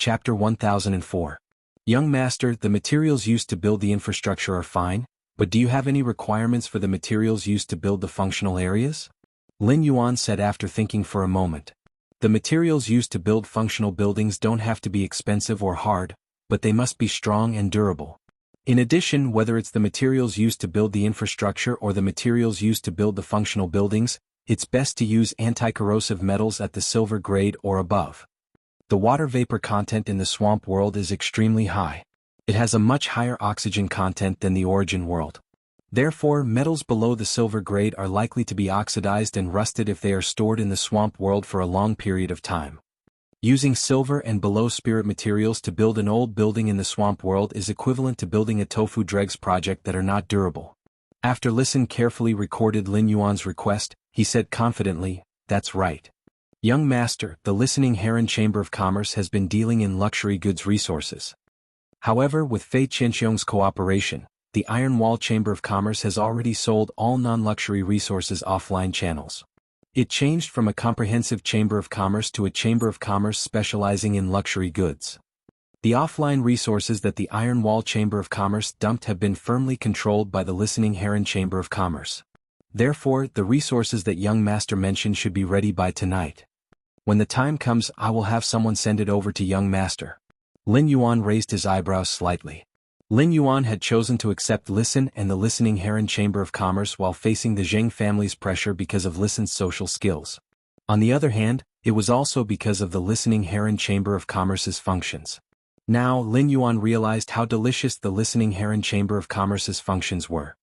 Chapter 1004. Young Master, the materials used to build the infrastructure are fine, but do you have any requirements for the materials used to build the functional areas? Lin Yuan said after thinking for a moment. The materials used to build functional buildings don't have to be expensive or hard, but they must be strong and durable. In addition, whether it's the materials used to build the infrastructure or the materials used to build the functional buildings, it's best to use anti-corrosive metals at the silver grade or above. The water vapor content in the swamp world is extremely high. It has a much higher oxygen content than the origin world. Therefore, metals below the silver grade are likely to be oxidized and rusted if they are stored in the swamp world for a long period of time. Using silver and below spirit materials to build an old building in the swamp world is equivalent to building a tofu dregs project that are not durable. After Listen carefully recorded Lin Yuan's request, he said confidently, "That's right. Young Master, the Listening Heron Chamber of Commerce has been dealing in luxury goods resources. However, with Fei Qianxiong's cooperation, the Iron Wall Chamber of Commerce has already sold all non-luxury resources offline channels. It changed from a comprehensive chamber of commerce to a chamber of commerce specializing in luxury goods. The offline resources that the Iron Wall Chamber of Commerce dumped have been firmly controlled by the Listening Heron Chamber of Commerce. Therefore, the resources that Young Master mentioned should be ready by tonight. When the time comes, I will have someone send it over to Young Master." Lin Yuan raised his eyebrows slightly. Lin Yuan had chosen to accept Listen and the Listening Heron Chamber of Commerce while facing the Zheng family's pressure because of Listen's social skills. On the other hand, it was also because of the Listening Heron Chamber of Commerce's functions. Now, Lin Yuan realized how delicious the Listening Heron Chamber of Commerce's functions were.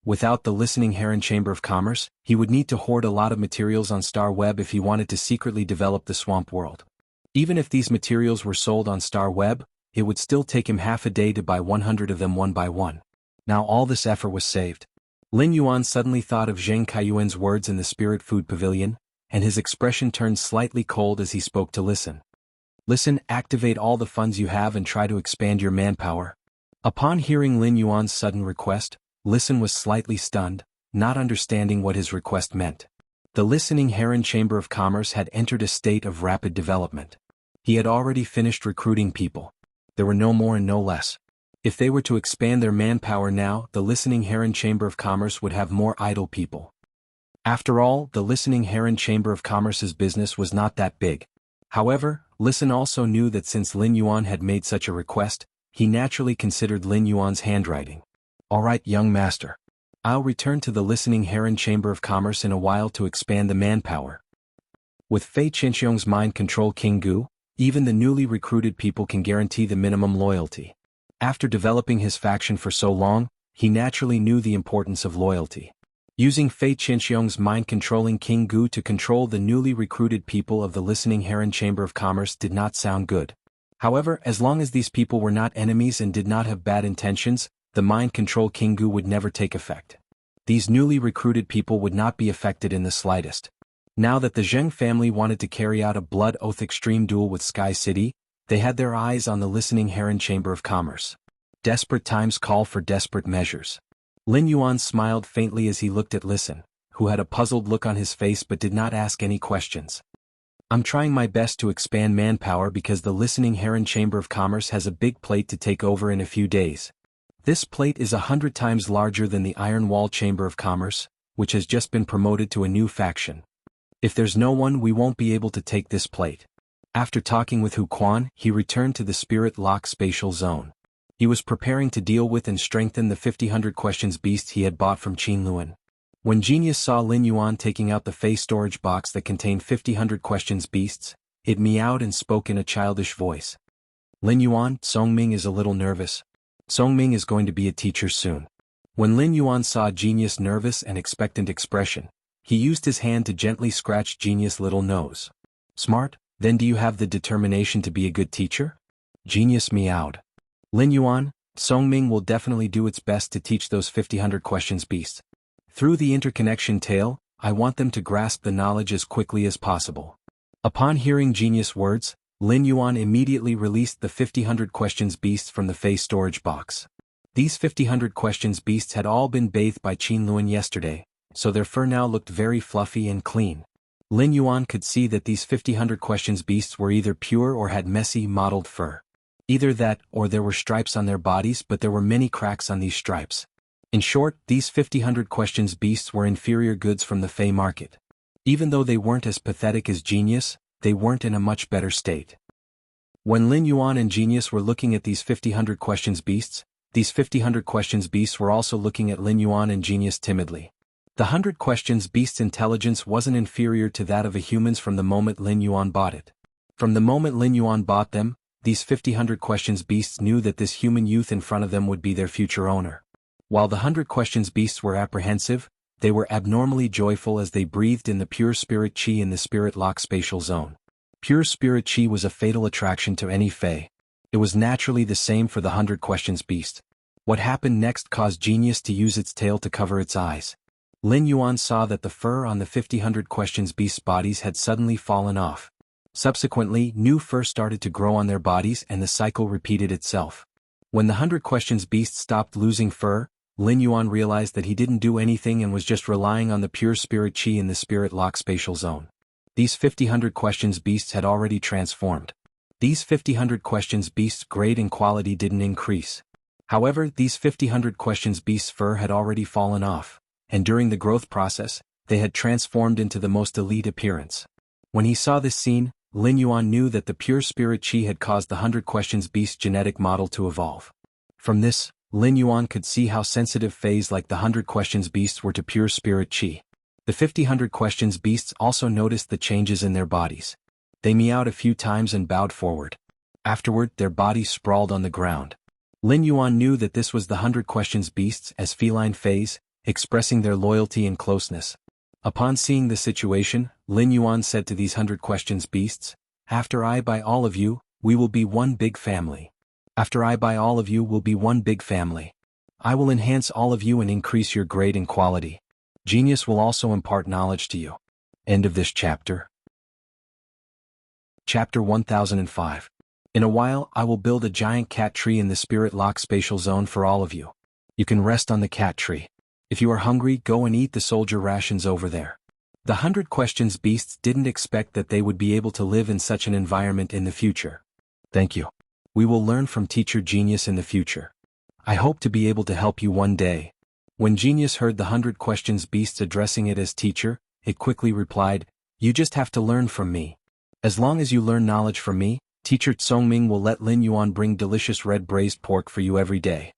Without the Listening Heron Chamber of Commerce, he would need to hoard a lot of materials on Star Web if he wanted to secretly develop the swamp world. Even if these materials were sold on Star Web, it would still take him half a day to buy 100 of them one by one. Now all this effort was saved. Lin Yuan suddenly thought of Zheng Kaiyuan's words in the Spirit Food Pavilion, and his expression turned slightly cold as he spoke to Listen. "Listen, activate all the funds you have and try to expand your manpower." Upon hearing Lin Yuan's sudden request, Listen was slightly stunned, not understanding what his request meant. The Listening Heron Chamber of Commerce had entered a state of rapid development. He had already finished recruiting people. There were no more and no less. If they were to expand their manpower now, the Listening Heron Chamber of Commerce would have more idle people. After all, the Listening Heron Chamber of Commerce's business was not that big. However, Listen also knew that since Lin Yuan had made such a request, he naturally considered Lin Yuan's handwriting. "All right, Young Master. I'll return to the Listening Heron Chamber of Commerce in a while to expand the manpower." With Fei Qianxiong's mind control King Gu, even the newly recruited people can guarantee the minimum loyalty. After developing his faction for so long, he naturally knew the importance of loyalty. Using Fei Qianxiong's mind-controlling King Gu to control the newly recruited people of the Listening Heron Chamber of Commerce did not sound good. However, as long as these people were not enemies and did not have bad intentions, the mind control King Gu would never take effect. These newly recruited people would not be affected in the slightest. Now that the Zheng family wanted to carry out a blood oath extreme duel with Sky City, they had their eyes on the Listening Heron Chamber of Commerce. Desperate times call for desperate measures. Lin Yuan smiled faintly as he looked at Listen, who had a puzzled look on his face but did not ask any questions. "I'm trying my best to expand manpower because the Listening Heron Chamber of Commerce has a big plate to take over in a few days. This plate is 100 times larger than the Iron Wall Chamber of Commerce, which has just been promoted to a new faction. If there's no one, we won't be able to take this plate." After talking with Hu Quan, he returned to the Spirit Lock Spatial Zone. He was preparing to deal with and strengthen the 50 questions beast he had bought from Qin Luan. When Genius saw Lin Yuan taking out the Fei storage box that contained 50 questions beasts, it meowed and spoke in a childish voice. "Lin Yuan, Songming is a little nervous. Songming is going to be a teacher soon." When Lin Yuan saw Genius' nervous and expectant expression, he used his hand to gently scratch Genius' little nose. "Smart, then do you have the determination to be a good teacher?" Genius meowed. "Lin Yuan, Songming will definitely do its best to teach those 50 questions beasts. Through the interconnection tale, I want them to grasp the knowledge as quickly as possible." Upon hearing Genius' words, Lin Yuan immediately released the 50 questions beasts from the Fei storage box. These 50 questions beasts had all been bathed by Qin Luan yesterday, so their fur now looked very fluffy and clean. Lin Yuan could see that these 50 questions beasts were either pure or had messy, mottled fur. Either that, or there were stripes on their bodies, but there were many cracks on these stripes. In short, these 50 questions beasts were inferior goods from the Fey market. Even though they weren't as pathetic as Genius, they weren't in a much better state. When Lin Yuan and Genius were looking at these 50 questions beasts, these 50 questions beasts were also looking at Lin Yuan and Genius timidly. The 100 questions beast's intelligence wasn't inferior to that of a human's from the moment Lin Yuan bought it. From the moment Lin Yuan bought them, these 50 questions beasts knew that this human youth in front of them would be their future owner. While the 100 questions beasts were apprehensive, they were abnormally joyful as they breathed in the pure spirit chi in the spirit lock spatial zone. Pure spirit chi was a fatal attraction to any Fey. It was naturally the same for the 100 questions beast. What happened next caused Genius to use its tail to cover its eyes. Lin Yuan saw that the fur on the 50 questions beast's bodies had suddenly fallen off. Subsequently, new fur started to grow on their bodies and the cycle repeated itself. When the 100 questions beast stopped losing fur, Lin Yuan realized that he didn't do anything and was just relying on the pure spirit chi in the spirit lock spatial zone. These 50 questions beasts had already transformed. These 50 questions beasts' grade and quality didn't increase. However, these 50 questions beasts' fur had already fallen off, and during the growth process, they had transformed into the most elite appearance. When he saw this scene, Lin Yuan knew that the pure spirit chi had caused the 100 questions beast genetic model to evolve. From this, Lin Yuan could see how sensitive Feys like the 100 questions beasts were to pure spirit chi. The 50 questions beasts also noticed the changes in their bodies. They meowed a few times and bowed forward. Afterward, their bodies sprawled on the ground. Lin Yuan knew that this was the 100 questions beasts as feline Feys, expressing their loyalty and closeness. Upon seeing the situation, Lin Yuan said to these 100 questions beasts, "After I buy all of you, we will be one big family. After I buy all of you, we'll be one big family. I will enhance all of you and increase your grade and quality. Genius will also impart knowledge to you." End of this chapter. Chapter 1005. In a while, I will build a giant cat tree in the spirit lock spatial zone for all of you. You can rest on the cat tree. If you are hungry, go and eat the soldier rations over there. The 100 questions beasts didn't expect that they would be able to live in such an environment in the future. Thank you. We will learn from Teacher Genius in the future. I hope to be able to help you one day. When Genius heard the 100 questions beasts addressing it as teacher, it quickly replied, "You just have to learn from me. As long as you learn knowledge from me, Teacher Tsongming will let Lin Yuan bring delicious red braised pork for you every day.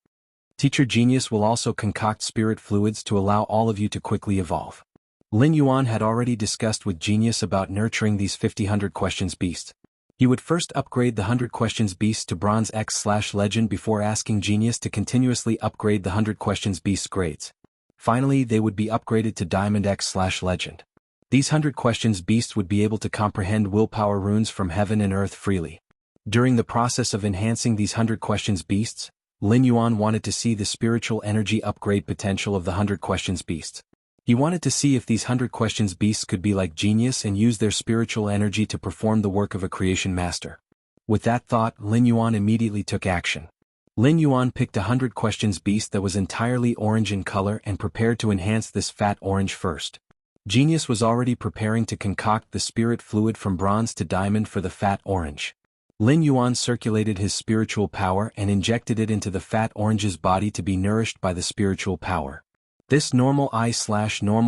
Teacher Genius will also concoct spirit fluids to allow all of you to quickly evolve." Lin Yuan had already discussed with Genius about nurturing these 50 questions beasts. He would first upgrade the 100 questions beasts to Bronze X/Legend before asking Genius to continuously upgrade the 100 questions beasts grades. Finally, they would be upgraded to Diamond X/Legend. These 100 questions beasts would be able to comprehend willpower runes from heaven and earth freely. During the process of enhancing these 100 questions beasts, Lin Yuan wanted to see the spiritual energy upgrade potential of the 100 questions beasts. He wanted to see if these 100 questions beasts could be like Genius and use their spiritual energy to perform the work of a creation master. With that thought, Lin Yuan immediately took action. Lin Yuan picked a 100 questions beast that was entirely orange in color and prepared to enhance this fat orange first. Genius was already preparing to concoct the spirit fluid from bronze to diamond for the fat orange. Lin Yuan circulated his spiritual power and injected it into the fat orange's body to be nourished by the spiritual power. This normal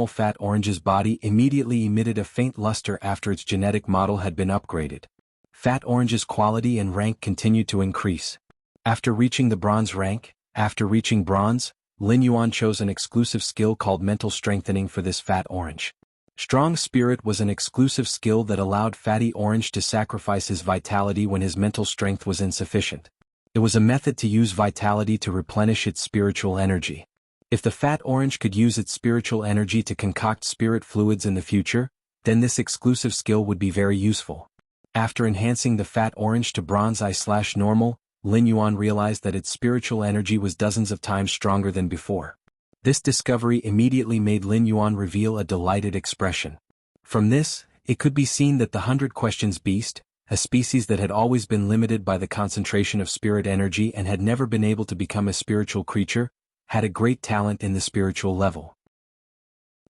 fat orange's body immediately emitted a faint luster after its genetic model had been upgraded. Fat orange's quality and rank continued to increase. After reaching the bronze rank, after reaching bronze, Lin Yuan chose an exclusive skill called mental strengthening for this fat orange. Strong spirit was an exclusive skill that allowed fatty orange to sacrifice his vitality when his mental strength was insufficient. It was a method to use vitality to replenish its spiritual energy. If the fat orange could use its spiritual energy to concoct spirit fluids in the future, then this exclusive skill would be very useful. After enhancing the fat orange to bronze I/normal, Lin Yuan realized that its spiritual energy was dozens of times stronger than before. This discovery immediately made Lin Yuan reveal a delighted expression. From this, it could be seen that the 100 questions beast, a species that had always been limited by the concentration of spirit energy and had never been able to become a spiritual creature, had a great talent in the spiritual level.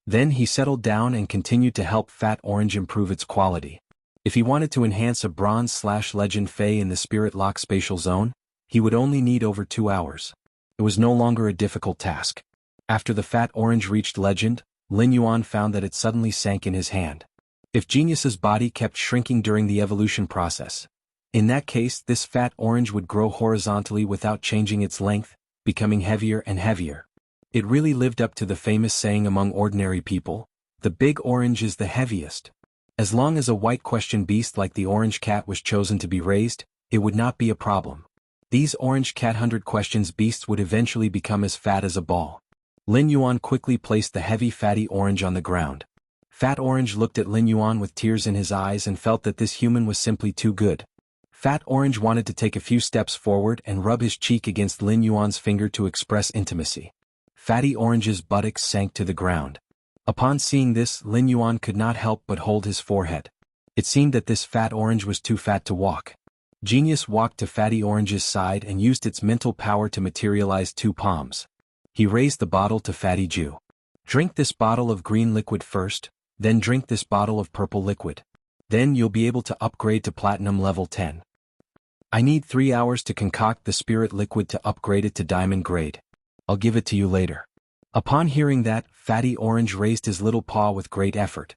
Then he settled down and continued to help Fat Orange improve its quality. If he wanted to enhance a Bronze/Legend Fey in the Spirit Lock spatial zone, he would only need over 2 hours. It was no longer a difficult task. After the Fat Orange reached Legend, Lin Yuan found that it suddenly sank in his hand. If Genius's body kept shrinking during the evolution process, in that case this Fat Orange would grow horizontally without changing its length, becoming heavier and heavier. It really lived up to the famous saying among ordinary people, the big orange is the heaviest. As long as a white question beast like the orange cat was chosen to be raised, it would not be a problem. These orange cat 100 questions beasts would eventually become as fat as a ball. Lin Yuan quickly placed the heavy fatty orange on the ground. Fat Orange looked at Lin Yuan with tears in his eyes and felt that this human was simply too good. Fat Orange wanted to take a few steps forward and rub his cheek against Lin Yuan's finger to express intimacy. Fatty Orange's buttocks sank to the ground. Upon seeing this, Lin Yuan could not help but hold his forehead. It seemed that this Fat Orange was too fat to walk. Genius walked to Fatty Orange's side and used its mental power to materialize 2 palms. He raised the bottle to Fatty Jew. Drink this bottle of green liquid first, then drink this bottle of purple liquid. Then you'll be able to upgrade to Platinum level 10. I need 3 hours to concoct the spirit liquid to upgrade it to Diamond grade. I'll give it to you later. Upon hearing that, Fatty Orange raised his little paw with great effort.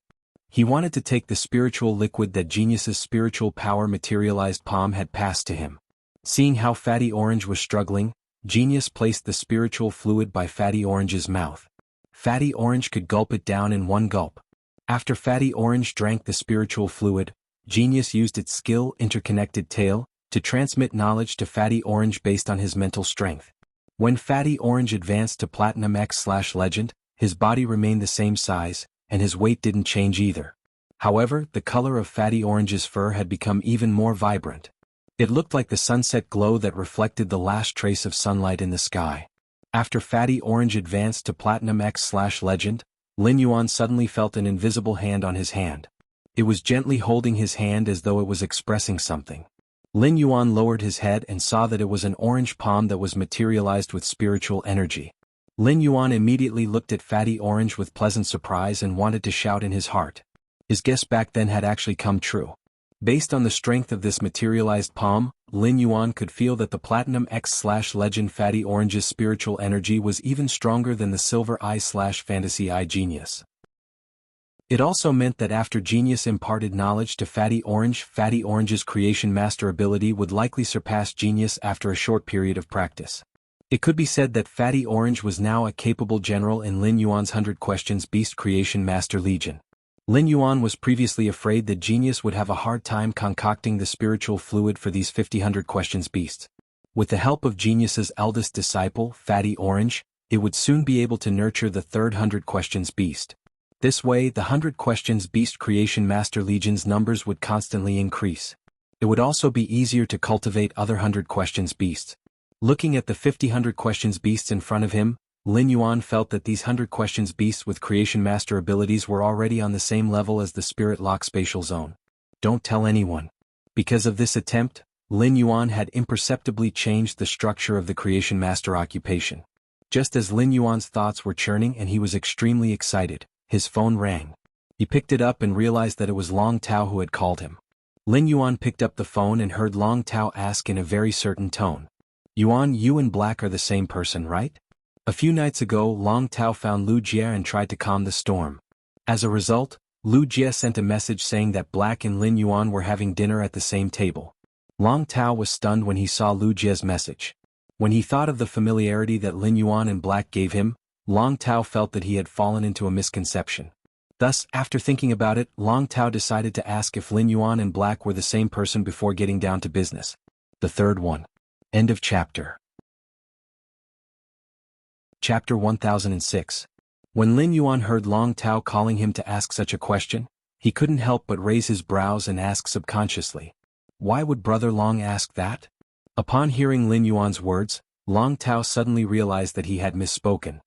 He wanted to take the spiritual liquid that Genius's spiritual power materialized palm had passed to him. Seeing how Fatty Orange was struggling, Genius placed the spiritual fluid by Fatty Orange's mouth. Fatty Orange could gulp it down in 1 gulp. After Fatty Orange drank the spiritual fluid, Genius used its skill interconnected tail to transmit knowledge to Fatty Orange based on his mental strength. When Fatty Orange advanced to Platinum X/Legend, his body remained the same size, and his weight didn't change either. However, the color of Fatty Orange's fur had become even more vibrant. It looked like the sunset glow that reflected the last trace of sunlight in the sky. After Fatty Orange advanced to Platinum X/Legend, Lin Yuan suddenly felt an invisible hand on his hand. It was gently holding his hand as though it was expressing something. Lin Yuan lowered his head and saw that it was an orange palm that was materialized with spiritual energy. Lin Yuan immediately looked at Fatty Orange with pleasant surprise and wanted to shout in his heart. His guess back then had actually come true. Based on the strength of this materialized palm, Lin Yuan could feel that the Platinum X/Legend Fatty Orange's spiritual energy was even stronger than the Silver Eye/Fantasy Eye Genius. It also meant that after Genius imparted knowledge to Fatty Orange's Creation Master ability would likely surpass Genius after a short period of practice. It could be said that Fatty Orange was now a capable general in Lin Yuan's 100 Questions Beast Creation Master Legion. Lin Yuan was previously afraid that Genius would have a hard time concocting the spiritual fluid for these 100 Questions Beasts. With the help of Genius's eldest disciple, Fatty Orange, it would soon be able to nurture the third 100 Questions Beast. This way, the 100 Questions Beast Creation Master Legion's numbers would constantly increase. It would also be easier to cultivate other 100 Questions Beasts. Looking at the 100 Questions Beasts in front of him, Lin Yuan felt that these 100 Questions Beasts with Creation Master abilities were already on the same level as the Spirit Lock Spatial Zone. Don't tell anyone. Because of this attempt, Lin Yuan had imperceptibly changed the structure of the Creation Master occupation. Just as Lin Yuan's thoughts were churning and he was extremely excited, his phone rang. He picked it up and realized that it was Long Tao who had called him. Lin Yuan picked up the phone and heard Long Tao ask in a very certain tone. Yuan, you and Black are the same person, right? A few nights ago, Long Tao found Lu Jie and tried to calm the storm. As a result, Lu Jie sent a message saying that Black and Lin Yuan were having dinner at the same table. Long Tao was stunned when he saw Lu Jie's message. When he thought of the familiarity that Lin Yuan and Black gave him, Long Tao felt that he had fallen into a misconception. Thus, after thinking about it, Long Tao decided to ask if Lin Yuan and Black were the same person before getting down to business. The third one. End of chapter. Chapter 1006. When Lin Yuan heard Long Tao calling him to ask such a question, he couldn't help but raise his brows and ask subconsciously, why would Brother Long ask that? Upon hearing Lin Yuan's words, Long Tao suddenly realized that he had misspoken.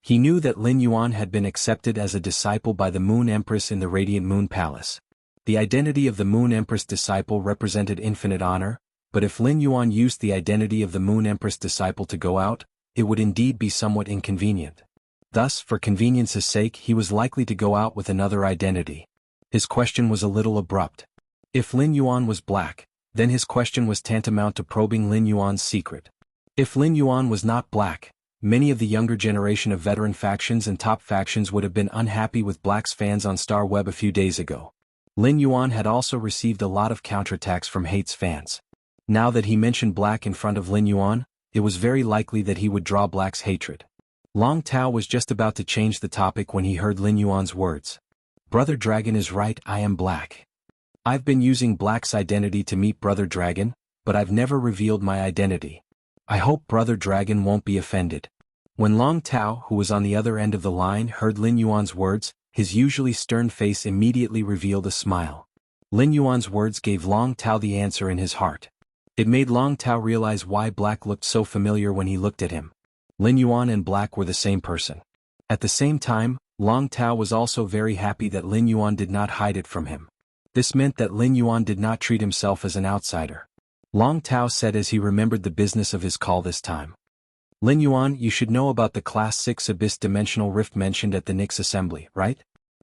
He knew that Lin Yuan had been accepted as a disciple by the Moon Empress in the Radiant Moon Palace. The identity of the Moon Empress disciple represented infinite honor, but if Lin Yuan used the identity of the Moon Empress disciple to go out, it would indeed be somewhat inconvenient. Thus, for convenience's sake, he was likely to go out with another identity. His question was a little abrupt. If Lin Yuan was black, then his question was tantamount to probing Lin Yuan's secret. If Lin Yuan was not black, many of the younger generation of veteran factions and top factions would have been unhappy with Black's fans on Star Web a few days ago. Lin Yuan had also received a lot of counterattacks from Hate's fans. Now that he mentioned Black in front of Lin Yuan, it was very likely that he would draw Black's hatred. Long Tao was just about to change the topic when he heard Lin Yuan's words. Brother Dragon is right, I am black. I've been using Black's identity to meet Brother Dragon, but I've never revealed my identity. I hope Brother Dragon won't be offended. When Long Tao, who was on the other end of the line, heard Lin Yuan's words, his usually stern face immediately revealed a smile. Lin Yuan's words gave Long Tao the answer in his heart. It made Long Tao realize why Black looked so familiar when he looked at him. Lin Yuan and Black were the same person. At the same time, Long Tao was also very happy that Lin Yuan did not hide it from him. This meant that Lin Yuan did not treat himself as an outsider. Long Tao said as he remembered the business of his call this time. Lin Yuan, you should know about the Class 6 Abyss Dimensional Rift mentioned at the Nyx Assembly, right?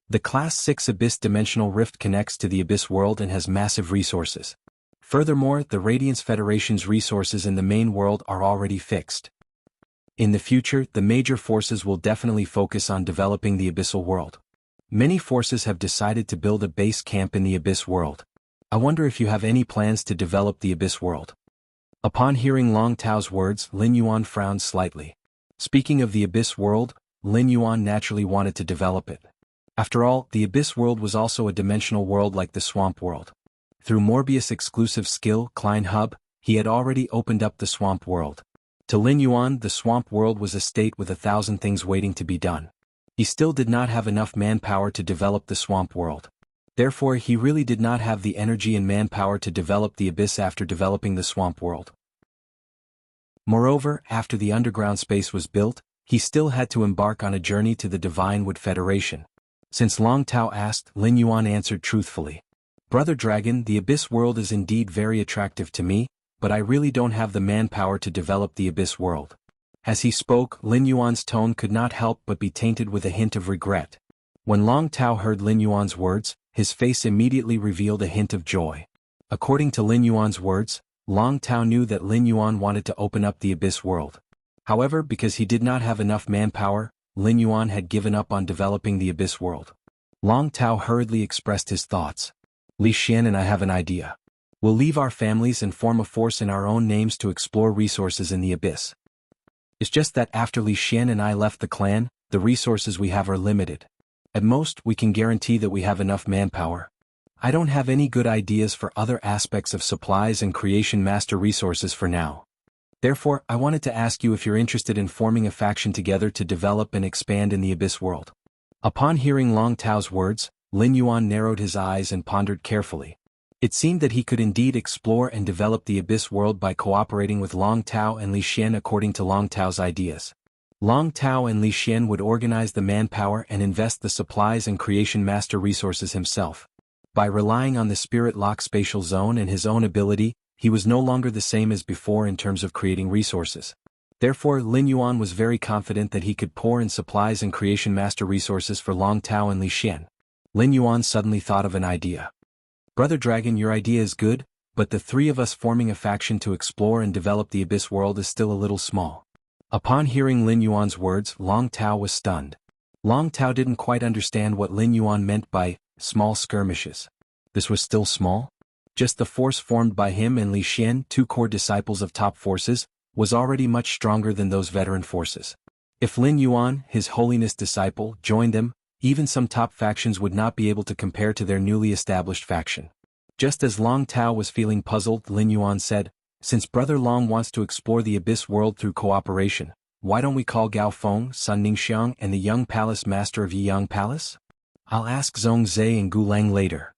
The Class 6 Abyss Dimensional Rift connects to the Abyss world and has massive resources. Furthermore, the Radiance Federation's resources in the main world are already fixed. In the future, the major forces will definitely focus on developing the Abyssal world. Many forces have decided to build a base camp in the Abyss world. I wonder if you have any plans to develop the Abyss world. Upon hearing Long Tao's words, Lin Yuan frowned slightly. Speaking of the Abyss world, Lin Yuan naturally wanted to develop it. After all, the Abyss world was also a dimensional world like the Swamp world. Through Morbius' exclusive skill, Klein Hub, he had already opened up the Swamp world. To Lin Yuan, the Swamp world was a state with 1,000 things waiting to be done. He still did not have enough manpower to develop the Swamp world. Therefore, he really did not have the energy and manpower to develop the Abyss after developing the Swamp world. Moreover, after the underground space was built, he still had to embark on a journey to the Divine Wood Federation. Since Long Tao asked, Lin Yuan answered truthfully. Brother Dragon, the Abyss world is indeed very attractive to me, but I really don't have the manpower to develop the Abyss world. As he spoke, Lin Yuan's tone could not help but be tainted with a hint of regret. When Long Tao heard Lin Yuan's words, his face immediately revealed a hint of joy. According to Lin Yuan's words, Long Tao knew that Lin Yuan wanted to open up the Abyss world. However, because he did not have enough manpower, Lin Yuan had given up on developing the Abyss world. Long Tao hurriedly expressed his thoughts. Li Xian and I have an idea. We'll leave our families and form a force in our own names to explore resources in the Abyss. It's just that after Li Xian and I left the clan, the resources we have are limited. At most, we can guarantee that we have enough manpower. I don't have any good ideas for other aspects of supplies and creation master resources for now. Therefore, I wanted to ask you if you're interested in forming a faction together to develop and expand in the Abyss world. Upon hearing Long Tao's words, Lin Yuan narrowed his eyes and pondered carefully. It seemed that he could indeed explore and develop the Abyss world by cooperating with Long Tao and Li Xian according to Long Tao's ideas. Long Tao and Li Xian would organize the manpower and invest the supplies and creation master resources himself. By relying on the Spirit Lock spatial zone and his own ability, he was no longer the same as before in terms of creating resources. Therefore, Lin Yuan was very confident that he could pour in supplies and creation master resources for Long Tao and Li Xian. Lin Yuan suddenly thought of an idea. Brother Dragon, your idea is good, but the three of us forming a faction to explore and develop the Abyss world is still a little small. Upon hearing Lin Yuan's words, Long Tao was stunned. Long Tao didn't quite understand what Lin Yuan meant by small skirmishes. This was still small? Just the force formed by him and Li Xian, two core disciples of top forces, was already much stronger than those veteran forces. If Lin Yuan, his holiness disciple, joined them, even some top factions would not be able to compare to their newly established faction. Just as Long Tao was feeling puzzled, Lin Yuan said, since Brother Long wants to explore the Abyss world through cooperation, why don't we call Gao Feng, Sun Ningxiang and the young palace master of Yiyang Palace? I'll ask Zhong Zhe and Gu Lang later.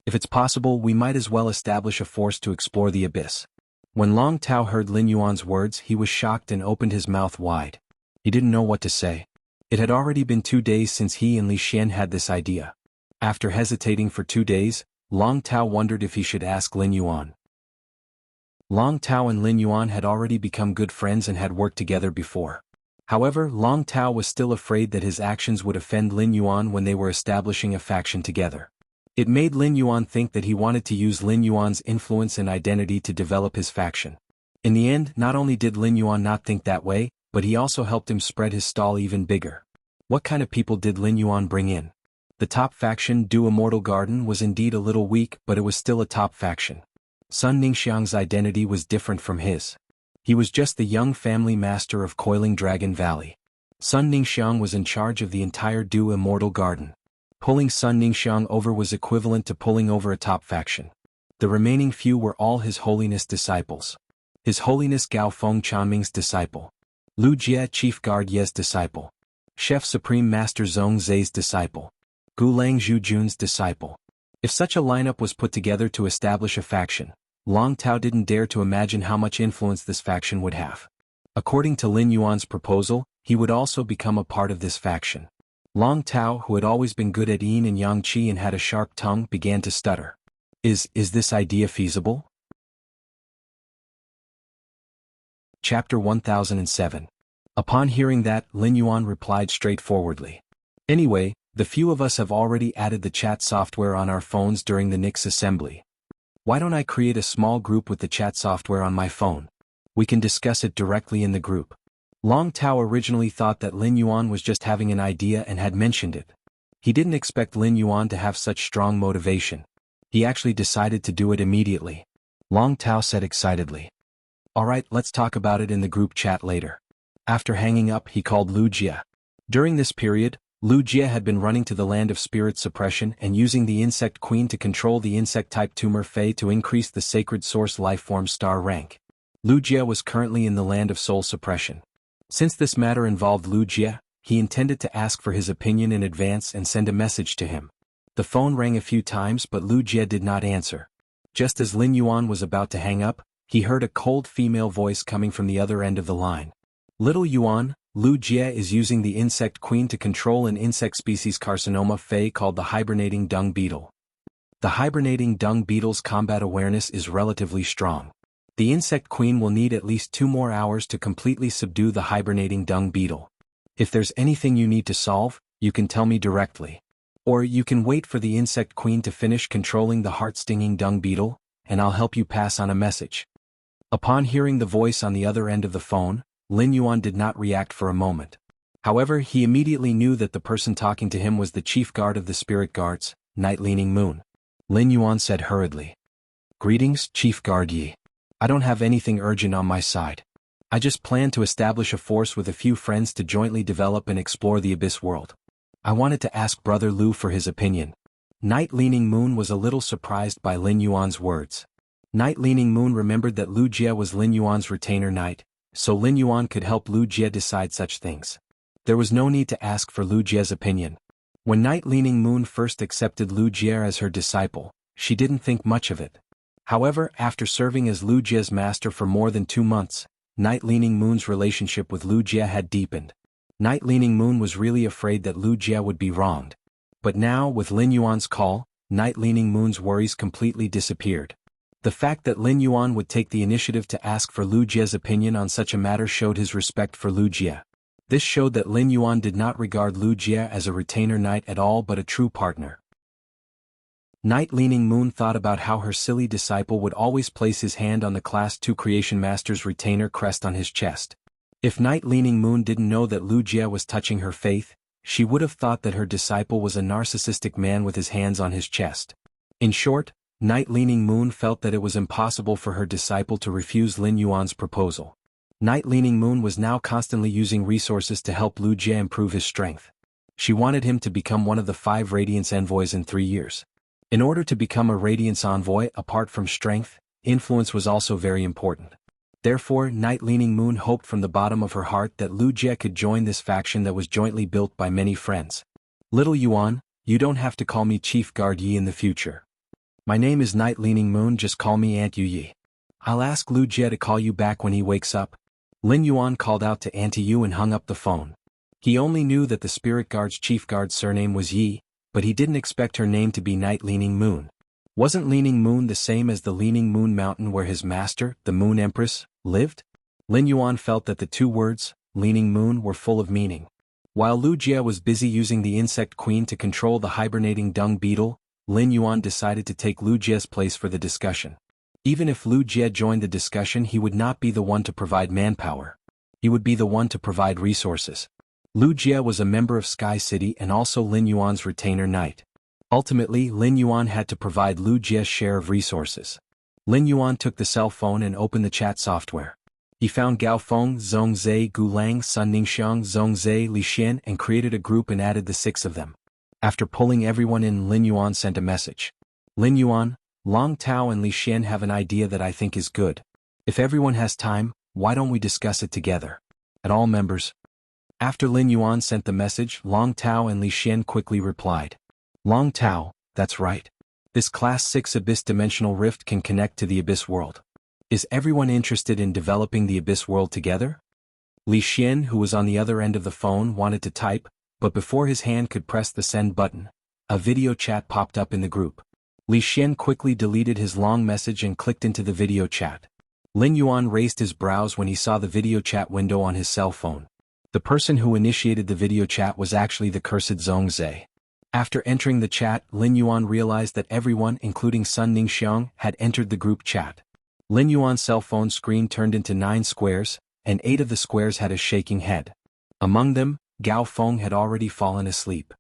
If it's possible, we might as well establish a force to explore the Abyss. When Long Tao heard Lin Yuan's words, he was shocked and opened his mouth wide. He didn't know what to say. It had already been 2 days since he and Li Xian had this idea. After hesitating for 2 days, Long Tao wondered if he should ask Lin Yuan. Long Tao and Lin Yuan had already become good friends and had worked together before. However, Long Tao was still afraid that his actions would offend Lin Yuan when they were establishing a faction together. It made Lin Yuan think that he wanted to use Lin Yuan's influence and identity to develop his faction. In the end, not only did Lin Yuan not think that way, but he also helped him spread his stall even bigger. What kind of people did Lin Yuan bring in? The top faction, Du Immortal Garden, was indeed a little weak, but it was still a top faction. Sun Ningxiang's identity was different from his. He was just the young family master of Coiling Dragon Valley. Sun Ningxiang was in charge of the entire Du Immortal Garden. Pulling Sun Ningxiang over was equivalent to pulling over a top faction. The remaining few were all His Holiness disciples. His Holiness Gao Feng Chanming's disciple. Lu Jie Chief Guard Ye's disciple. Chef Supreme Master Zhong Zai's disciple. Gulang Zhujun's disciple. If such a lineup was put together to establish a faction, Long Tao didn't dare to imagine how much influence this faction would have. According to Lin Yuan's proposal, he would also become a part of this faction. Long Tao, who had always been good at yin and yang qi and had a sharp tongue, began to stutter. Is this idea feasible? Chapter 1007. Upon hearing that, Lin Yuan replied straightforwardly. Anyway, the few of us have already added the chat software on our phones during the Nix assembly. Why don't I create a small group with the chat software on my phone? We can discuss it directly in the group. Long Tao originally thought that Lin Yuan was just having an idea and had mentioned it. He didn't expect Lin Yuan to have such strong motivation. He actually decided to do it immediately. Long Tao said excitedly. Alright, let's talk about it in the group chat later. After hanging up, he called Lu Jie. During this period, Lu Jie had been running to the land of spirit suppression and using the insect queen to control the insect-type tumor Fei to increase the sacred source lifeform star rank. Lu Jie was currently in the land of soul suppression. Since this matter involved Lu Jie, he intended to ask for his opinion in advance and send a message to him. The phone rang a few times but Lu Jie did not answer. Just as Lin Yuan was about to hang up, he heard a cold female voice coming from the other end of the line. Little Yuan, Lu Jie is using the insect queen to control an insect species carcinoma Fei called the hibernating dung beetle. The hibernating dung beetle's combat awareness is relatively strong. The insect queen will need at least 2 more hours to completely subdue the hibernating dung beetle. If there's anything you need to solve, you can tell me directly. Or you can wait for the insect queen to finish controlling the heart-stinging dung beetle, and I'll help you pass on a message. Upon hearing the voice on the other end of the phone, Lin Yuan did not react for a moment. However, he immediately knew that the person talking to him was the chief guard of the spirit guards, Night Leaning Moon. Lin Yuan said hurriedly. Greetings, Chief Guard Yi. I don't have anything urgent on my side. I just plan to establish a force with a few friends to jointly develop and explore the Abyss world. I wanted to ask Brother Lu for his opinion. Night Leaning Moon was a little surprised by Lin Yuan's words. Night Leaning Moon remembered that Lu Jie was Lin Yuan's retainer knight, so Lin Yuan could help Lu Jie decide such things. There was no need to ask for Lu Jie's opinion. When Night Leaning Moon first accepted Lu Jie as her disciple, she didn't think much of it. However, after serving as Lu Jie's master for more than 2 months, Night Leaning Moon's relationship with Lu Jie had deepened. Night Leaning Moon was really afraid that Lu Jie would be wronged. But now, with Lin Yuan's call, Night Leaning Moon's worries completely disappeared. The fact that Lin Yuan would take the initiative to ask for Lu Jie's opinion on such a matter showed his respect for Lu Jie. This showed that Lin Yuan did not regard Lu Jie as a retainer knight at all but a true partner. Night Leaning Moon thought about how her silly disciple would always place his hand on the Class 2 Creation Master's retainer crest on his chest. If Night Leaning Moon didn't know that Lu Jie was touching her faith, she would have thought that her disciple was a narcissistic man with his hands on his chest. In short, Night Leaning Moon felt that it was impossible for her disciple to refuse Lin Yuan's proposal. Night Leaning Moon was now constantly using resources to help Lu Jie improve his strength. She wanted him to become one of the 5 Radiance Envoys in 3 years. In order to become a Radiance Envoy, apart from strength, influence was also very important. Therefore, Night Leaning Moon hoped from the bottom of her heart that Lu Jie could join this faction that was jointly built by many friends. Little Yuan, you don't have to call me Chief Guard Yi in the future. My name is Night Leaning Moon, just call me Aunt Yu Yi. I'll ask Lu Jie to call you back when he wakes up. Lin Yuan called out to Auntie Yu and hung up the phone. He only knew that the spirit guard's chief guard's surname was Yi, but he didn't expect her name to be Night Leaning Moon. Wasn't Leaning Moon the same as the Leaning Moon Mountain where his master, the Moon Empress, lived? Lin Yuan felt that the 2 words, leaning moon were full of meaning. While Lu Jie was busy using the insect queen to control the hibernating dung beetle, Lin Yuan decided to take Lu Jie's place for the discussion. Even if Lu Jie joined the discussion, he would not be the one to provide manpower. He would be the one to provide resources. Lu Jie was a member of Sky City and also Lin Yuan's retainer knight. Ultimately, Lin Yuan had to provide Lu Jie's share of resources. Lin Yuan took the cell phone and opened the chat software. He found Gao Feng, Zhongzhe, Gulang, Sun Ningxiang, Zhongzhe, Li Xian and created a group and added the 6 of them. After pulling everyone in, Lin Yuan sent a message. Lin Yuan, Long Tao and Li Xian have an idea that I think is good. If everyone has time, why don't we discuss it together? At all members. After Lin Yuan sent the message, Long Tao and Li Xian quickly replied. Long Tao, that's right. This Class 6 Abyss Dimensional Rift can connect to the Abyss World. Is everyone interested in developing the Abyss World together? Li Xian, who was on the other end of the phone, wanted to type, but before his hand could press the send button, a video chat popped up in the group. Li Xian quickly deleted his long message and clicked into the video chat. Lin Yuan raised his brows when he saw the video chat window on his cell phone. The person who initiated the video chat was actually the cursed Zhongzhe. After entering the chat, Lin Yuan realized that everyone, including Sun Ningxiang, had entered the group chat. Lin Yuan's cell phone screen turned into 9 squares, and 8 of the squares had a shaking head. Among them, Gao Feng had already fallen asleep.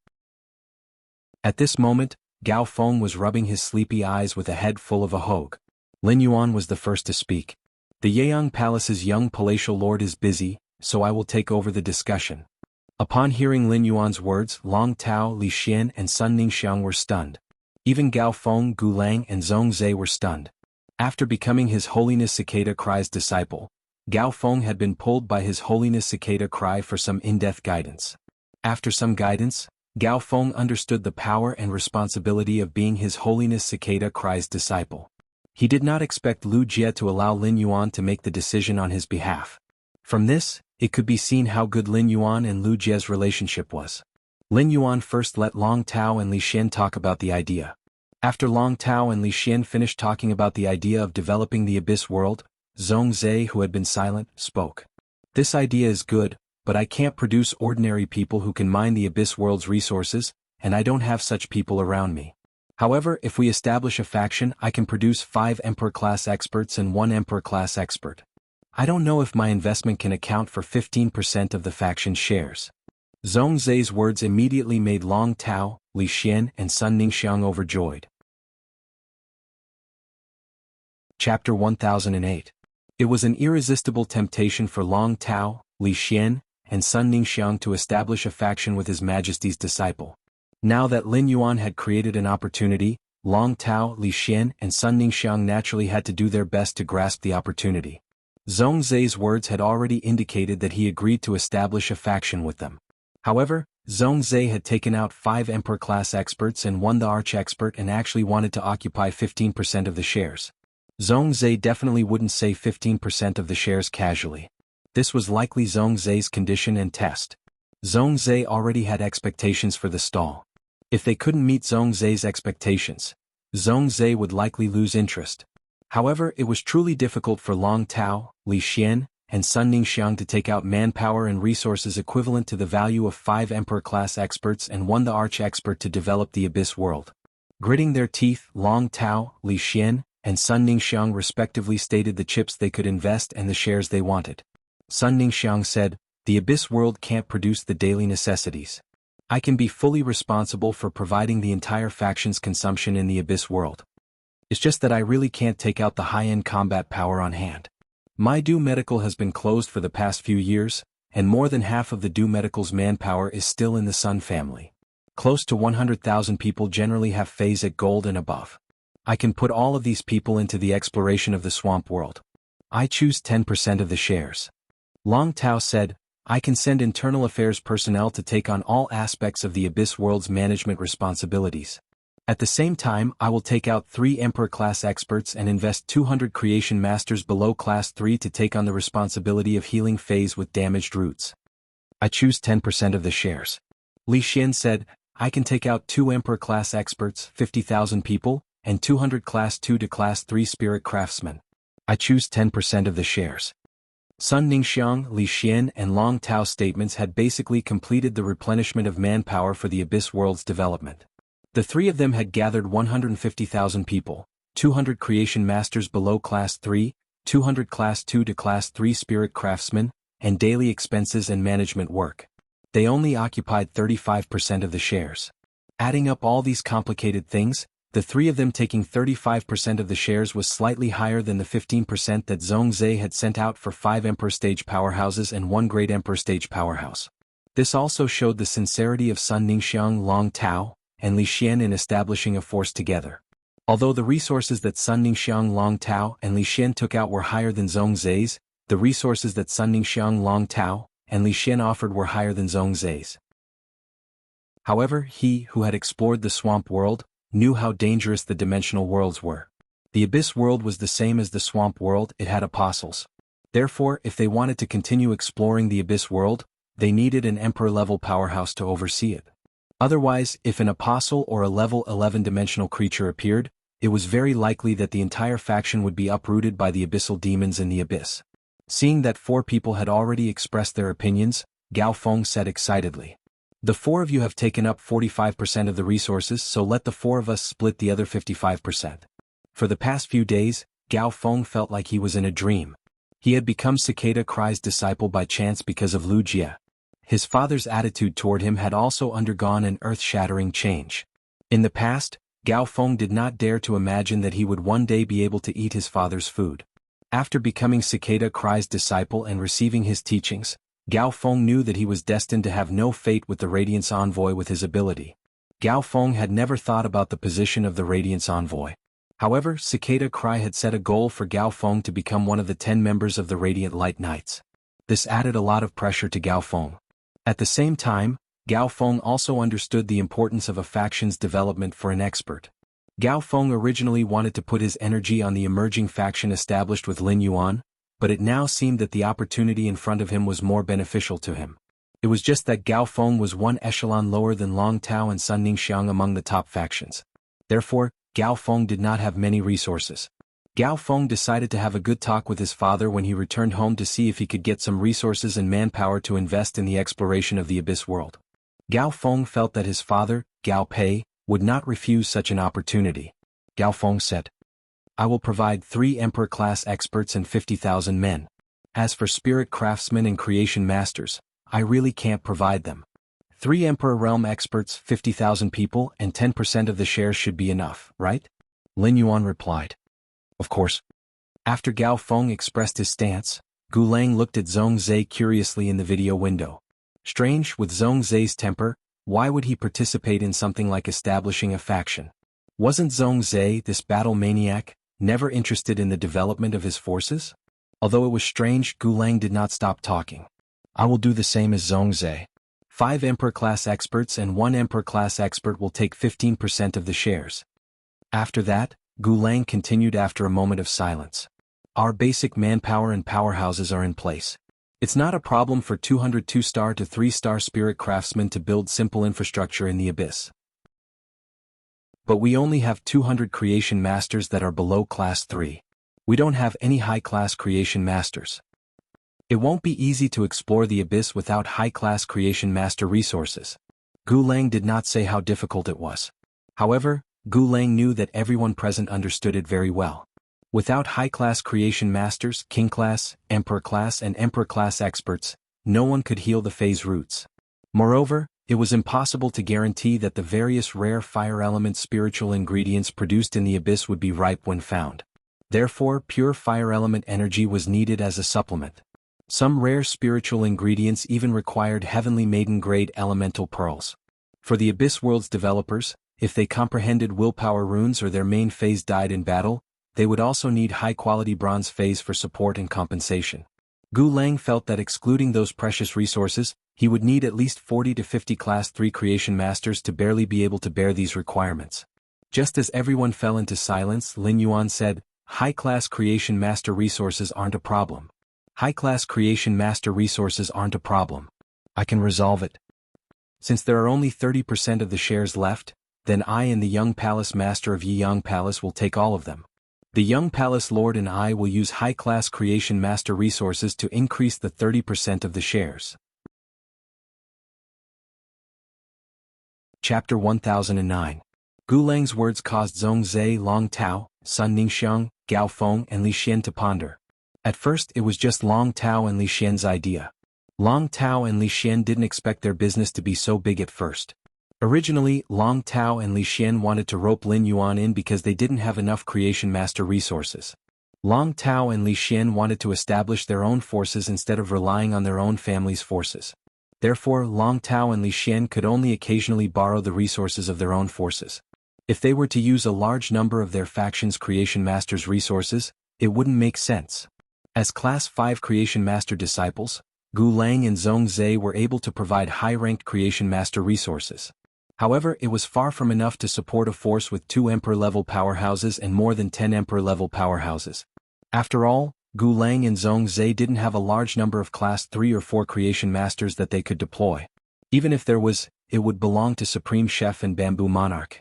At this moment, Gao Feng was rubbing his sleepy eyes with a head full of a hogue. Lin Yuan was the first to speak. The Yeyang Palace's young palatial lord is busy, so I will take over the discussion. Upon hearing Lin Yuan's words, Long Tao, Li Xian and Sun Ningxiang were stunned. Even Gao Feng, Gulang and Zhongzhe were stunned. After becoming His Holiness Cicada Cry's disciple, Gao Feng had been pulled by His Holiness Cicada Cry for some in-depth guidance. After some guidance, Gao Feng understood the power and responsibility of being His Holiness Cicada Cry's disciple. He did not expect Lu Jie to allow Lin Yuan to make the decision on his behalf. From this, it could be seen how good Lin Yuan and Lu Jie's relationship was. Lin Yuan first let Long Tao and Li Xian talk about the idea. After Long Tao and Li Xian finished talking about the idea of developing the Abyss World, Zhongzhe, who had been silent, spoke. This idea is good, but I can't produce ordinary people who can mine the Abyss World's resources, and I don't have such people around me. However, if we establish a faction, I can produce 5 Emperor-class experts and 1 Emperor-class expert. I don't know if my investment can account for 15% of the faction's shares. Zhongzhe's words immediately made Long Tao, Li Xian and Sun Ningxiang overjoyed. Chapter 1008. It was an irresistible temptation for Long Tao, Li Xian, and Sun Ningxiang to establish a faction with His Majesty's disciple. Now that Lin Yuan had created an opportunity, Long Tao, Li Xian and Sun Ningxiang naturally had to do their best to grasp the opportunity. Zhongzhe's words had already indicated that he agreed to establish a faction with them. However, Zhongzhe had taken out 5 Emperor-class experts and 1 the Arch-expert and actually wanted to occupy 15% of the shares. Zhongzhe definitely wouldn't say 15% of the shares casually. This was likely Zhongzhe's condition and test. Zhongzhe already had expectations for the stall. If they couldn't meet Zhongzhe's expectations, Zhongzhe would likely lose interest. However, it was truly difficult for Long Tao, Li Xian, and Sun Ningxiang to take out manpower and resources equivalent to the value of 5 Emperor-class experts and 1 the Arch-expert to develop the Abyss World. Gritting their teeth, Long Tao, Li Xian, and Sun Ningxiang respectively stated the chips they could invest and the shares they wanted. Sun Ningxiang said, "The Abyss World can't produce the daily necessities. I can be fully responsible for providing the entire faction's consumption in the Abyss World. It's just that I really can't take out the high-end combat power on hand. My Do Medical has been closed for the past few years, and more than half of the Do Medical's manpower is still in the Sun family. Close to 100,000 people generally have phase at gold and above. I can put all of these people into the exploration of the swamp world. I choose 10% of the shares." Long Tao said, "I can send internal affairs personnel to take on all aspects of the Abyss World's management responsibilities. At the same time, I will take out 3 Emperor-class experts and invest 200 Creation Masters below Class 3 to take on the responsibility of healing phase with damaged roots. I choose 10% of the shares." Li Xian said, "I can take out 2 Emperor-class experts, 50,000 people, and 200 Class 2 to Class 3 Spirit Craftsmen. I choose 10% of the shares." Sun Ningxiang, Li Xian and Long Tao's statements had basically completed the replenishment of manpower for the Abyss World's development. The three of them had gathered 150,000 people, 200 creation masters below Class 3, 200 Class 2 to Class 3 spirit craftsmen, and daily expenses and management work. They only occupied 35% of the shares. Adding up all these complicated things, the three of them taking 35% of the shares was slightly higher than the 15% that Zhongzhe had sent out for 5 Emperor Stage powerhouses and 1 Great Emperor Stage powerhouse. This also showed the sincerity of Sun Ningxiang, Long Tao, and Li Xian in establishing a force together. Although the resources that Sun Ningxiang, Long Tao, and Li Xian took out were higher than Zhongzhe's, the resources that Sun Ningxiang, Long Tao, and Li Xian offered were higher than Zhongzhe's. However, he who had explored the swamp world knew how dangerous the dimensional worlds were. The Abyss world was the same as the swamp world, it had apostles. Therefore, if they wanted to continue exploring the Abyss world, they needed an Emperor-level powerhouse to oversee it. Otherwise, if an apostle or a level 11 dimensional creature appeared, it was very likely that the entire faction would be uprooted by the abyssal demons in the abyss. Seeing that 4 people had already expressed their opinions, Gao Feng said excitedly. The 4 of you have taken up 45% of the resources, so let the 4 of us split the other 55%. For the past few days, Gao Feng felt like he was in a dream. He had become Cicada Cry's disciple by chance because of Lu Jie. His father's attitude toward him had also undergone an earth-shattering change. In the past, Gao Feng did not dare to imagine that he would one day be able to eat his father's food. After becoming Cicada Cry's disciple and receiving his teachings, Gao Feng knew that he was destined to have no fate with the Radiance Envoy with his ability. Gao Feng had never thought about the position of the Radiance Envoy. However, Cicada Cry had set a goal for Gao Feng to become one of the 10 members of the Radiant Light Knights. This added a lot of pressure to Gao Feng. At the same time, Gao Feng also understood the importance of a faction's development for an expert. Gao Feng originally wanted to put his energy on the emerging faction established with Lin Yuan, but it now seemed that the opportunity in front of him was more beneficial to him. It was just that Gao Feng was one echelon lower than Long Tao and Sun Ningxiang among the top factions. Therefore, Gao Feng did not have many resources. Gao Feng decided to have a good talk with his father when he returned home to see if he could get some resources and manpower to invest in the exploration of the Abyss world. Gao Feng felt that his father, Gao Pei, would not refuse such an opportunity. Gao Feng said, "I will provide 3 Emperor-class experts and 50,000 men. As for spirit craftsmen and creation masters, I really can't provide them. 3 Emperor Realm experts, 50,000 people, and 10% of the shares should be enough, right?" Lin Yuan replied. "Of course." After Gao Feng expressed his stance, Gu Lang looked at Zhongzhe curiously in the video window. Strange, with Zhongzhe's temper, why would he participate in something like establishing a faction? Wasn't Zhongzhe, this battle maniac, never interested in the development of his forces? Although it was strange, Gu Lang did not stop talking. "I will do the same as Zhongzhe. 5 Emperor-class experts and 1 Emperor-class expert will take 15% of the shares." After that, Gu Lang continued after a moment of silence. "Our basic manpower and powerhouses are in place. It's not a problem for 200 2-star to 3-star spirit craftsmen to build simple infrastructure in the Abyss. But we only have 200 creation masters that are below Class 3. We don't have any high-class creation masters. It won't be easy to explore the Abyss without high-class creation master resources." Gu Lang did not say how difficult it was. However, Gu Lang knew that everyone present understood it very well. Without high-class creation masters, king-class, emperor-class and emperor-class experts, no one could heal the phase roots. Moreover, it was impossible to guarantee that the various rare fire element spiritual ingredients produced in the Abyss would be ripe when found. Therefore, pure fire element energy was needed as a supplement. Some rare spiritual ingredients even required heavenly maiden-grade elemental pearls. For the Abyss world's developers, if they comprehended willpower runes or their main phase died in battle, they would also need high-quality bronze phase for support and compensation. Gu Lang felt that excluding those precious resources, he would need at least 40 to 50 Class 3 creation masters to barely be able to bear these requirements. Just as everyone fell into silence, Lin Yuan said, "High-class creation master resources aren't a problem. High-class creation master resources aren't a problem. I can resolve it. Since there are only 30% of the shares left, then I and the young palace master of Yiyang Palace will take all of them. The young palace lord and I will use high-class creation master resources to increase the 30% of the shares. Chapter 1009. Gulang's words caused Zhongzhe, Long Tao, Sun Ningxiang, Gao Feng and Li Xian to ponder. At first it was just Long Tao and Li Xian's idea. Long Tao and Li Xian didn't expect their business to be so big at first. Originally, Long Tao and Li Xian wanted to rope Lin Yuan in because they didn't have enough creation master resources. Long Tao and Li Xian wanted to establish their own forces instead of relying on their own family's forces. Therefore, Long Tao and Li Xian could only occasionally borrow the resources of their own forces. If they were to use a large number of their faction's creation master's resources, it wouldn't make sense. As Class 5 creation master disciples, Gulang and Zhongzhe were able to provide high-ranked creation master resources. However, it was far from enough to support a force with 2 Emperor-level powerhouses and more than 10 Emperor-level powerhouses. After all, Gulang and Zhongzhe didn't have a large number of Class 3 or 4 creation masters that they could deploy. Even if there was, it would belong to Supreme Chef and Bamboo Monarch.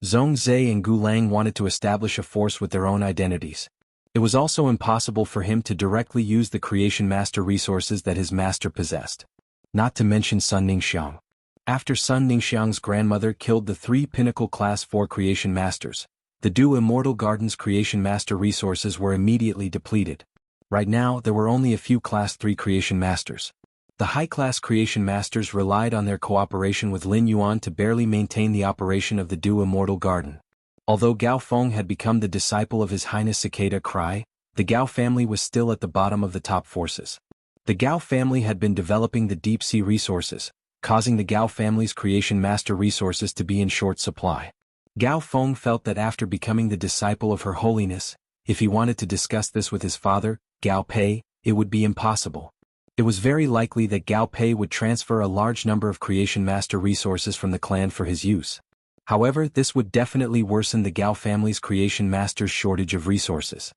Zhongzhe and Gulang wanted to establish a force with their own identities. It was also impossible for him to directly use the creation master resources that his master possessed. Not to mention Sun Ningxiang. After Sun Ningxiang's grandmother killed the 3 pinnacle Class 4 creation masters, the Du Immortal Garden's creation master resources were immediately depleted. Right now there were only a few Class 3 creation masters. The high-class creation masters relied on their cooperation with Lin Yuan to barely maintain the operation of the Du Immortal Garden. Although Gao Feng had become the disciple of His Highness Cicada Cry, the Gao family was still at the bottom of the top forces. The Gao family had been developing the deep-sea resources, causing the Gao family's creation master resources to be in short supply. Gao Feng felt that after becoming the disciple of Her Holiness, if he wanted to discuss this with his father, Gao Pei, it would be impossible. It was very likely that Gao Pei would transfer a large number of creation master resources from the clan for his use. However, this would definitely worsen the Gao family's creation master's shortage of resources.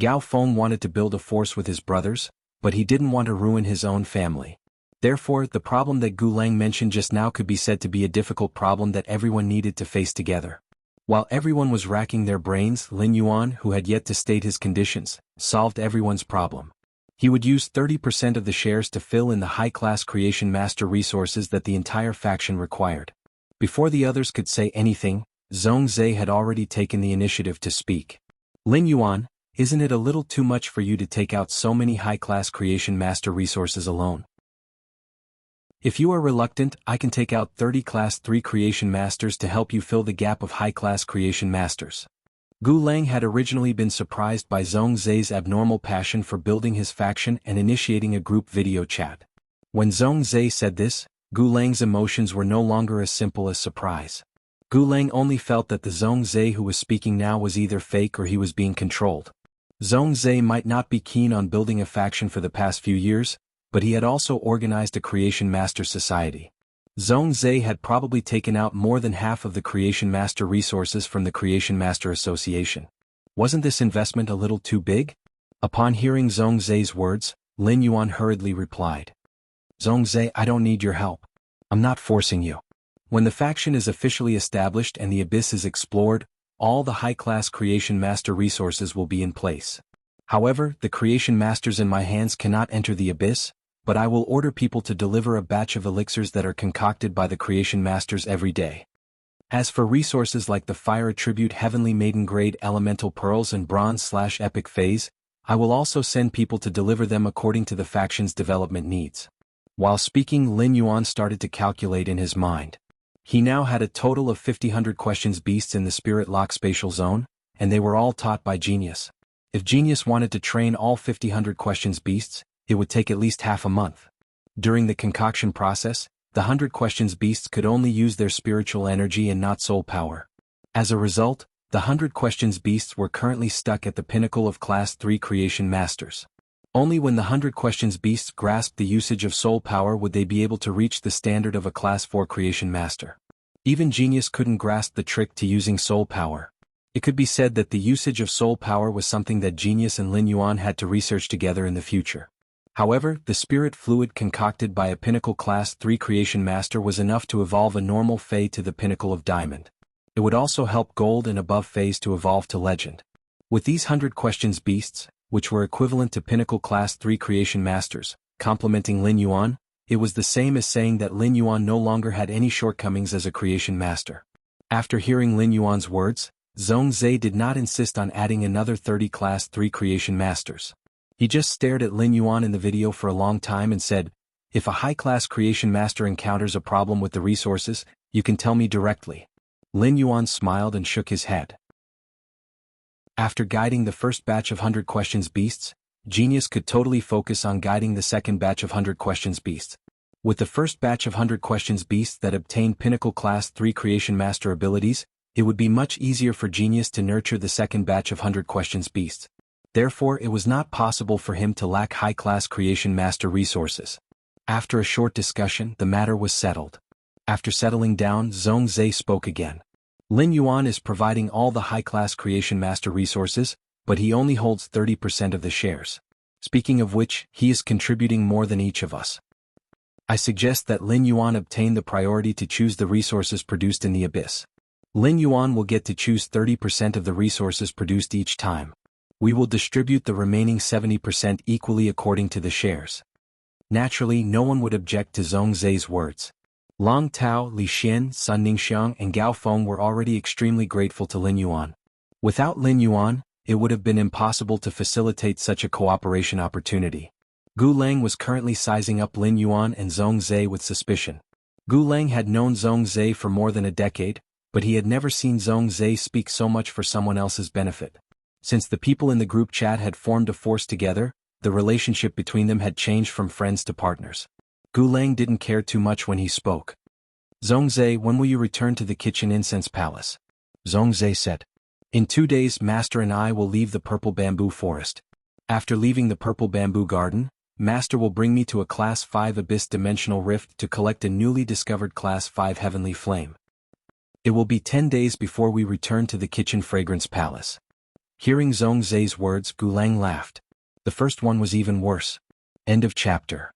Gao Feng wanted to build a force with his brothers, but he didn't want to ruin his own family. Therefore, the problem that Gulang mentioned just now could be said to be a difficult problem that everyone needed to face together. While everyone was racking their brains, Lin Yuan, who had yet to state his conditions, solved everyone's problem. He would use 30% of the shares to fill in the high-class creation master resources that the entire faction required. Before the others could say anything, Zhongzhe had already taken the initiative to speak. Lin Yuan, isn't it a little too much for you to take out so many high-class creation master resources alone? If you are reluctant, I can take out 30 Class 3 creation masters to help you fill the gap of high-class creation masters. Gulang had originally been surprised by Zhongzhe's abnormal passion for building his faction and initiating a group video chat. When Zhongzhe said this, Gulang's emotions were no longer as simple as surprise. Gulang only felt that the Zhongzhe who was speaking now was either fake or he was being controlled. Zhongzhe might not be keen on building a faction for the past few years, but he had also organized a Creation Master Society. Zhongzhe had probably taken out more than half of the Creation Master resources from the Creation Master Association. Wasn't this investment a little too big? Upon hearing Zhongzhe's words, Lin Yuan hurriedly replied. Zhongzhe, I don't need your help. I'm not forcing you. When the faction is officially established and the abyss is explored, all the high-class Creation Master resources will be in place. However, the Creation Masters in my hands cannot enter the abyss, but I will order people to deliver a batch of elixirs that are concocted by the Creation Masters every day. As for resources like the Fire Attribute Heavenly Maiden Grade Elemental Pearls and Bronze/Epic Phase, I will also send people to deliver them according to the faction's development needs. While speaking, Lin Yuan started to calculate in his mind. He now had a total of 50 questions beasts in the Spirit Lock Spatial Zone, and they were all taught by Genius. If Genius wanted to train all 50 questions beasts, it would take at least half a month. During the concoction process, the 100 questions beasts could only use their spiritual energy and not soul power. As a result, the 100 questions beasts were currently stuck at the pinnacle of Class 3 Creation Masters. Only when the 100 questions beasts grasped the usage of soul power would they be able to reach the standard of a Class 4 Creation Master. Even Genius couldn't grasp the trick to using soul power. It could be said that the usage of soul power was something that Genius and Lin Yuan had to research together in the future. However, the spirit fluid concocted by a pinnacle Class 3 Creation Master was enough to evolve a normal Fae to the pinnacle of Diamond. It would also help Gold and above Phase to evolve to Legend. With these 100 questions beasts, which were equivalent to Pinnacle Class 3 Creation Masters, complimenting Lin Yuan, it was the same as saying that Lin Yuan no longer had any shortcomings as a Creation Master. After hearing Lin Yuan's words, Zhongzhe did not insist on adding another 30 Class 3 Creation Masters. He just stared at Lin Yuan in the video for a long time and said, "If a high-class Creation Master encounters a problem with the resources, you can tell me directly." Lin Yuan smiled and shook his head. After guiding the first batch of 100 questions beasts, Genius could totally focus on guiding the second batch of 100 questions beasts. With the first batch of 100 questions beasts that obtained Pinnacle Class 3 Creation Master abilities, it would be much easier for Genius to nurture the second batch of 100 questions beasts. Therefore, it was not possible for him to lack high-class Creation Master resources. After a short discussion, the matter was settled. After settling down, Zhongzhe spoke again. Lin Yuan is providing all the high-class Creation Master resources, but he only holds 30% of the shares. Speaking of which, he is contributing more than each of us. I suggest that Lin Yuan obtain the priority to choose the resources produced in the abyss. Lin Yuan will get to choose 30% of the resources produced each time. We will distribute the remaining 70% equally according to the shares. Naturally, no one would object to Zhongzhe's words. Long Tao, Li Xian, Sun Ningxiang and Gao Feng were already extremely grateful to Lin Yuan. Without Lin Yuan, it would have been impossible to facilitate such a cooperation opportunity. Gu Lang was currently sizing up Lin Yuan and Zhongzhe with suspicion. Gu Lang had known Zhongzhe for more than a decade, but he had never seen Zhongzhe speak so much for someone else's benefit. Since the people in the group chat had formed a force together, the relationship between them had changed from friends to partners. Gu Lang didn't care too much when he spoke. "Zhongzhe, when will you return to the Kitchen Incense Palace?" Zhongzhe said. "In 2 days, Master and I will leave the Purple Bamboo Forest. After leaving the Purple Bamboo Garden, Master will bring me to a Class 5 Abyss Dimensional Rift to collect a newly discovered Class 5 Heavenly Flame. It will be 10 days before we return to the Kitchen Fragrance Palace." Hearing Zhongzhe's words, Gu Lang laughed. The first one was even worse. End of chapter.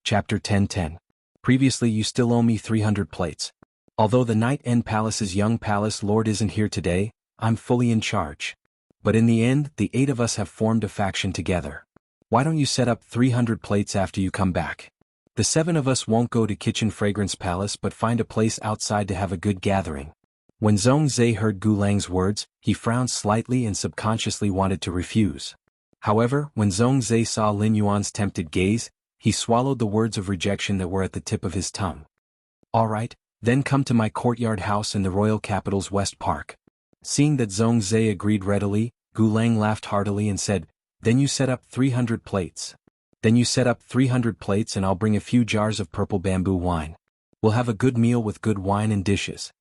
Chapter 10:10. Previously, you still owe me 300 plates. Although the Night End Palace's young palace lord isn't here today, I'm fully in charge. But in the end, the 8 of us have formed a faction together. Why don't you set up 300 plates after you come back? The 7 of us won't go to Kitchen Fragrance Palace but find a place outside to have a good gathering. When Zhongzhe heard Gu Lang's words, he frowned slightly and subconsciously wanted to refuse. However, when Zhongzhe saw Lin Yuan's tempted gaze, he swallowed the words of rejection that were at the tip of his tongue. "All right, then come to my courtyard house in the royal capital's West Park." Seeing that Zhongzhe agreed readily, Gu Lang laughed heartily and said, "Then you set up 300 plates. Then you set up 300 plates and I'll bring a few jars of purple bamboo wine. We'll have a good meal with good wine and dishes."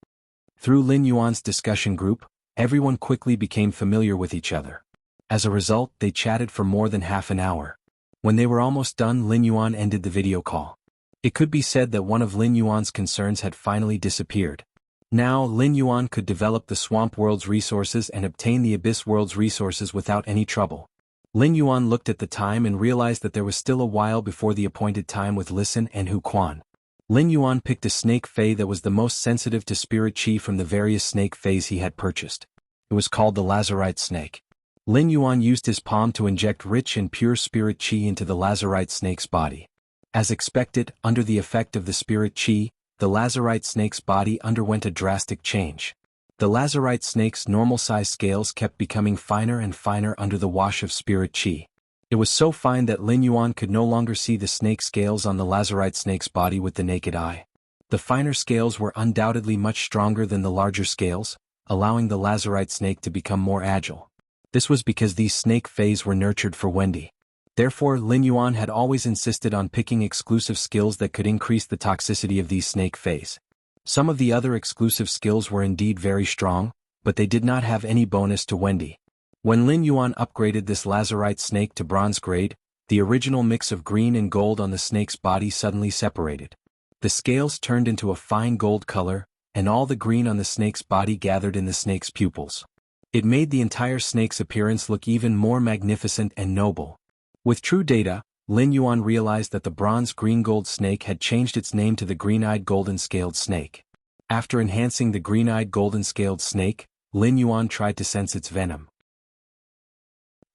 Through Lin Yuan's discussion group, everyone quickly became familiar with each other. As a result, they chatted for more than half an hour. When they were almost done, Lin Yuan ended the video call. It could be said that one of Lin Yuan's concerns had finally disappeared. Now, Lin Yuan could develop the Swamp World's resources and obtain the Abyss World's resources without any trouble. Lin Yuan looked at the time and realized that there was still a while before the appointed time with Listen and Hu Quan. Lin Yuan picked a snake fey that was the most sensitive to spirit chi from the various snake feys he had purchased. It was called the Lazarite snake. Lin Yuan used his palm to inject rich and pure spirit chi into the Lazarite snake's body. As expected, under the effect of the spirit chi, the Lazarite snake's body underwent a drastic change. The Lazarite snake's normal-sized scales kept becoming finer and finer under the wash of spirit chi. It was so fine that Lin Yuan could no longer see the snake scales on the Lazarite snake's body with the naked eye. The finer scales were undoubtedly much stronger than the larger scales, allowing the Lazarite snake to become more agile. This was because these snake feys were nurtured for Wendy. Therefore, Lin Yuan had always insisted on picking exclusive skills that could increase the toxicity of these snake feys. Some of the other exclusive skills were indeed very strong, but they did not have any bonus to Wendy. When Lin Yuan upgraded this Lazarite snake to bronze grade, the original mix of green and gold on the snake's body suddenly separated. The scales turned into a fine gold color, and all the green on the snake's body gathered in the snake's pupils. It made the entire snake's appearance look even more magnificent and noble. With true data, Lin Yuan realized that the bronze green-gold snake had changed its name to the green-eyed golden-scaled snake. After enhancing the green-eyed golden-scaled snake, Lin Yuan tried to sense its venom.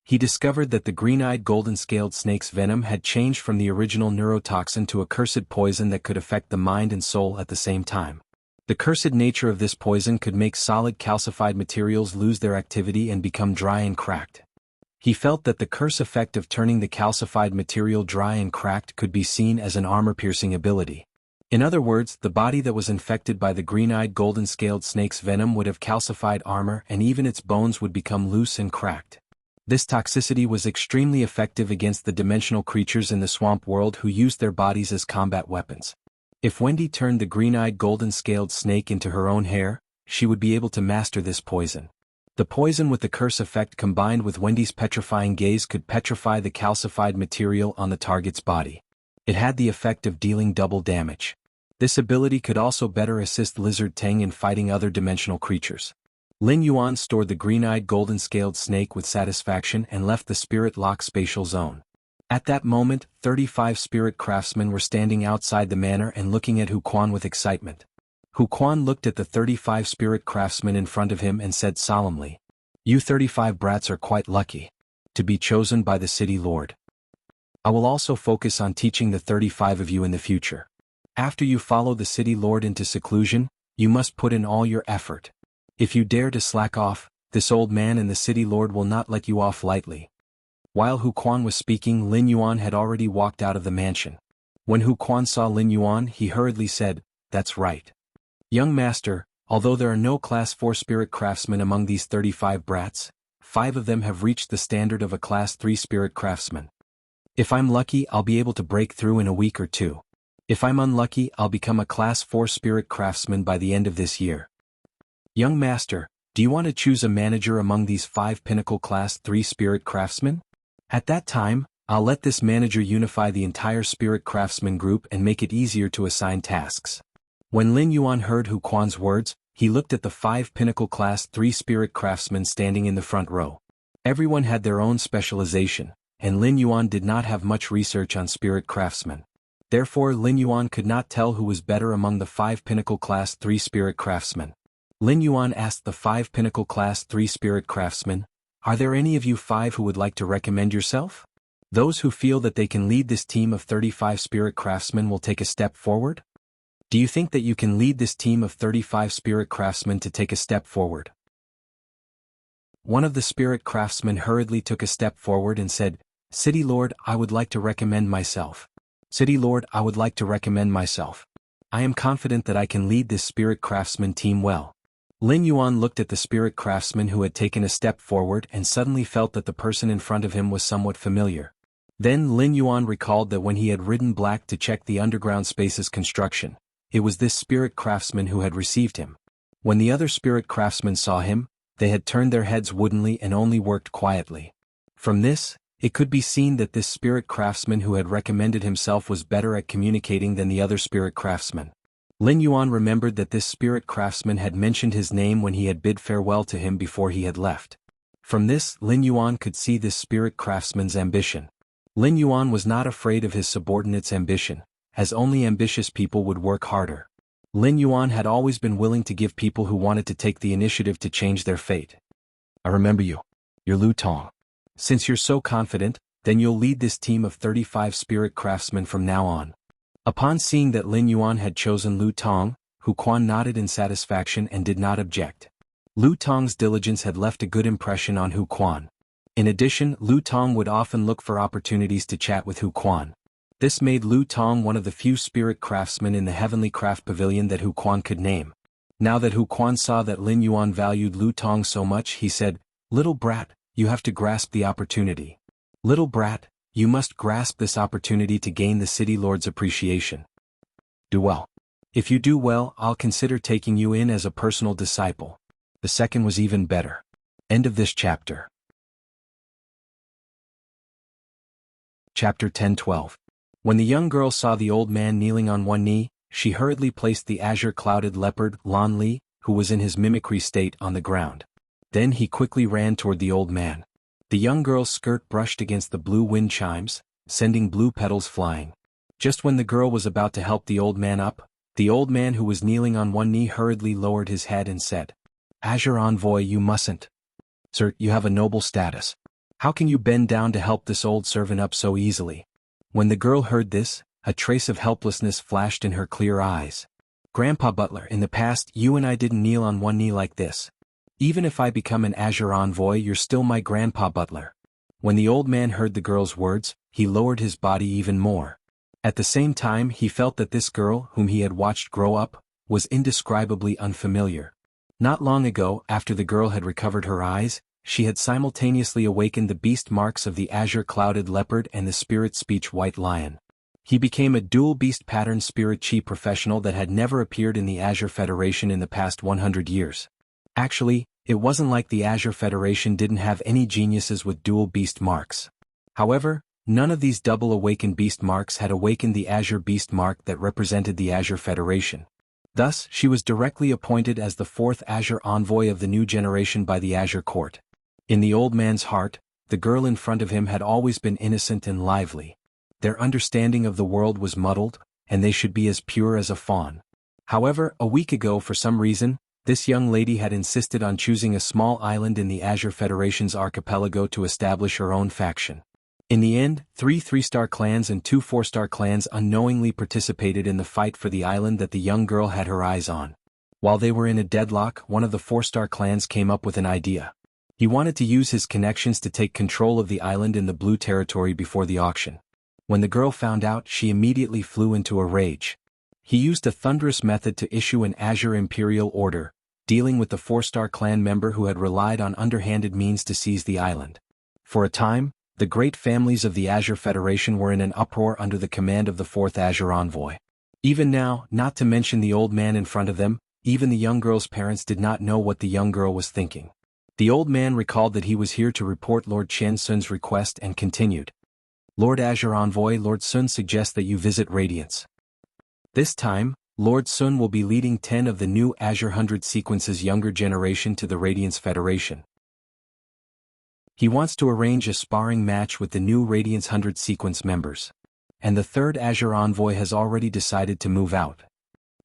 He discovered that the green-eyed golden-scaled snake's venom had changed from the original neurotoxin to a cursed poison that could affect the mind and soul at the same time. The cursed nature of this poison could make solid calcified materials lose their activity and become dry and cracked. He felt that the curse effect of turning the calcified material dry and cracked could be seen as an armor-piercing ability. In other words, the body that was infected by the green-eyed golden-scaled snake's venom would have calcified armor and even its bones would become loose and cracked. This toxicity was extremely effective against the dimensional creatures in the swamp world who used their bodies as combat weapons. If Wendy turned the green-eyed golden-scaled snake into her own hair, she would be able to master this poison. The poison with the curse effect combined with Wendy's petrifying gaze could petrify the calcified material on the target's body. It had the effect of dealing double damage. This ability could also better assist Lizard Tang in fighting other dimensional creatures. Lin Yuan stored the green-eyed golden-scaled snake with satisfaction and left the spirit lock spatial zone. At that moment, 35 spirit craftsmen were standing outside the manor and looking at Hu Quan with excitement. Hu Quan looked at the 35 spirit craftsmen in front of him and said solemnly, "You 35 brats are quite lucky to be chosen by the city lord. I will also focus on teaching the 35 of you in the future. After you follow the city lord into seclusion, you must put in all your effort. If you dare to slack off, this old man and the city lord will not let you off lightly." While Hu Quan was speaking, Lin Yuan had already walked out of the mansion. When Hu Quan saw Lin Yuan, he hurriedly said, "That's right. Young master, although there are no class 4 spirit craftsmen among these 35 brats, 5 of them have reached the standard of a class 3 spirit craftsman. If I'm lucky, I'll be able to break through in a week or 2. If I'm unlucky, I'll become a class 4 spirit craftsman by the end of this year. Young master, do you want to choose a manager among these 5 pinnacle class 3 spirit craftsmen? At that time, I'll let this manager unify the entire spirit craftsman group and make it easier to assign tasks." When Lin Yuan heard Hu Quan's words, he looked at the 5 pinnacle class 3 spirit craftsmen standing in the front row. Everyone had their own specialization, and Lin Yuan did not have much research on spirit craftsmen. Therefore, Lin Yuan could not tell who was better among the 5 pinnacle class 3 spirit craftsmen. Lin Yuan asked the 5 pinnacle class 3 spirit craftsmen, "Are there any of you 5 who would like to recommend yourself? Those who feel that they can lead this team of 35 spirit craftsmen will take a step forward? Do you think that you can lead this team of 35 spirit craftsmen to take a step forward?" One of the spirit craftsmen hurriedly took a step forward and said, "City Lord, I would like to recommend myself. City Lord, I would like to recommend myself. I am confident that I can lead this spirit craftsman team well." Lin Yuan looked at the spirit craftsman who had taken a step forward and suddenly felt that the person in front of him was somewhat familiar. Then Lin Yuan recalled that when he had ridden black to check the underground space's construction, it was this spirit craftsman who had received him. When the other spirit craftsmen saw him, they had turned their heads woodenly and only worked quietly. From this, it could be seen that this spirit craftsman who had recommended himself was better at communicating than the other spirit craftsmen. Lin Yuan remembered that this spirit craftsman had mentioned his name when he had bid farewell to him before he had left. From this, Lin Yuan could see this spirit craftsman's ambition. Lin Yuan was not afraid of his subordinate's ambition, as only ambitious people would work harder. Lin Yuan had always been willing to give people who wanted to take the initiative to change their fate. "I remember you. You're Lu Tong. Since you're so confident, then you'll lead this team of 35 spirit craftsmen from now on." Upon seeing that Lin Yuan had chosen Lu Tong, Hu Quan nodded in satisfaction and did not object. Lu Tong's diligence had left a good impression on Hu Quan. In addition, Lu Tong would often look for opportunities to chat with Hu Quan. This made Lu Tong one of the few spirit craftsmen in the Heavenly Craft Pavilion that Hu Quan could name. Now that Hu Quan saw that Lin Yuan valued Lu Tong so much, he said, "Little brat, you have to grasp the opportunity. Little brat, you must grasp this opportunity to gain the city lord's appreciation. Do well. If you do well, I'll consider taking you in as a personal disciple." The second was even better. End of this chapter. Chapter 10-12. When the young girl saw the old man kneeling on one knee, she hurriedly placed the azure-clouded leopard, Lan Li, who was in his mimicry state, on the ground. Then he quickly ran toward the old man. The young girl's skirt brushed against the blue wind chimes, sending blue petals flying. Just when the girl was about to help the old man up, The old man who was kneeling on one knee hurriedly lowered his head and said, "Azure Envoy, you mustn't. Sir, you have a noble status. How can you bend down to help this old servant up so easily?" When the girl heard this, a trace of helplessness flashed in her clear eyes. "Grandpa Butler, in the past you and I didn't kneel on one knee like this. Even if I become an Azure Envoy, you're still my Grandpa Butler." When the old man heard the girl's words, he lowered his body even more. At the same time he felt that this girl, whom he had watched grow up, was indescribably unfamiliar. Not long ago, after the girl had recovered her eyes, she had simultaneously awakened the beast marks of the azure-clouded leopard and the spirit-speech white lion. He became a dual beast pattern spirit chi professional that had never appeared in the Azure Federation in the past 100 years. Actually, it wasn't like the Azure Federation didn't have any geniuses with dual beast marks. However, none of these double awakened beast marks had awakened the Azure beast mark that represented the Azure Federation. Thus, she was directly appointed as the fourth Azure Envoy of the new generation by the Azure Court. In the old man's heart, the girl in front of him had always been innocent and lively. Their understanding of the world was muddled, and they should be as pure as a fawn. However, a week ago for some reason, this young lady had insisted on choosing a small island in the Azure Federation's archipelago to establish her own faction. In the end, 3 3-star clans and 2 4-star clans unknowingly participated in the fight for the island that the young girl had her eyes on. While they were in a deadlock, one of the 4-star clans came up with an idea. He wanted to use his connections to take control of the island in the blue territory before the auction. When the girl found out, she immediately flew into a rage. He used a thunderous method to issue an Azure Imperial Order, dealing with the 4-star clan member who had relied on underhanded means to seize the island. For a time, the great families of the Azure Federation were in an uproar under the command of the 4th Azure Envoy. Even now, not to mention the old man in front of them, even the young girl's parents did not know what the young girl was thinking. The old man recalled that he was here to report Lord Chen Sun's request and continued. "Lord Azure Envoy, Lord Sun suggests that you visit Radiance. This time, Lord Sun will be leading 10 of the new Azure 100 Sequence's younger generation to the Radiance Federation. He wants to arrange a sparring match with the new Radiance 100 Sequence members. And the 3rd Azure Envoy has already decided to move out.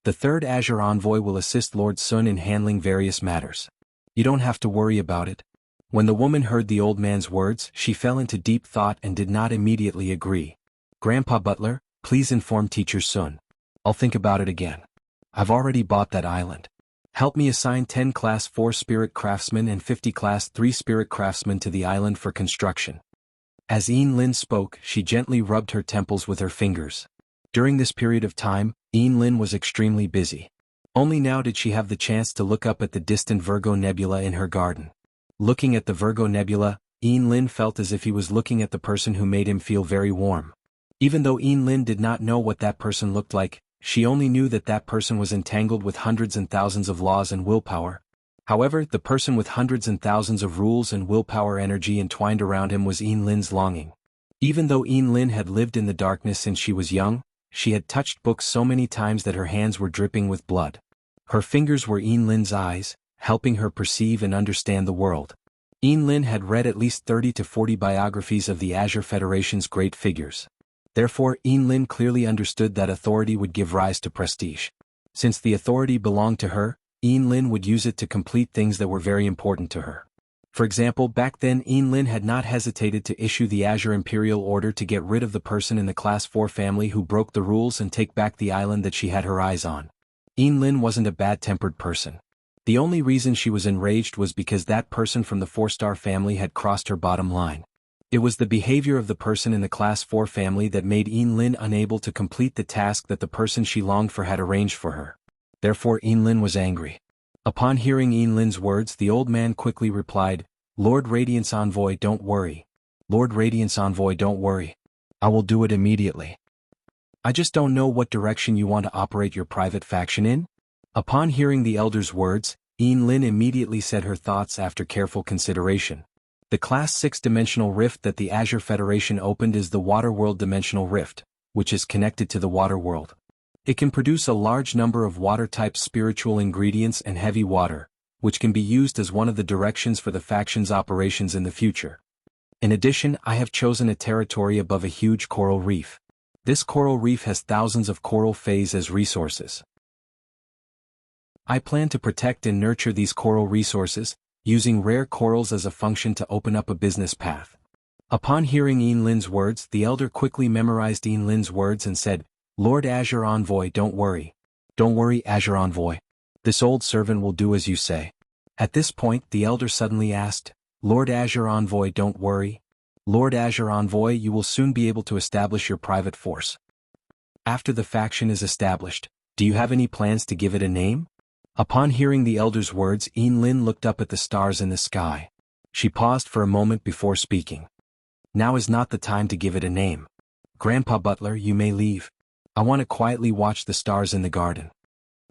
The 3rd Azure Envoy will assist Lord Sun in handling various matters. You don't have to worry about it." When the woman heard the old man's words, she fell into deep thought and did not immediately agree. "Grandpa Butler, please inform Teacher Sun. I'll think about it again. I've already bought that island. Help me assign 10 Class 4 Spirit Craftsmen and 50 Class 3 Spirit Craftsmen to the island for construction." As Yin Lin spoke, she gently rubbed her temples with her fingers. During this period of time, Yin Lin was extremely busy. Only now did she have the chance to look up at the distant Virgo Nebula in her garden. Looking at the Virgo Nebula, Yin Lin felt as if he was looking at the person who made him feel very warm. Even though Yin Lin did not know what that person looked like, she only knew that that person was entangled with hundreds and thousands of laws and willpower. However, the person with hundreds and thousands of rules and willpower energy entwined around him was Yin Lin's longing. Even though Yin Lin had lived in the darkness since she was young, she had touched books so many times that her hands were dripping with blood. Her fingers were Yin Lin's eyes, helping her perceive and understand the world. Yin Lin had read at least 30 to 40 biographies of the Azure Federation's great figures. Therefore, Yin Lin clearly understood that authority would give rise to prestige. Since the authority belonged to her, Yin Lin would use it to complete things that were very important to her. For example, back then Yin Lin had not hesitated to issue the Azure Imperial Order to get rid of the person in the Class 4 family who broke the rules and take back the island that she had her eyes on. Yin Lin wasn't a bad-tempered person. The only reason she was enraged was because that person from the 4-star family had crossed her bottom line. It was the behavior of the person in the Class 4 family that made Yin Lin unable to complete the task that the person she longed for had arranged for her. Therefore Yin Lin was angry. Upon hearing Yin Lin's words, the old man quickly replied, "Lord Radiance Envoy, don't worry. Lord Radiance Envoy, don't worry. I will do it immediately. I just don't know what direction you want to operate your private faction in?" Upon hearing the elder's words, Yin Lin immediately said her thoughts after careful consideration. The Class 6 dimensional rift that the Azure Federation opened is the Water World Dimensional Rift, which is connected to the Water World. It can produce a large number of water-type spiritual ingredients and heavy water, which can be used as one of the directions for the faction's operations in the future. In addition, I have chosen a territory above a huge coral reef. This coral reef has thousands of coral phase as resources. I plan to protect and nurture these coral resources, using rare corals as a function to open up a business path. Upon hearing Lin's words, the elder quickly memorized Lin's words and said, Lord Azure Envoy, don't worry. Don't worry, Azure Envoy. This old servant will do as you say. At this point, the elder suddenly asked, Lord Azure Envoy, don't worry. Lord Azure Envoy, you will soon be able to establish your private force. After the faction is established, do you have any plans to give it a name? Upon hearing the elder's words, Lin looked up at the stars in the sky. She paused for a moment before speaking. Now is not the time to give it a name. Grandpa Butler, you may leave. I want to quietly watch the stars in the garden.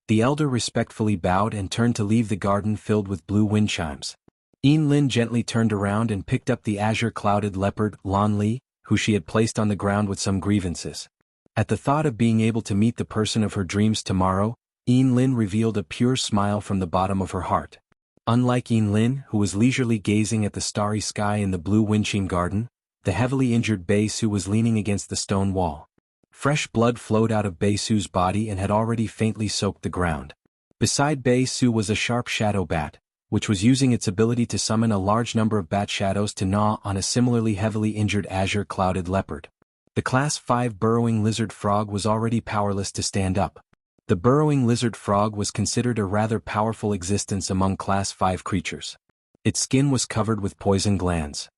The elder respectfully bowed and turned to leave the garden filled with blue wind chimes. Lin gently turned around and picked up the azure-clouded leopard, Lan Li, who she had placed on the ground with some grievances. At the thought of being able to meet the person of her dreams tomorrow, Lin revealed a pure smile from the bottom of her heart. Unlike Lin, who was leisurely gazing at the starry sky in the blue windchime garden, the heavily injured Bei Su was leaning against the stone wall. Fresh blood flowed out of Bei Su's body and had already faintly soaked the ground. Beside Bei Su was a sharp shadow bat, which was using its ability to summon a large number of bat shadows to gnaw on a similarly heavily injured azure-clouded leopard. The Class 5 burrowing lizard frog was already powerless to stand up. The burrowing lizard frog was considered a rather powerful existence among Class 5 creatures. Its skin was covered with poison glands.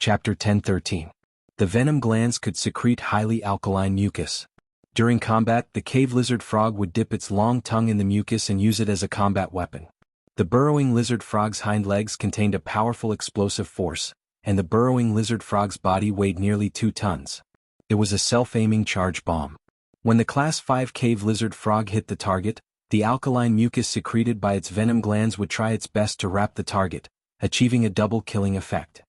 Chapter 10:13. The venom glands could secrete highly alkaline mucus. During combat, the cave lizard frog would dip its long tongue in the mucus and use it as a combat weapon. The burrowing lizard frog's hind legs contained a powerful explosive force, and the burrowing lizard frog's body weighed nearly 2 tons. It was a self-aiming charge bomb. When the Class 5 cave lizard frog hit the target, the alkaline mucus secreted by its venom glands would try its best to wrap the target, achieving a double killing effect.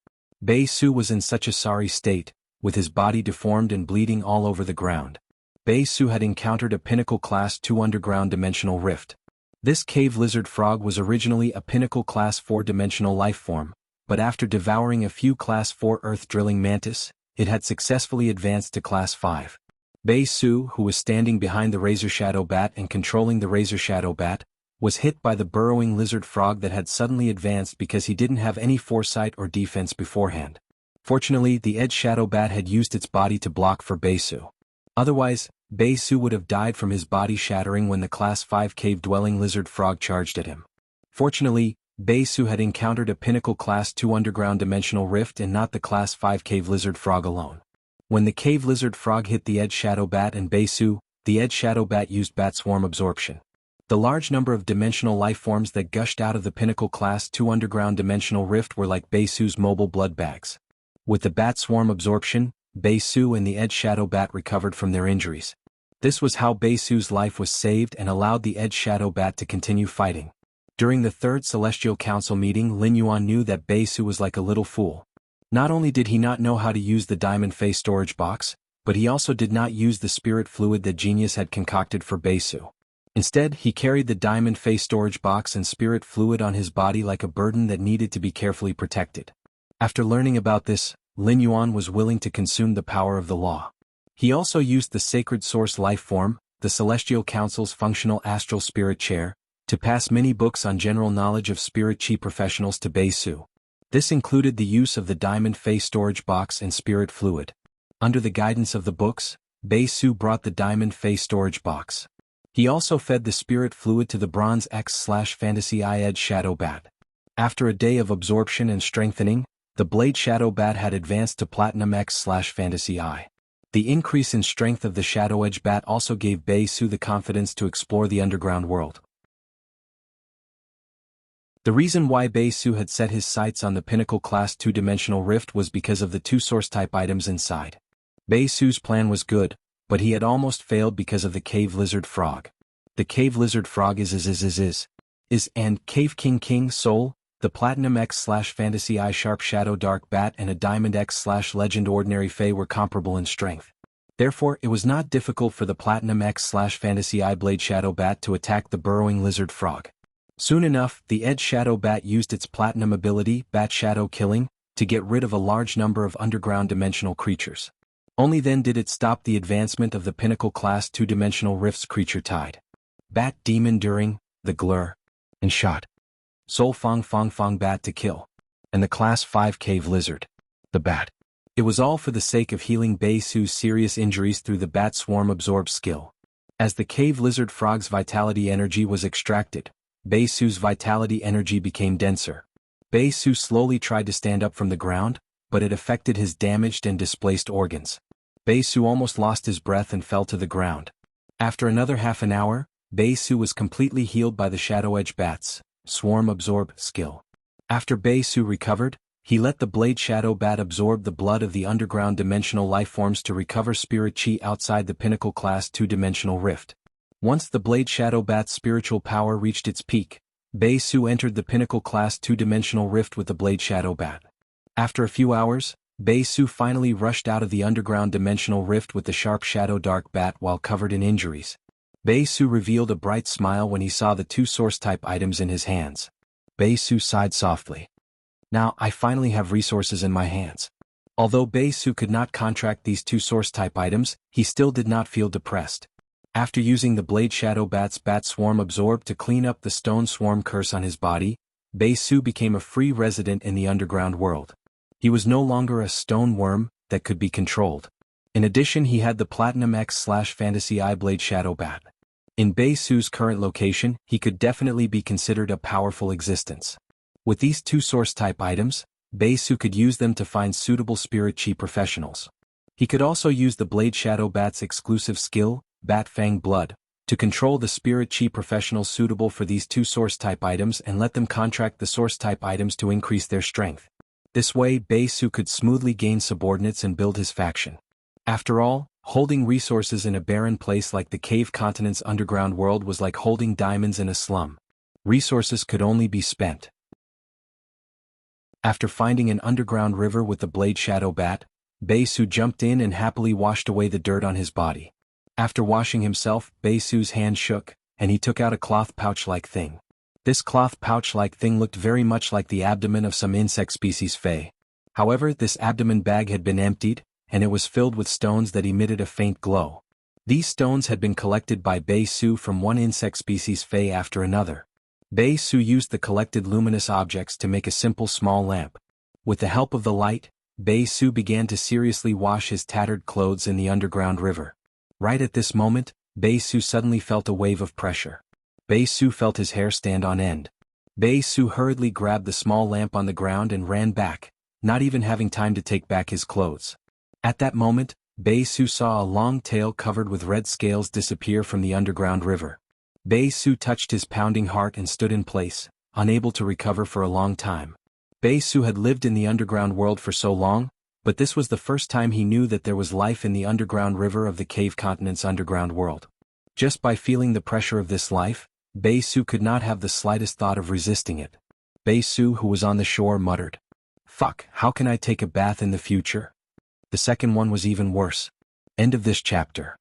Bei Su was in such a sorry state, with his body deformed and bleeding all over the ground. Bei Su had encountered a Pinnacle Class 2 underground dimensional rift. This cave lizard frog was originally a Pinnacle Class 4 dimensional lifeform, but after devouring a few Class 4 earth-drilling mantis, it had successfully advanced to Class 5. Bei Su, who was standing behind the Razor Shadow Bat and controlling the Razor Shadow Bat, was hit by the burrowing lizard frog that had suddenly advanced because he didn't have any foresight or defense beforehand. Fortunately, the Edge Shadow Bat had used its body to block for Bei Su. Otherwise, Bei Su would have died from his body shattering when the Class 5 cave-dwelling lizard frog charged at him. Fortunately, Bei Su had encountered a Pinnacle Class 2 underground dimensional rift and not the Class 5 cave lizard frog alone. When the cave lizard frog hit the Edge Shadow Bat and Bei Su, the Edge Shadow Bat used Bat Swarm absorption. The large number of dimensional lifeforms that gushed out of the Pinnacle Class 2 underground dimensional rift were like Bei Su's mobile blood bags. With the Bat Swarm absorption, Bei Su and the Edge Shadow Bat recovered from their injuries. This was how Bei Su's life was saved and allowed the Edge Shadow Bat to continue fighting. During the Third Celestial Council meeting, Lin Yuan knew that Bei Su was like a little fool. Not only did he not know how to use the diamond face storage box, but he also did not use the spirit fluid that Genius had concocted for Bei Su. Instead, he carried the diamond face storage box and spirit fluid on his body like a burden that needed to be carefully protected. After learning about this, Lin Yuan was willing to consume the power of the law. He also used the sacred source life form, the Celestial Council's functional astral spirit chair, to pass many books on general knowledge of spirit chi professionals to Bei Su. This included the use of the diamond face storage box and spirit fluid. Under the guidance of the books, Bei Su brought the diamond face storage box. He also fed the spirit fluid to the Bronze X/Fantasy Eye Edge Shadow Bat. After a day of absorption and strengthening, the Blade Shadow Bat had advanced to Platinum X/Fantasy Eye. The increase in strength of the Shadow Edge Bat also gave Bei Su the confidence to explore the underground world. The reason why Bei Su had set his sights on the Pinnacle Class 2 dimensional rift was because of the 2 source-type items inside. Bei Su's plan was good, but he had almost failed because of the cave lizard frog. The cave lizard frog is and Cave King Soul, the Platinum X/Fantasy Eye Sharp Shadow Dark Bat and a Diamond X/Legend Ordinary Fae were comparable in strength. Therefore, it was not difficult for the Platinum X/Fantasy Eye Blade Shadow Bat to attack the burrowing lizard frog. Soon enough, the Edge Shadow Bat used its platinum ability, Bat Shadow Killing, to get rid of a large number of underground dimensional creatures. Only then did it stop the advancement of the pinnacle class two-dimensional rifts creature tide. Bat demon during, the glur, and shot. Soul fong fong fong bat to kill. And the class 5 cave lizard. The bat. It was all for the sake of healing Bei Su's serious injuries through the bat swarm absorb skill. As the cave lizard frog's vitality energy was extracted, Bei Su's vitality energy became denser. Bei Su slowly tried to stand up from the ground, but it affected his damaged and displaced organs. Bei Su almost lost his breath and fell to the ground. After another half an hour, Bei Su was completely healed by the Shadow Edge Bat's swarm absorb skill. After Bei Su recovered, he let the Blade Shadow Bat absorb the blood of the underground dimensional lifeforms to recover spirit chi outside the pinnacle class two-dimensional rift. Once the Blade Shadow Bat's spiritual power reached its peak, Bei Su entered the pinnacle class two-dimensional rift with the Blade Shadow Bat. After a few hours, Bei Su finally rushed out of the underground dimensional rift with the sharp Shadow Dark Bat while covered in injuries. Bei Su revealed a bright smile when he saw the two source-type items in his hands. Bei Su sighed softly. Now I finally have resources in my hands. Although Bei Su could not contract these two source-type items, he still did not feel depressed. After using the Blade Shadow Bat's bat swarm absorb to clean up the stone swarm curse on his body, Bei Su became a free resident in the underground world. He was no longer a stone worm that could be controlled. In addition, he had the Platinum X/Fantasy Eye Blade Shadow Bat. In Bei Su's current location, he could definitely be considered a powerful existence. With these two source-type items, Bei Su could use them to find suitable spirit chi professionals. He could also use the Blade Shadow Bat's exclusive skill, Bat Fang Blood, to control the spirit chi professionals suitable for these two source-type items and let them contract the source-type items to increase their strength. This way, Bei Su could smoothly gain subordinates and build his faction. After all, holding resources in a barren place like the Cave Continent's underground world was like holding diamonds in a slum. Resources could only be spent. After finding an underground river with the Blade Shadow Bat, Bei Su jumped in and happily washed away the dirt on his body. After washing himself, Bei Su's hand shook, and he took out a cloth pouch-like thing. This cloth pouch-like thing looked very much like the abdomen of some insect species Fey. However, this abdomen bag had been emptied, and it was filled with stones that emitted a faint glow. These stones had been collected by Bei Su from one insect species Fey after another. Bei Su used the collected luminous objects to make a simple small lamp. With the help of the light, Bei Su began to seriously wash his tattered clothes in the underground river. Right at this moment, Bei Su suddenly felt a wave of pressure. Bei Su felt his hair stand on end. Bei Su hurriedly grabbed the small lamp on the ground and ran back, not even having time to take back his clothes. At that moment, Bei Su saw a long tail covered with red scales disappear from the underground river. Bei Su touched his pounding heart and stood in place, unable to recover for a long time. Bei Su had lived in the underground world for so long, but this was the first time he knew that there was life in the underground river of the Cave Continent's underground world. Just by feeling the pressure of this life, Bei Su could not have the slightest thought of resisting it. Bei Su, who was on the shore, muttered, "Fuck, how can I take a bath in the future?" The second one was even worse. End of this chapter.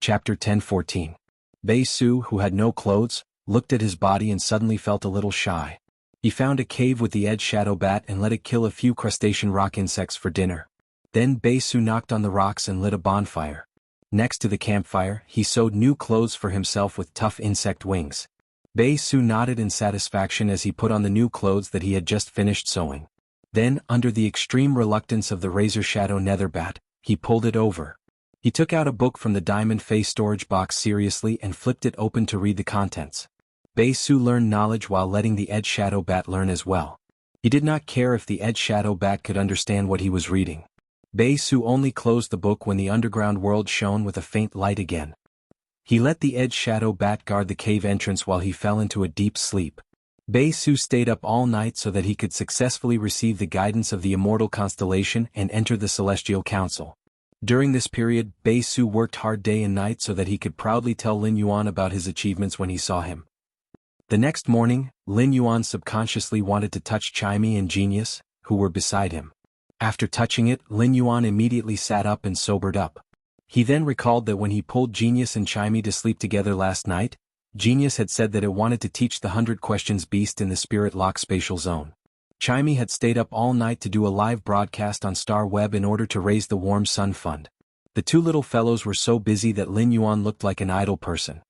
Chapter 10-14. Bei Su, who had no clothes, looked at his body and suddenly felt a little shy. He found a cave with the Edge Shadow Bat and let it kill a few crustacean rock insects for dinner. Then Bei Su knocked on the rocks and lit a bonfire. Next to the campfire, he sewed new clothes for himself with tough insect wings. Bei Su nodded in satisfaction as he put on the new clothes that he had just finished sewing. Then, under the extreme reluctance of the Razor Shadow Nether Bat, he pulled it over. He took out a book from the Diamond Face storage box seriously and flipped it open to read the contents. Bei Su learned knowledge while letting the Edge Shadow Bat learn as well. He did not care if the Edge Shadow Bat could understand what he was reading. Bei Su only closed the book when the underground world shone with a faint light again. He let the Edge Shadow Bat guard the cave entrance while he fell into a deep sleep. Bei Su stayed up all night so that he could successfully receive the guidance of the Immortal Constellation and enter the Celestial Council. During this period, Bei Su worked hard day and night so that he could proudly tell Lin Yuan about his achievements when he saw him. The next morning, Lin Yuan subconsciously wanted to touch Chimey and Genius, who were beside him. After touching it, Lin Yuan immediately sat up and sobered up. He then recalled that when he pulled Genius and Chimey to sleep together last night, Genius had said that it wanted to teach the 100 Questions Beast in the Spirit Lock spatial zone. Chimey had stayed up all night to do a live broadcast on Star Web in order to raise the Warm Sun Fund. The two little fellows were so busy that Lin Yuan looked like an idle person.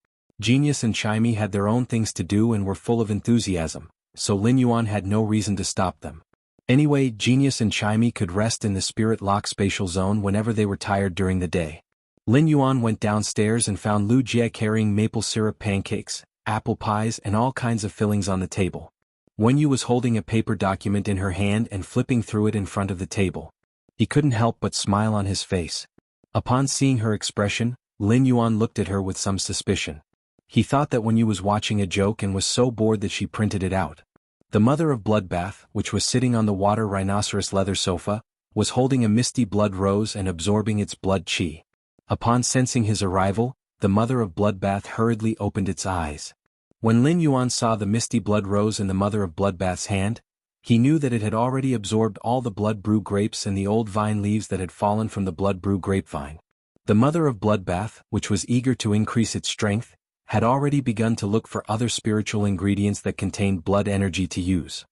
Genius and Chimey had their own things to do and were full of enthusiasm, so Lin Yuan had no reason to stop them. Anyway, Genius and Chimey could rest in the Spirit Lock spatial zone whenever they were tired during the day. Lin Yuan went downstairs and found Lu Jie carrying maple syrup pancakes, apple pies and all kinds of fillings on the table. Wen Yu was holding a paper document in her hand and flipping through it in front of the table. He couldn't help but smile on his face. Upon seeing her expression, Lin Yuan looked at her with some suspicion. He thought that Wen Yu was watching a joke and was so bored that she printed it out. The mother of Bloodbath, which was sitting on the water rhinoceros leather sofa, was holding a misty blood rose and absorbing its blood qi. Upon sensing his arrival, the mother of Bloodbath hurriedly opened its eyes. When Lin Yuan saw the misty blood rose in the mother of Bloodbath's hand, he knew that it had already absorbed all the blood brew grapes and the old vine leaves that had fallen from the blood brew grapevine. The mother of Bloodbath, which was eager to increase its strength, had already begun to look for other spiritual ingredients that contained blood energy to use.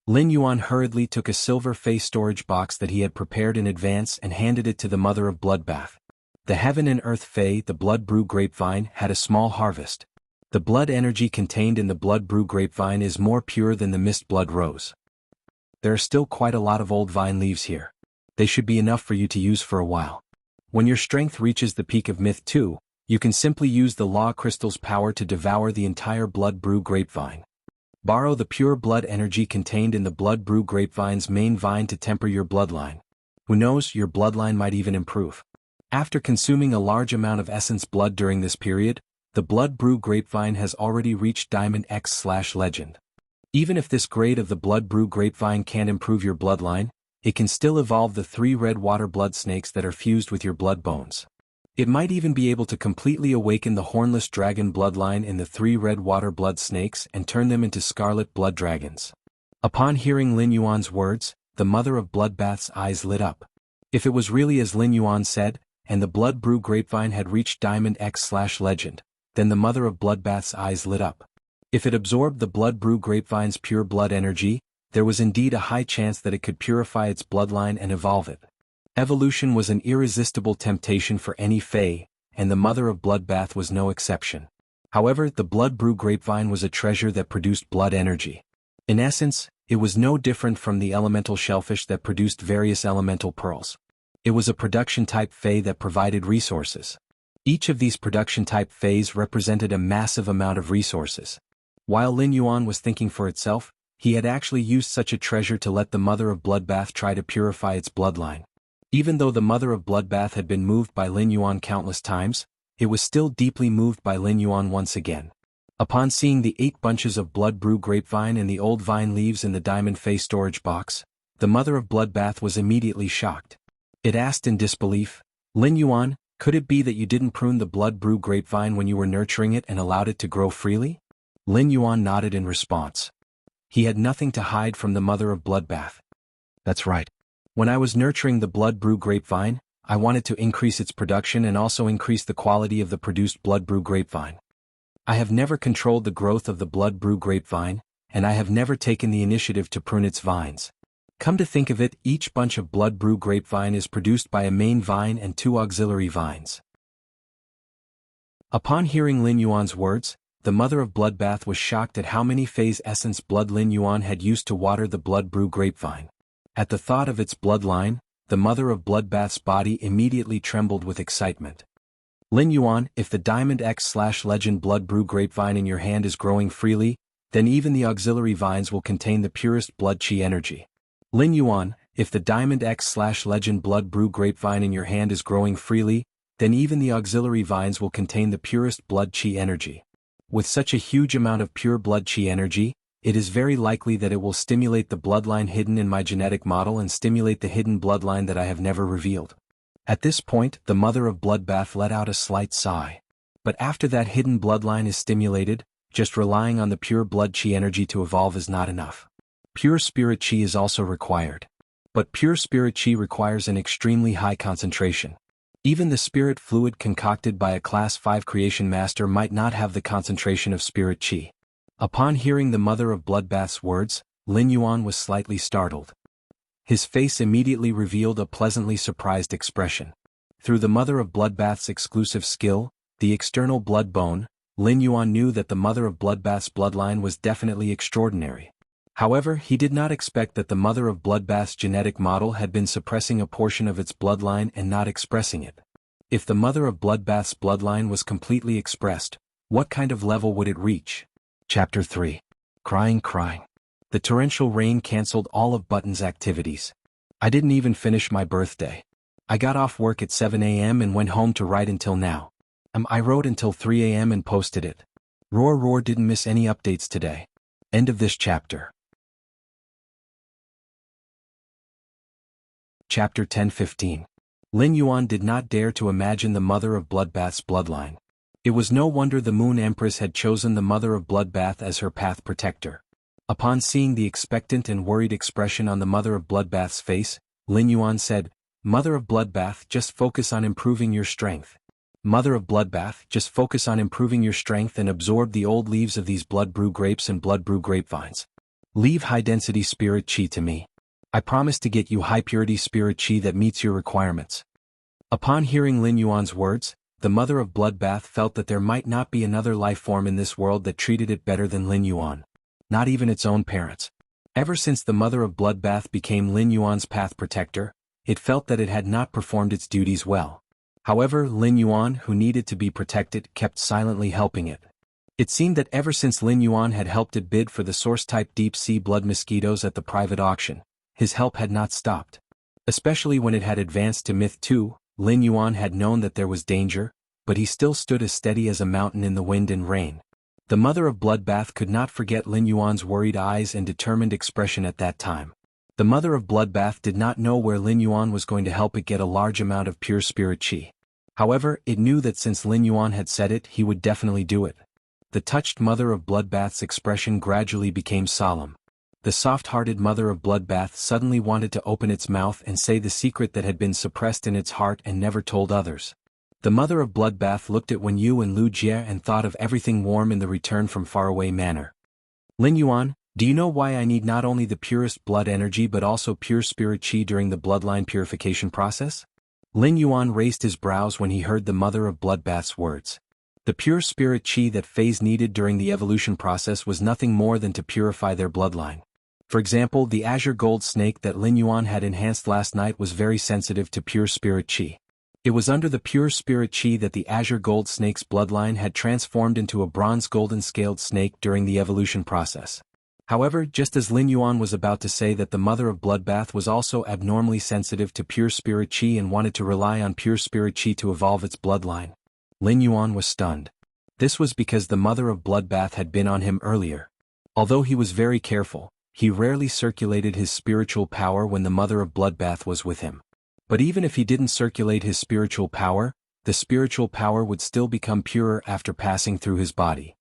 Lin Yuan hurriedly took a silver face storage box that he had prepared in advance and handed it to the mother of Bloodbath. The Heaven and Earth Fae, the blood brew grapevine, had a small harvest. The blood energy contained in the blood brew grapevine is more pure than the mist blood rose. There are still quite a lot of old vine leaves here. They should be enough for you to use for a while. When your strength reaches the peak of Myth 2, you can simply use the Law Crystal's power to devour the entire blood brew grapevine. Borrow the pure blood energy contained in the blood brew grapevine's main vine to temper your bloodline. Who knows, your bloodline might even improve. After consuming a large amount of essence blood during this period, the blood brew grapevine has already reached Diamond X/Legend. Even if this grade of the blood brew grapevine can't improve your bloodline, it can still evolve the 3 red water blood snakes that are fused with your blood bones. It might even be able to completely awaken the hornless dragon bloodline in the 3 red water blood snakes and turn them into scarlet blood dragons. Upon hearing Lin Yuan's words, the mother of Bloodbath's eyes lit up. If it was really as Lin Yuan said, and the blood brew grapevine had reached Diamond X/Legend, then the mother of Bloodbath's eyes lit up. If it absorbed the blood brew grapevine's pure blood energy, there was indeed a high chance that it could purify its bloodline and evolve it. Evolution was an irresistible temptation for any Fae, and the mother of Bloodbath was no exception. However, the blood brew grapevine was a treasure that produced blood energy. In essence, it was no different from the elemental shellfish that produced various elemental pearls. It was a production-type Fae that provided resources. Each of these production-type Faes represented a massive amount of resources. While Lin Yuan was thinking for itself, he had actually used such a treasure to let the mother of Bloodbath try to purify its bloodline. Even though the mother of Bloodbath had been moved by Lin Yuan countless times, it was still deeply moved by Lin Yuan once again. Upon seeing the 8 bunches of blood brew grapevine and the old vine leaves in the diamond face storage box, the mother of Bloodbath was immediately shocked. It asked in disbelief, "Lin Yuan, could it be that you didn't prune the blood brew grapevine when you were nurturing it and allowed it to grow freely?" Lin Yuan nodded in response. He had nothing to hide from the mother of Bloodbath. "That's right. When I was nurturing the blood brew grapevine, I wanted to increase its production and also increase the quality of the produced blood brew grapevine. I have never controlled the growth of the blood brew grapevine, and I have never taken the initiative to prune its vines. Come to think of it, each bunch of blood brew grapevine is produced by a main vine and 2 auxiliary vines." Upon hearing Lin Yuan's words, the mother of Bloodbath was shocked at how many phase essence blood Lin Yuan had used to water the blood brew grapevine. At the thought of its bloodline, the mother of Bloodbath's body immediately trembled with excitement. "Lin Yuan, if the Diamond X/Legend blood brew grapevine in your hand is growing freely, then even the auxiliary vines will contain the purest blood qi energy. Lin Yuan, if the Diamond X/Legend blood brew grapevine in your hand is growing freely, then even the auxiliary vines will contain the purest blood qi energy. With such a huge amount of pure blood qi energy, it is very likely that it will stimulate the bloodline hidden in my genetic model and stimulate the hidden bloodline that I have never revealed." At this point, the mother of Bloodbath let out a slight sigh. But after that hidden bloodline is stimulated, just relying on the pure blood qi energy to evolve is not enough. Pure spirit qi is also required. But pure spirit qi requires an extremely high concentration. Even the spirit fluid concocted by a Class 5 creation master might not have the concentration of spirit qi. Upon hearing the mother of Bloodbath's words, Lin Yuan was slightly startled. His face immediately revealed a pleasantly surprised expression. Through the Mother of Bloodbath's exclusive skill, the external blood bone, Lin Yuan knew that the Mother of Bloodbath's bloodline was definitely extraordinary. However, he did not expect that the Mother of Bloodbath's genetic model had been suppressing a portion of its bloodline and not expressing it. If the Mother of Bloodbath's bloodline was completely expressed, what kind of level would it reach? Chapter 3. Crying. The torrential rain cancelled all of Button's activities. I didn't even finish my birthday. I got off work at 7 a.m. and went home to write until now. I wrote until 3 a.m. and posted it. Roar didn't miss any updates today. End of this chapter. Chapter 10-15. Lin Yuan did not dare to imagine the Mother of Bloodbath's bloodline. It was no wonder the Moon Empress had chosen the Mother of Bloodbath as her path protector. Upon seeing the expectant and worried expression on the Mother of Bloodbath's face, Lin Yuan said, "Mother of Bloodbath, just focus on improving your strength. Mother of Bloodbath, just focus on improving your strength and absorb the old leaves of these blood brew grapes and blood brew grapevines. Leave high-density spirit chi to me. I promise to get you high-purity spirit chi that meets your requirements." Upon hearing Lin Yuan's words, the Mother of Bloodbath felt that there might not be another life form in this world that treated it better than Lin Yuan. Not even its own parents. Ever since the Mother of Bloodbath became Lin Yuan's path protector, it felt that it had not performed its duties well. However, Lin Yuan, who needed to be protected, kept silently helping it. It seemed that ever since Lin Yuan had helped it bid for the source-type deep-sea blood mosquitoes at the private auction, his help had not stopped. Especially when it had advanced to Myth 2, Lin Yuan had known that there was danger, but he still stood as steady as a mountain in the wind and rain. The Mother of Bloodbath could not forget Lin Yuan's worried eyes and determined expression at that time. The Mother of Bloodbath did not know where Lin Yuan was going to help it get a large amount of pure spirit chi. However, it knew that since Lin Yuan had said it, he would definitely do it. The touched Mother of Bloodbath's expression gradually became solemn. The soft-hearted Mother of Bloodbath suddenly wanted to open its mouth and say the secret that had been suppressed in its heart and never told others. The Mother of Bloodbath looked at Wen Yu and Lu Jie and thought of everything warm in the return from faraway manor. "Lin Yuan, do you know why I need not only the purest blood energy but also pure spirit chi during the bloodline purification process?" Lin Yuan raised his brows when he heard the Mother of Bloodbath's words. The pure spirit chi that Fays needed during the evolution process was nothing more than to purify their bloodline. For example, the azure gold snake that Lin Yuan had enhanced last night was very sensitive to pure spirit chi. It was under the pure spirit chi that the azure gold snake's bloodline had transformed into a bronze golden scaled snake during the evolution process. However, just as Lin Yuan was about to say that the Mother of Bloodbath was also abnormally sensitive to pure spirit chi and wanted to rely on pure spirit chi to evolve its bloodline, Lin Yuan was stunned. This was because the Mother of Bloodbath had been on him earlier. Although he was very careful, he rarely circulated his spiritual power when the Mother of Bloodbath was with him. But even if he didn't circulate his spiritual power, the spiritual power would still become purer after passing through his body.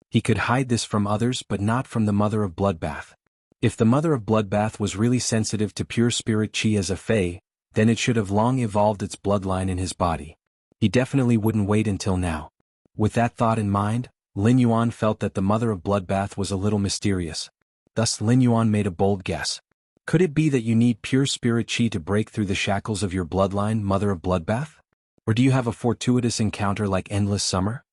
He could hide this from others but not from the Mother of Bloodbath. If the Mother of Bloodbath was really sensitive to pure spirit chi as a Fae, then it should have long evolved its bloodline in his body. He definitely wouldn't wait until now. With that thought in mind, Lin Yuan felt that the Mother of Bloodbath was a little mysterious. Thus Lin Yuan made a bold guess. Could it be that you need pure spirit chi to break through the shackles of your bloodline, Mother of Bloodbath? Or do you have a fortuitous encounter like Endless Summer?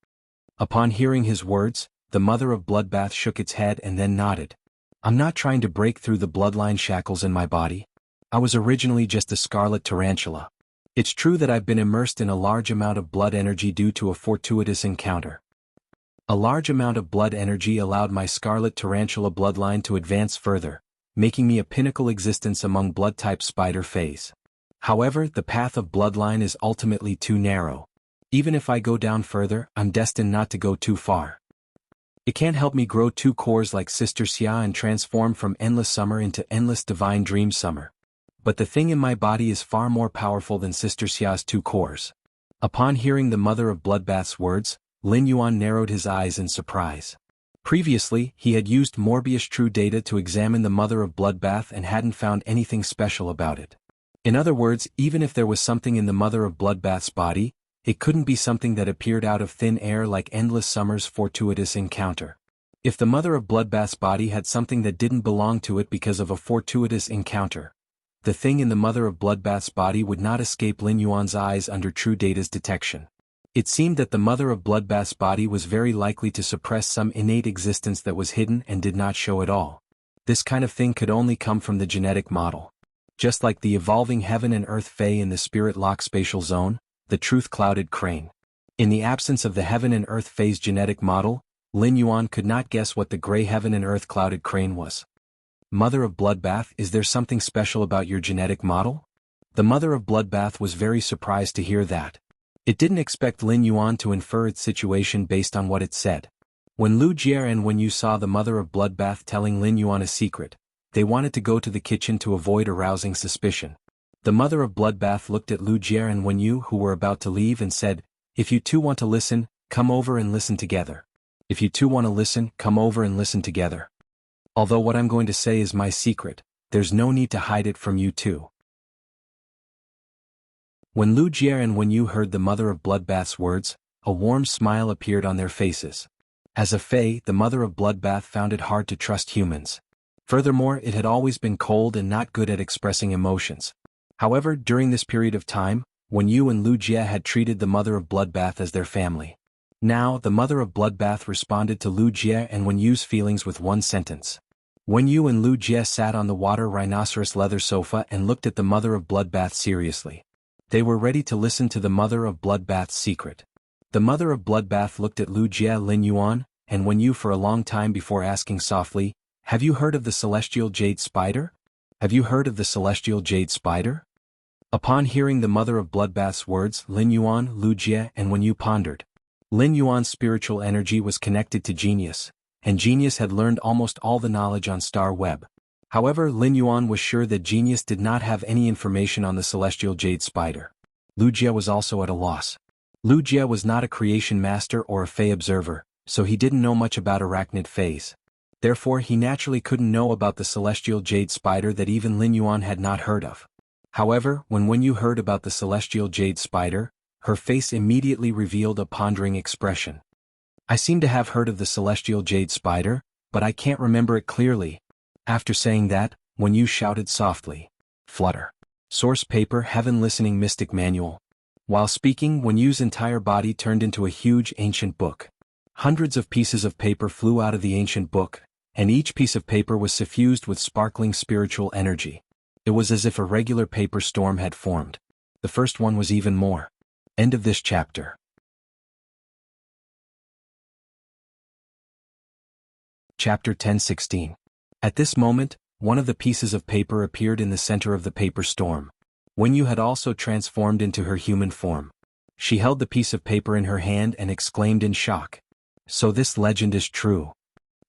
Upon hearing his words, the Mother of Bloodbath shook its head and then nodded. "I'm not trying to break through the bloodline shackles in my body. I was originally just a scarlet tarantula. It's true that I've been immersed in a large amount of blood energy due to a fortuitous encounter. A large amount of blood energy allowed my scarlet tarantula bloodline to advance further, making me a pinnacle existence among blood-type spider Fays. However, the path of bloodline is ultimately too narrow. Even if I go down further, I'm destined not to go too far. It can't help me grow two cores like Sister Xia and transform from Endless Summer into Endless Divine Dream Summer. But the thing in my body is far more powerful than Sister Xia's two cores." Upon hearing the Mother of Bloodbath's words, Lin Yuan narrowed his eyes in surprise. Previously, he had used Morbius True Data to examine the Mother of Bloodbath and hadn't found anything special about it. In other words, even if there was something in the Mother of Bloodbath's body, it couldn't be something that appeared out of thin air like Endless Summer's fortuitous encounter. If the mother of Bloodbath's body had something that didn't belong to it because of a fortuitous encounter, the thing in the mother of Bloodbath's body would not escape Lin Yuan's eyes under true data's detection. It seemed that the mother of Bloodbath's body was very likely to suppress some innate existence that was hidden and did not show at all. This kind of thing could only come from the genetic model. Just like the evolving heaven and earth fae in the spirit-locked spatial zone, the truth-clouded crane. In the absence of the heaven and earth fae's genetic model, Lin Yuan could not guess what the gray heaven and earth clouded crane was. Mother of Bloodbath, is there something special about your genetic model? The mother of Bloodbath was very surprised to hear that. It didn't expect Lin Yuan to infer its situation based on what it said. When Lu Jie and Wen Yu saw the mother of Bloodbath telling Lin Yuan a secret, they wanted to go to the kitchen to avoid arousing suspicion. The mother of Bloodbath looked at Lu Jie and Wen Yu, who were about to leave, and said, "If you two want to listen, come over and listen together. If you two want to listen, come over and listen together. Although what I'm going to say is my secret, there's no need to hide it from you two." When Lu Jie and Wen Yu heard the mother of Bloodbath's words, a warm smile appeared on their faces. As a fae, the mother of Bloodbath found it hard to trust humans. Furthermore, it had always been cold and not good at expressing emotions. However, during this period of time, Wen Yu and Lu Jie had treated the mother of Bloodbath as their family. Now, the mother of Bloodbath responded to Lu Jie and Wen Yu's feelings with one sentence. Wen Yu and Lu Jie sat on the water rhinoceros leather sofa and looked at the mother of Bloodbath seriously. They were ready to listen to the mother of Bloodbath's secret. The mother of Bloodbath looked at Lu Jie, Lin Yuan, and Wen Yu for a long time before asking softly, "Have you heard of the celestial jade spider? Have you heard of the celestial jade spider?" Upon hearing the mother of Bloodbath's words, Lin Yuan, Lu Jie, and Wen Yu pondered. Lin Yuan's spiritual energy was connected to Genius, and Genius had learned almost all the knowledge on Star Web. However, Lin Yuan was sure that Genius did not have any information on the celestial jade spider. Lu Jie was also at a loss. Lu Jie was not a creation master or a fae observer, so he didn't know much about arachnid faes. Therefore, he naturally couldn't know about the celestial jade spider that even Lin Yuan had not heard of. However, when Wen Yu heard about the celestial jade spider, her face immediately revealed a pondering expression. "I seem to have heard of the celestial jade spider, but I can't remember it clearly." After saying that, Wen Yu shouted softly, "Flutter." Source paper, Heaven Listening Mystic Manual. While speaking, Wen Yu's entire body turned into a huge ancient book. Hundreds of pieces of paper flew out of the ancient book, and each piece of paper was suffused with sparkling spiritual energy. It was as if a regular paper storm had formed. The first one was even more. End of this chapter. Chapter 10:16. At this moment, one of the pieces of paper appeared in the center of the paper storm. Wen Yu had also transformed into her human form. She held the piece of paper in her hand and exclaimed in shock. "So this legend is true.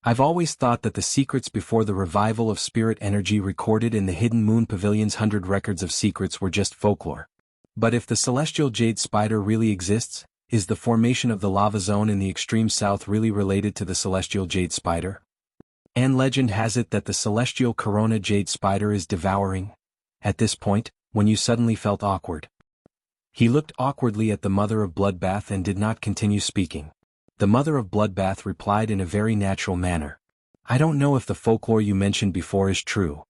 I've always thought that the secrets before the revival of spirit energy recorded in the Hidden Moon Pavilion's 100 records of secrets were just folklore. But if the celestial jade spider really exists, is the formation of the lava zone in the extreme south really related to the celestial jade spider? And legend has it that the celestial corona jade spider is devouring." At this point, Wen Yu suddenly felt awkward. He looked awkwardly at the mother of Bloodbath and did not continue speaking. The mother of Bloodbath replied in a very natural manner. "I don't know if the folklore you mentioned before is true.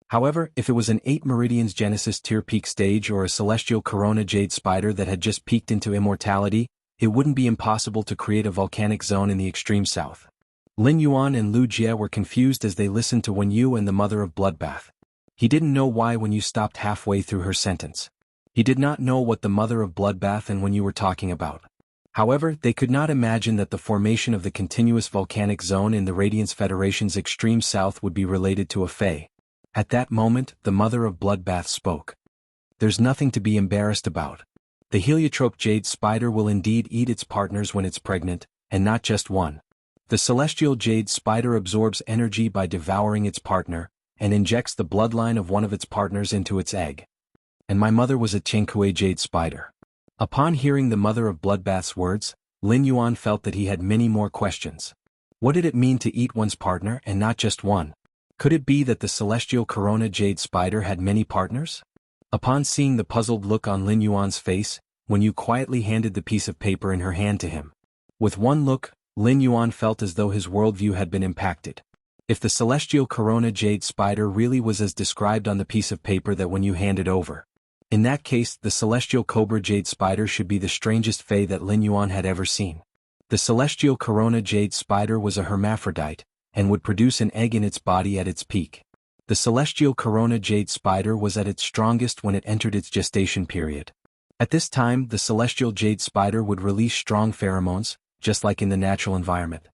However, if it was an 8 Meridians Genesis tier peak stage or a celestial corona jade spider that had just peaked into immortality, it wouldn't be impossible to create a volcanic zone in the extreme south." Lin Yuan and Lu Jie were confused as they listened to Wen Yu and the mother of Bloodbath. He didn't know why Wen Yu stopped halfway through her sentence. He did not know what the mother of Bloodbath and Wen Yu were talking about. However, they could not imagine that the formation of the continuous volcanic zone in the Radiance Federation's extreme south would be related to a fae. At that moment, the mother of Bloodbath spoke. "There's nothing to be embarrassed about. The heliotrope jade spider will indeed eat its partners when it's pregnant, and not just one. The celestial jade spider absorbs energy by devouring its partner, and injects the bloodline of one of its partners into its egg. And my mother was a Chenkuei jade spider." Upon hearing the mother of Bloodbath's words, Lin Yuan felt that he had many more questions. What did it mean to eat one's partner and not just one? Could it be that the celestial corona jade spider had many partners? Upon seeing the puzzled look on Lin Yuan's face, Wen Yu quietly handed the piece of paper in her hand to him. With one look, Lin Yuan felt as though his worldview had been impacted. If the celestial corona jade spider really was as described on the piece of paper that when you hand it over, in that case the celestial cobra jade spider should be the strangest fae that Lin Yuan had ever seen. The celestial corona jade spider was a hermaphrodite, and would produce an egg in its body at its peak. The celestial corona jade spider was at its strongest when it entered its gestation period. At this time the celestial jade spider would release strong pheromones, just like in the natural environment.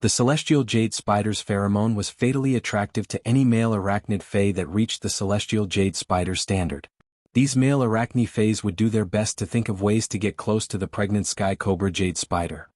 The celestial jade spider's pheromone was fatally attractive to any male arachnid fae that reached the celestial jade spider standard. These male arachne faes would do their best to think of ways to get close to the pregnant sky cobra jade spider.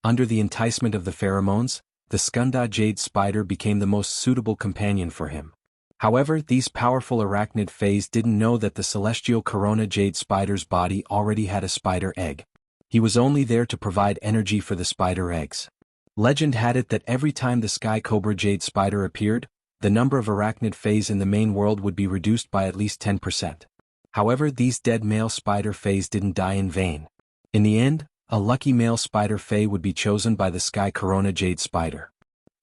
Under the enticement of the pheromones, the skanda jade spider became the most suitable companion for him. However, these powerful arachnid faes didn't know that the celestial corona jade spider's body already had a spider egg. He was only there to provide energy for the spider eggs. Legend had it that every time the sky cobra jade spider appeared, the number of arachnid faes in the main world would be reduced by at least 10%. However, these dead male spider faes didn't die in vain. In the end, a lucky male spider fae would be chosen by the sky corona jade spider.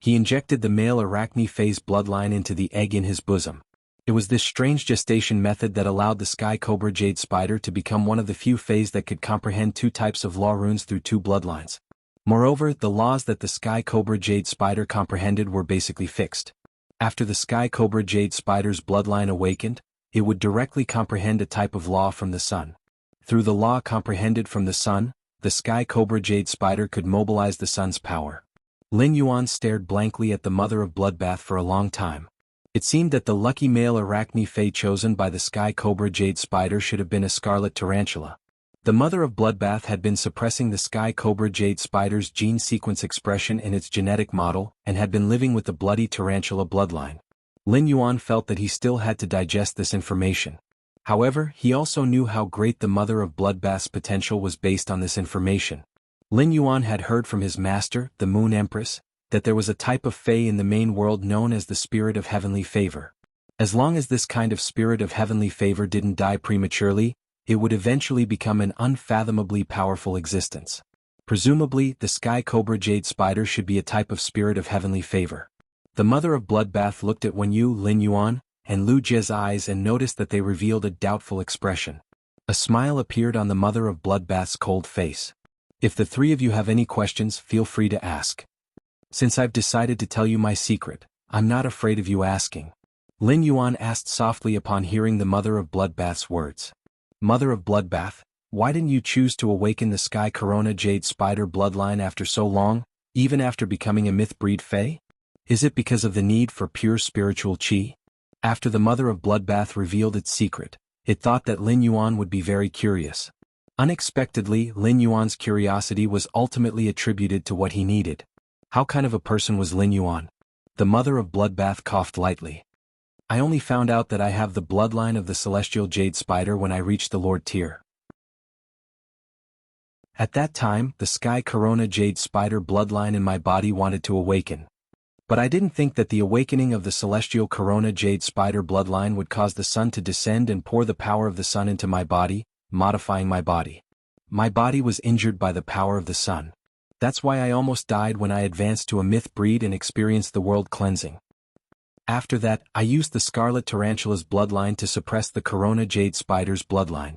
He injected the male arachne fae's bloodline into the egg in his bosom. It was this strange gestation method that allowed the sky cobra jade spider to become one of the few faes that could comprehend two types of law runes through two bloodlines. Moreover, the laws that the sky cobra jade spider comprehended were basically fixed. After the sky cobra jade spider's bloodline awakened, it would directly comprehend a type of law from the sun. Through the law comprehended from the sun, the sky cobra jade spider could mobilize the sun's power. Lin Yuan stared blankly at the mother of bloodbath for a long time. It seemed that the lucky male arachne fae chosen by the sky cobra jade spider should have been a scarlet tarantula. The mother of bloodbath had been suppressing the sky cobra jade spider's gene sequence expression in its genetic model and had been living with the bloody tarantula bloodline. Lin Yuan felt that he still had to digest this information. However, he also knew how great the mother of bloodbath's potential was based on this information. Lin Yuan had heard from his master, the Moon Empress, that there was a type of fae in the main world known as the spirit of heavenly favor. As long as this kind of spirit of heavenly favor didn't die prematurely, it would eventually become an unfathomably powerful existence. Presumably, the sky cobra jade spider should be a type of spirit of heavenly favor. The mother of bloodbath looked at Lin Yuan, and Lu Jie's eyes and noticed that they revealed a doubtful expression. A smile appeared on the mother of bloodbath's cold face. If the three of you have any questions, feel free to ask. Since I've decided to tell you my secret, I'm not afraid of you asking. Lin Yuan asked softly upon hearing the mother of bloodbath's words. Mother of bloodbath, why didn't you choose to awaken the sky corona jade spider bloodline after so long, even after becoming a myth breed fae? Is it because of the need for pure spiritual qi? After the mother of bloodbath revealed its secret, it thought that Lin Yuan would be very curious. Unexpectedly, Lin Yuan's curiosity was ultimately attributed to what he needed. How kind of a person was Lin Yuan? The mother of bloodbath coughed lightly. I only found out that I have the bloodline of the celestial jade spider when I reached the Lord tier. At that time, the sky corona jade spider bloodline in my body wanted to awaken. But I didn't think that the awakening of the celestial corona jade spider bloodline would cause the sun to descend and pour the power of the sun into my body, modifying my body. My body was injured by the power of the sun. That's why I almost died when I advanced to a myth breed and experienced the world cleansing. After that, I used the scarlet tarantula's bloodline to suppress the corona jade spider's bloodline.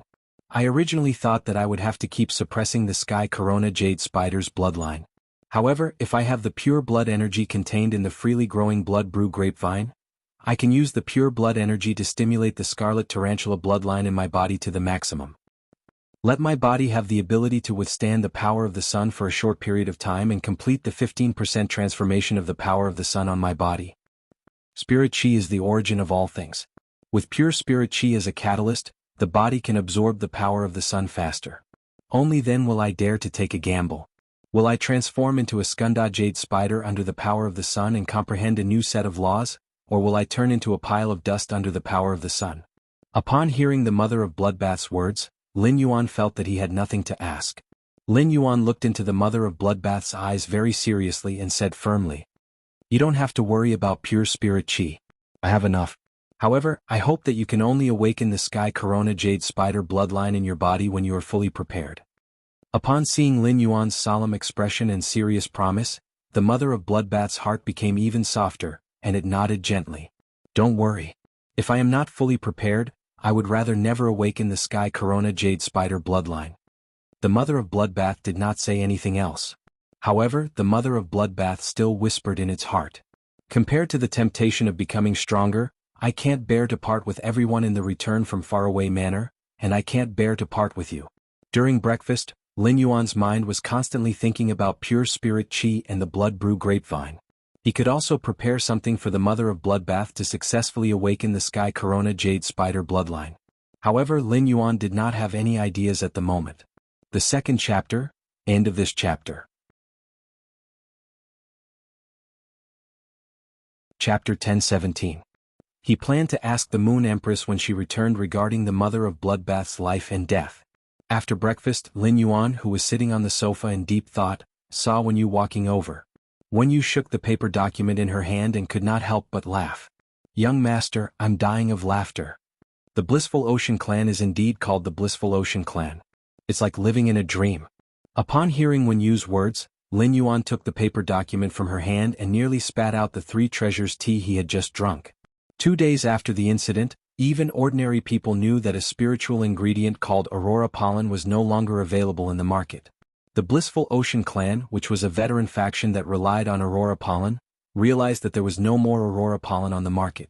I originally thought that I would have to keep suppressing the sky corona jade spider's bloodline. However, if I have the pure blood energy contained in the freely growing blood brew grapevine, I can use the pure blood energy to stimulate the scarlet tarantula bloodline in my body to the maximum. Let my body have the ability to withstand the power of the sun for a short period of time and complete the 15% transformation of the power of the sun on my body. Spirit Qi is the origin of all things. With pure Spirit Qi as a catalyst, the body can absorb the power of the sun faster. Only then will I dare to take a gamble. Will I transform into a skanda jade spider under the power of the sun and comprehend a new set of laws, or will I turn into a pile of dust under the power of the sun? Upon hearing the mother of bloodbath's words, Lin Yuan felt that he had nothing to ask. Lin Yuan looked into the mother of bloodbath's eyes very seriously and said firmly, "You don't have to worry about pure spirit qi. I have enough. However, I hope that you can only awaken the sky corona jade spider bloodline in your body when you are fully prepared." Upon seeing Lin Yuan's solemn expression and serious promise, the mother of Bloodbath's heart became even softer, and it nodded gently. Don't worry. If I am not fully prepared, I would rather never awaken the Sky Corona Jade Spider bloodline. The mother of Bloodbath did not say anything else. However, the mother of Bloodbath still whispered in its heart. Compared to the temptation of becoming stronger, I can't bear to part with everyone in the Return from Faraway Manor, and I can't bear to part with you. During breakfast, Lin Yuan's mind was constantly thinking about pure spirit qi and the blood brew grapevine. He could also prepare something for the mother of Bloodbath to successfully awaken the Sky Corona Jade Spider bloodline. However, Lin Yuan did not have any ideas at the moment. The second chapter, end of this chapter. Chapter 1017. He planned to ask the Moon Empress when she returned regarding the mother of Bloodbath's life and death. After breakfast, Lin Yuan, who was sitting on the sofa in deep thought, saw Wen Yu walking over. Wen Yu shook the paper document in her hand and could not help but laugh. Young master, I'm dying of laughter. The Blissful Ocean Clan is indeed called the Blissful Ocean Clan. It's like living in a dream. Upon hearing Wen Yu's words, Lin Yuan took the paper document from her hand and nearly spat out the 3 treasures tea he had just drunk. 2 days after the incident, even ordinary people knew that a spiritual ingredient called Aurora Pollen was no longer available in the market. The Blissful Ocean Clan, which was a veteran faction that relied on Aurora Pollen, realized that there was no more Aurora Pollen on the market.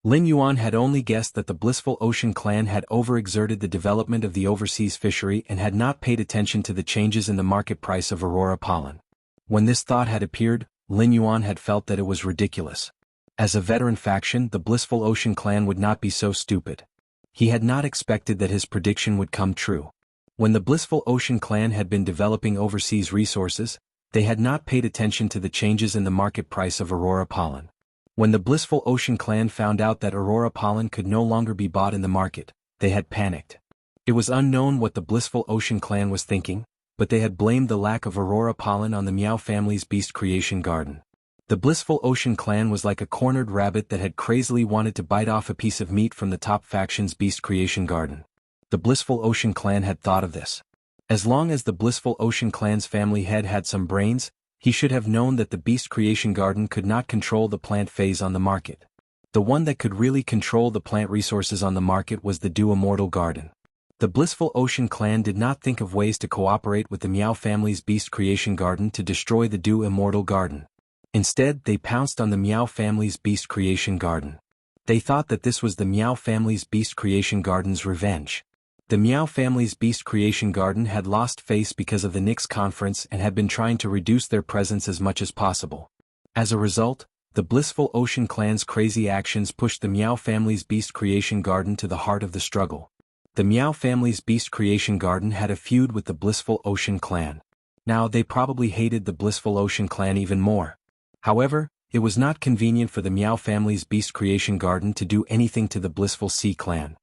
Lin Yuan had only guessed that the Blissful Ocean Clan had overexerted the development of the overseas fishery and had not paid attention to the changes in the market price of Aurora Pollen. When this thought had appeared, Lin Yuan had felt that it was ridiculous. As a veteran faction, the Blissful Ocean Clan would not be so stupid. He had not expected that his prediction would come true. When the Blissful Ocean Clan had been developing overseas resources, they had not paid attention to the changes in the market price of Aurora Pollen. When the Blissful Ocean Clan found out that Aurora Pollen could no longer be bought in the market, they had panicked. It was unknown what the Blissful Ocean Clan was thinking, but they had blamed the lack of Aurora Pollen on the Meow family's beast creation garden. The Blissful Ocean Clan was like a cornered rabbit that had crazily wanted to bite off a piece of meat from the top faction's beast creation garden. The Blissful Ocean Clan had thought of this. As long as the Blissful Ocean Clan's family head had some brains, he should have known that the beast creation garden could not control the plant phase on the market. The one that could really control the plant resources on the market was the Dew Immortal Garden. The Blissful Ocean Clan did not think of ways to cooperate with the Meow family's beast creation garden to destroy the Dew Immortal Garden. Instead, they pounced on the Meow family's beast creation garden. They thought that this was the Meow family's beast creation garden's revenge. The Meow family's beast creation garden had lost face because of the Nyx conference and had been trying to reduce their presence as much as possible. As a result, the Blissful Ocean Clan's crazy actions pushed the Meow family's beast creation garden to the heart of the struggle. The Meow family's beast creation garden had a feud with the Blissful Ocean Clan. Now they probably hated the Blissful Ocean Clan even more. However, it was not convenient for the Meow family's beast creation garden to do anything to the Blissful Sea Clan.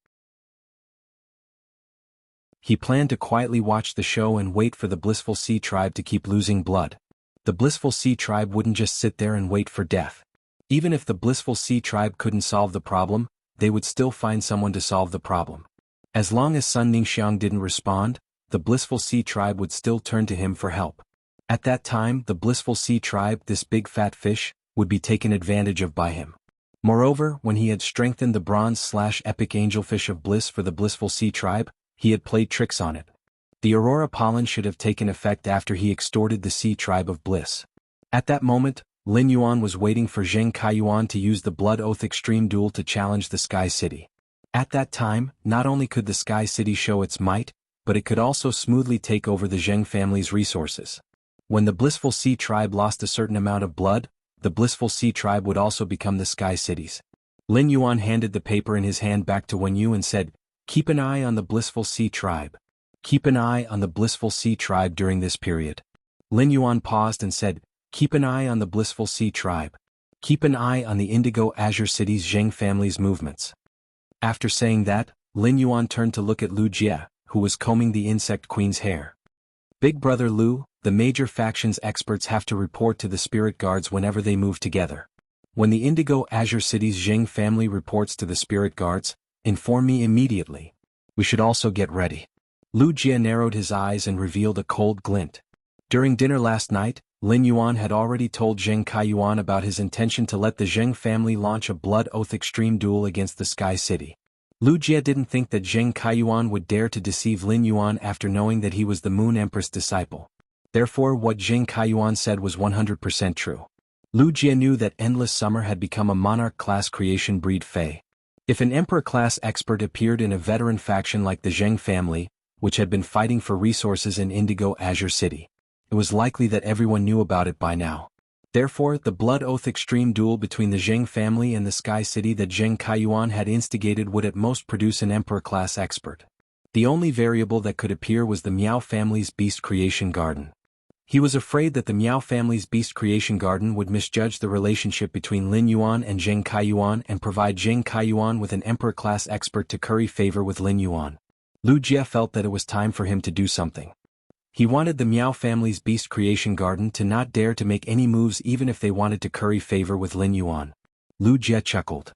He planned to quietly watch the show and wait for the Blissful Sea Tribe to keep losing blood. The Blissful Sea Tribe wouldn't just sit there and wait for death. Even if the Blissful Sea Tribe couldn't solve the problem, they would still find someone to solve the problem. As long as Sun Ningxiang didn't respond, the Blissful Sea Tribe would still turn to him for help. At that time, the Blissful Sea Tribe, this big fat fish, would be taken advantage of by him. Moreover, when he had strengthened the bronze/epic angelfish of bliss for the Blissful Sea Tribe, he had played tricks on it. The Aurora Pollen should have taken effect after he extorted the Sea Tribe of Bliss. At that moment, Lin Yuan was waiting for Zheng Kaiyuan to use the Blood Oath Extreme Duel to challenge the Sky City. At that time, not only could the Sky City show its might, but it could also smoothly take over the Zheng family's resources. When the Blissful Sea Tribe lost a certain amount of blood, the Blissful Sea Tribe would also become the Sky Cities. Lin Yuan handed the paper in his hand back to Wen Yu and said, "Keep an eye on the Blissful Sea Tribe. Keep an eye on the Blissful Sea Tribe during this period." Lin Yuan paused and said, "Keep an eye on the Blissful Sea Tribe. Keep an eye on the Indigo Azure City's Zheng family's movements." After saying that, Lin Yuan turned to look at Lu Jie, who was combing the Insect Queen's hair. "Big Brother Lu, the major faction's experts have to report to the Spirit Guards whenever they move together. When the Indigo Azure City's Zheng family reports to the Spirit Guards, inform me immediately. We should also get ready." Lu Jie narrowed his eyes and revealed a cold glint. During dinner last night, Lin Yuan had already told Zheng Kaiyuan about his intention to let the Zheng family launch a blood oath extreme duel against the Sky City. Lu Jie didn't think that Zheng Kaiyuan would dare to deceive Lin Yuan after knowing that he was the Moon Empress disciple. Therefore what Zheng Kaiyuan said was 100% true. Lu Jie knew that Endless Summer had become a monarch-class creation breed Fey. If an emperor-class expert appeared in a veteran faction like the Zheng family, which had been fighting for resources in Indigo Azure City, it was likely that everyone knew about it by now. Therefore, the Blood Oath extreme duel between the Zheng family and the Sky City that Zheng Kaiyuan had instigated would at most produce an emperor-class expert. The only variable that could appear was the Miao family's Beast Creation Garden. He was afraid that the Miao family's Beast Creation Garden would misjudge the relationship between Lin Yuan and Zheng Kaiyuan and provide Zheng Kaiyuan with an emperor-class expert to curry favor with Lin Yuan. Lu Jie felt that it was time for him to do something. He wanted the Miao family's Beast Creation Garden to not dare to make any moves even if they wanted to curry favor with Lin Yuan. Lu Jie chuckled.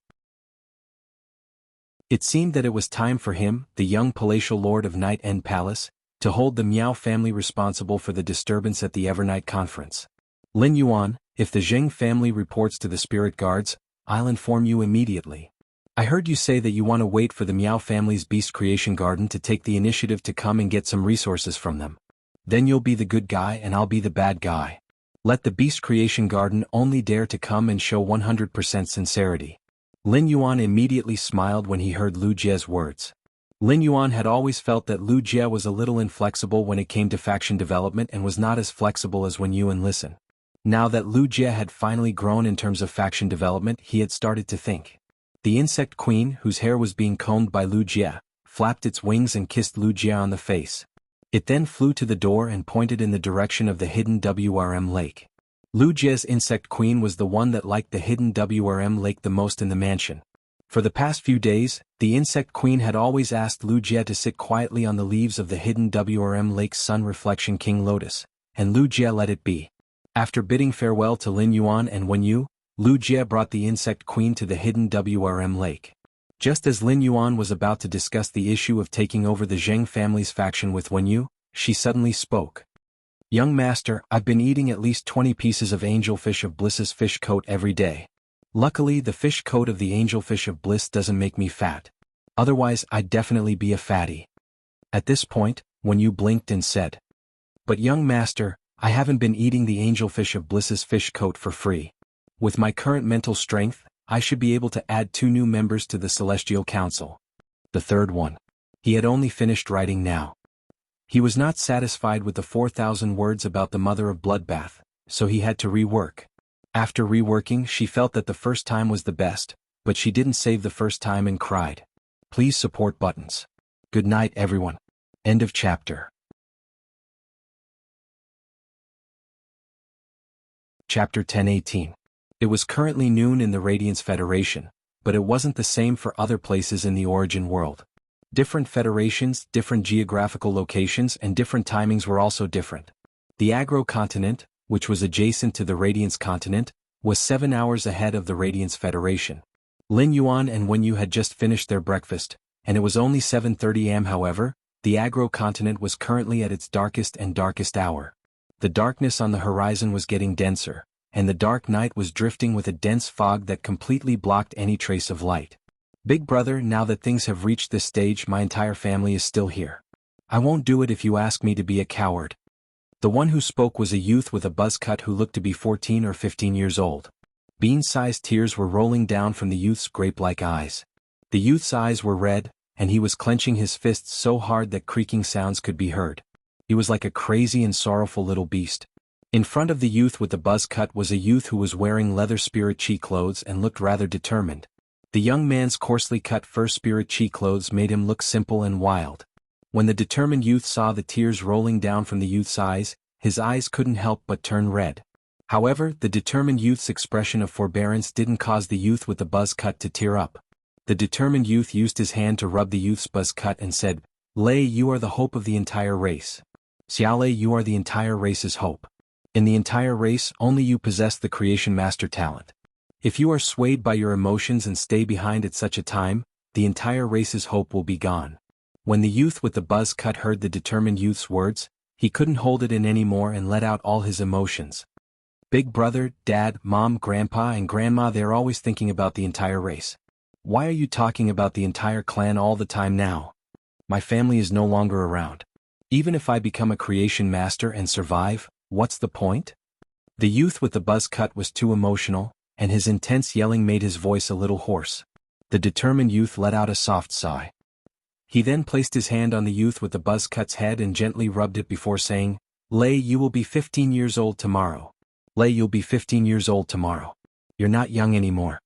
It seemed that it was time for him, the young palatial lord of Night End Palace, to hold the Miao family responsible for the disturbance at the Evernight Conference. Lin Yuan, if the Zheng family reports to the spirit guards, I'll inform you immediately. I heard you say that you want to wait for the Miao family's Beast Creation Garden to take the initiative to come and get some resources from them. Then you'll be the good guy and I'll be the bad guy. Let the Beast Creation Garden only dare to come and show 100% sincerity. Lin Yuan immediately smiled when he heard Lu Jie's words. Lin Yuan had always felt that Lu Jie was a little inflexible when it came to faction development and was not as flexible as when you and listen. Now that Lu Jie had finally grown in terms of faction development, he had started to think. The insect queen, whose hair was being combed by Lu Jie, flapped its wings and kissed Lu Jie on the face. It then flew to the door and pointed in the direction of the hidden WRM lake. Lu Jie's insect queen was the one that liked the hidden WRM lake the most in the mansion. For the past few days, the insect queen had always asked Lu Jie to sit quietly on the leaves of the hidden WRM lake's sun reflection king lotus, and Lu Jie let it be. After bidding farewell to Lin Yuan and Wen Yu, Lu Jie brought the insect queen to the hidden WRM lake. Just as Lin Yuan was about to discuss the issue of taking over the Zheng family's faction with Wen Yu, she suddenly spoke. Young master, I've been eating at least 20 pieces of angelfish of bliss's fish coat every day. Luckily the fish coat of the angelfish of bliss doesn't make me fat. Otherwise I'd definitely be a fatty. At this point, Wen Yu blinked and said. But young master, I haven't been eating the angelfish of bliss's fish coat for free. With my current mental strength, I should be able to add 2 new members to the Celestial Council. The third one. He had only finished writing now. He was not satisfied with the 4,000 words about the mother of bloodbath, so he had to rework. After reworking, she felt that the first time was the best, but she didn't save the first time and cried. Please support buttons. Good night everyone. End of chapter. Chapter 10:18. It was currently noon in the Radiance Federation, but it wasn't the same for other places in the Origin world. Different federations, different geographical locations and different timings were also different. The Agro continent, which was adjacent to the Radiance continent, was 7 hours ahead of the Radiance Federation. Lin Yuan and Wen Yu had just finished their breakfast, and it was only 7:30 am. However, the Agro continent was currently at its darkest hour. The darkness on the horizon was getting denser, and the dark night was drifting with a dense fog that completely blocked any trace of light. Big brother, now that things have reached this stage, my entire family is still here. I won't do it if you ask me to be a coward. The one who spoke was a youth with a buzz cut who looked to be 14 or 15 years old. Bean-sized tears were rolling down from the youth's grape-like eyes. The youth's eyes were red, and he was clenching his fists so hard that creaking sounds could be heard. He was like a crazy and sorrowful little beast. In front of the youth with the buzz cut was a youth who was wearing leather spirit chi clothes and looked rather determined. The young man's coarsely cut fur spirit chi clothes made him look simple and wild. When the determined youth saw the tears rolling down from the youth's eyes, his eyes couldn't help but turn red. However, the determined youth's expression of forbearance didn't cause the youth with the buzz cut to tear up. The determined youth used his hand to rub the youth's buzz cut and said, Lei, you are the hope of the entire race. Xiaolei, you are the entire race's hope. In the entire race, only you possess the creation master talent. If you are swayed by your emotions and stay behind at such a time, the entire race's hope will be gone. When the youth with the buzz cut heard the determined youth's words, he couldn't hold it in anymore and let out all his emotions. Big brother, dad, mom, grandpa and grandma, they're always thinking about the entire race. Why are you talking about the entire clan all the time now? My family is no longer around. Even if I become a creation master and survive, what's the point? The youth with the buzz cut was too emotional, and his intense yelling made his voice a little hoarse. The determined youth let out a soft sigh. He then placed his hand on the youth with the buzz cut's head and gently rubbed it before saying, "Lei, you will be 15 years old tomorrow. Lei, you'll be 15 years old tomorrow. You're not young anymore."